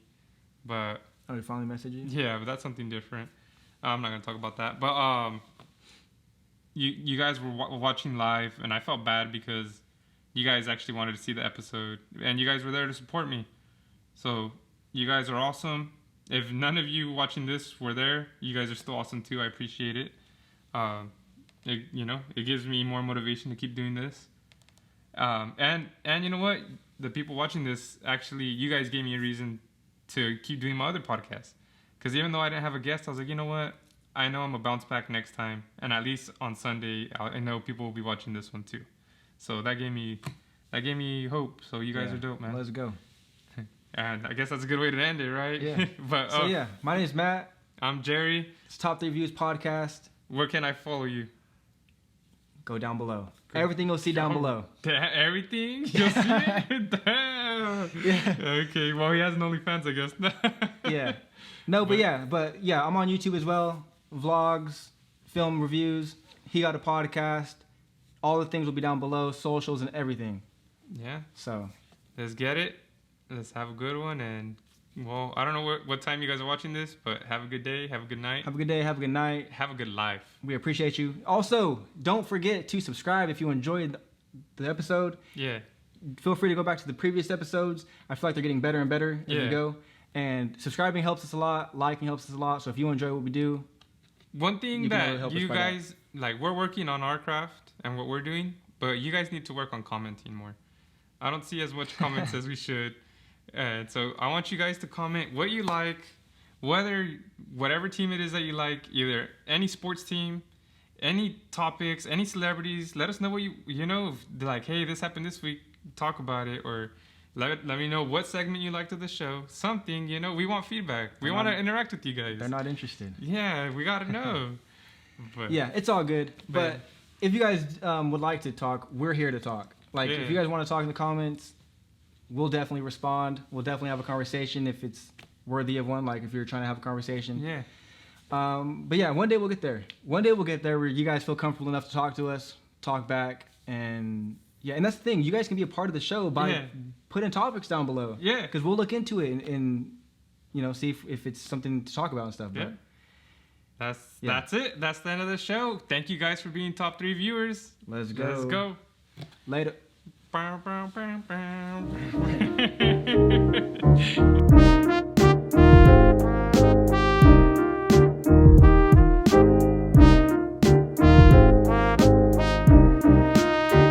but he finally messaged you? Yeah, but that's something different. I'm not gonna talk about that. But you guys were watching live, and I felt bad because you guys actually wanted to see the episode, and you guys were there to support me. So you guys are awesome. If none of you watching this were there, you guys are still awesome too. I appreciate it. It gives me more motivation to keep doing this. And you know what? The people watching this, actually, you guys gave me a reason to keep doing my other podcast. Because even though I didn't have a guest, I was like, you know what? I know I'm going to bounce back next time. And at least on Sunday, I know people will be watching this one too. So that gave me hope. So you guys are dope, man. Let's go. And I guess that's a good way to end it, right? Yeah. But my name is Matt. I'm Jerry. It's Top 3 Views Podcast. Where can I follow you? Go down below. Everything you'll see down below. Everything? You'll see it? Damn. Yeah. Okay, well, he has an OnlyFans, I guess. Yeah. No, but I'm on YouTube as well. Vlogs, film reviews. He got a podcast. All the things will be down below, socials and everything. Yeah. So. Let's get it. Let's have a good one. And, well, I don't know what time you guys are watching this, but have a good day. Have a good night. Have a good day. Have a good night. Have a good life. We appreciate you. Also, don't forget to subscribe if you enjoyed the episode. Yeah. Feel free to go back to the previous episodes. I feel like they're getting better and better as we go. And subscribing helps us a lot. Liking helps us a lot. So if you enjoy what we do, one thing that you guys, like, we're working on our craft and what we're doing, but you guys need to work on commenting more. I don't see as much comments as we should. And so I want you guys to comment what you like, whatever team it is that you like, either any sports team, any topics, any celebrities. Let us know what you know. Like, hey, this happened this week. Talk about it, or let me know what segment you liked of the show. Something, we want feedback. We want to interact with you guys. They're not interested. Yeah, we got to know. But, yeah, it's all good. But if you guys would like to talk, we're here to talk. Like, if you guys want to talk in the comments, we'll definitely respond. We'll definitely have a conversation if it's worthy of one, like if you're trying to have a conversation. Yeah. But yeah, one day we'll get there. One day we'll get there where you guys feel comfortable enough to talk to us, talk back, and that's the thing. You guys can be a part of the show by putting topics down below. Yeah. Because we'll look into it and see if it's something to talk about and stuff. Yeah. But that's it. That's the end of the show. Thank you guys for being top 3 viewers. Let's go. Later.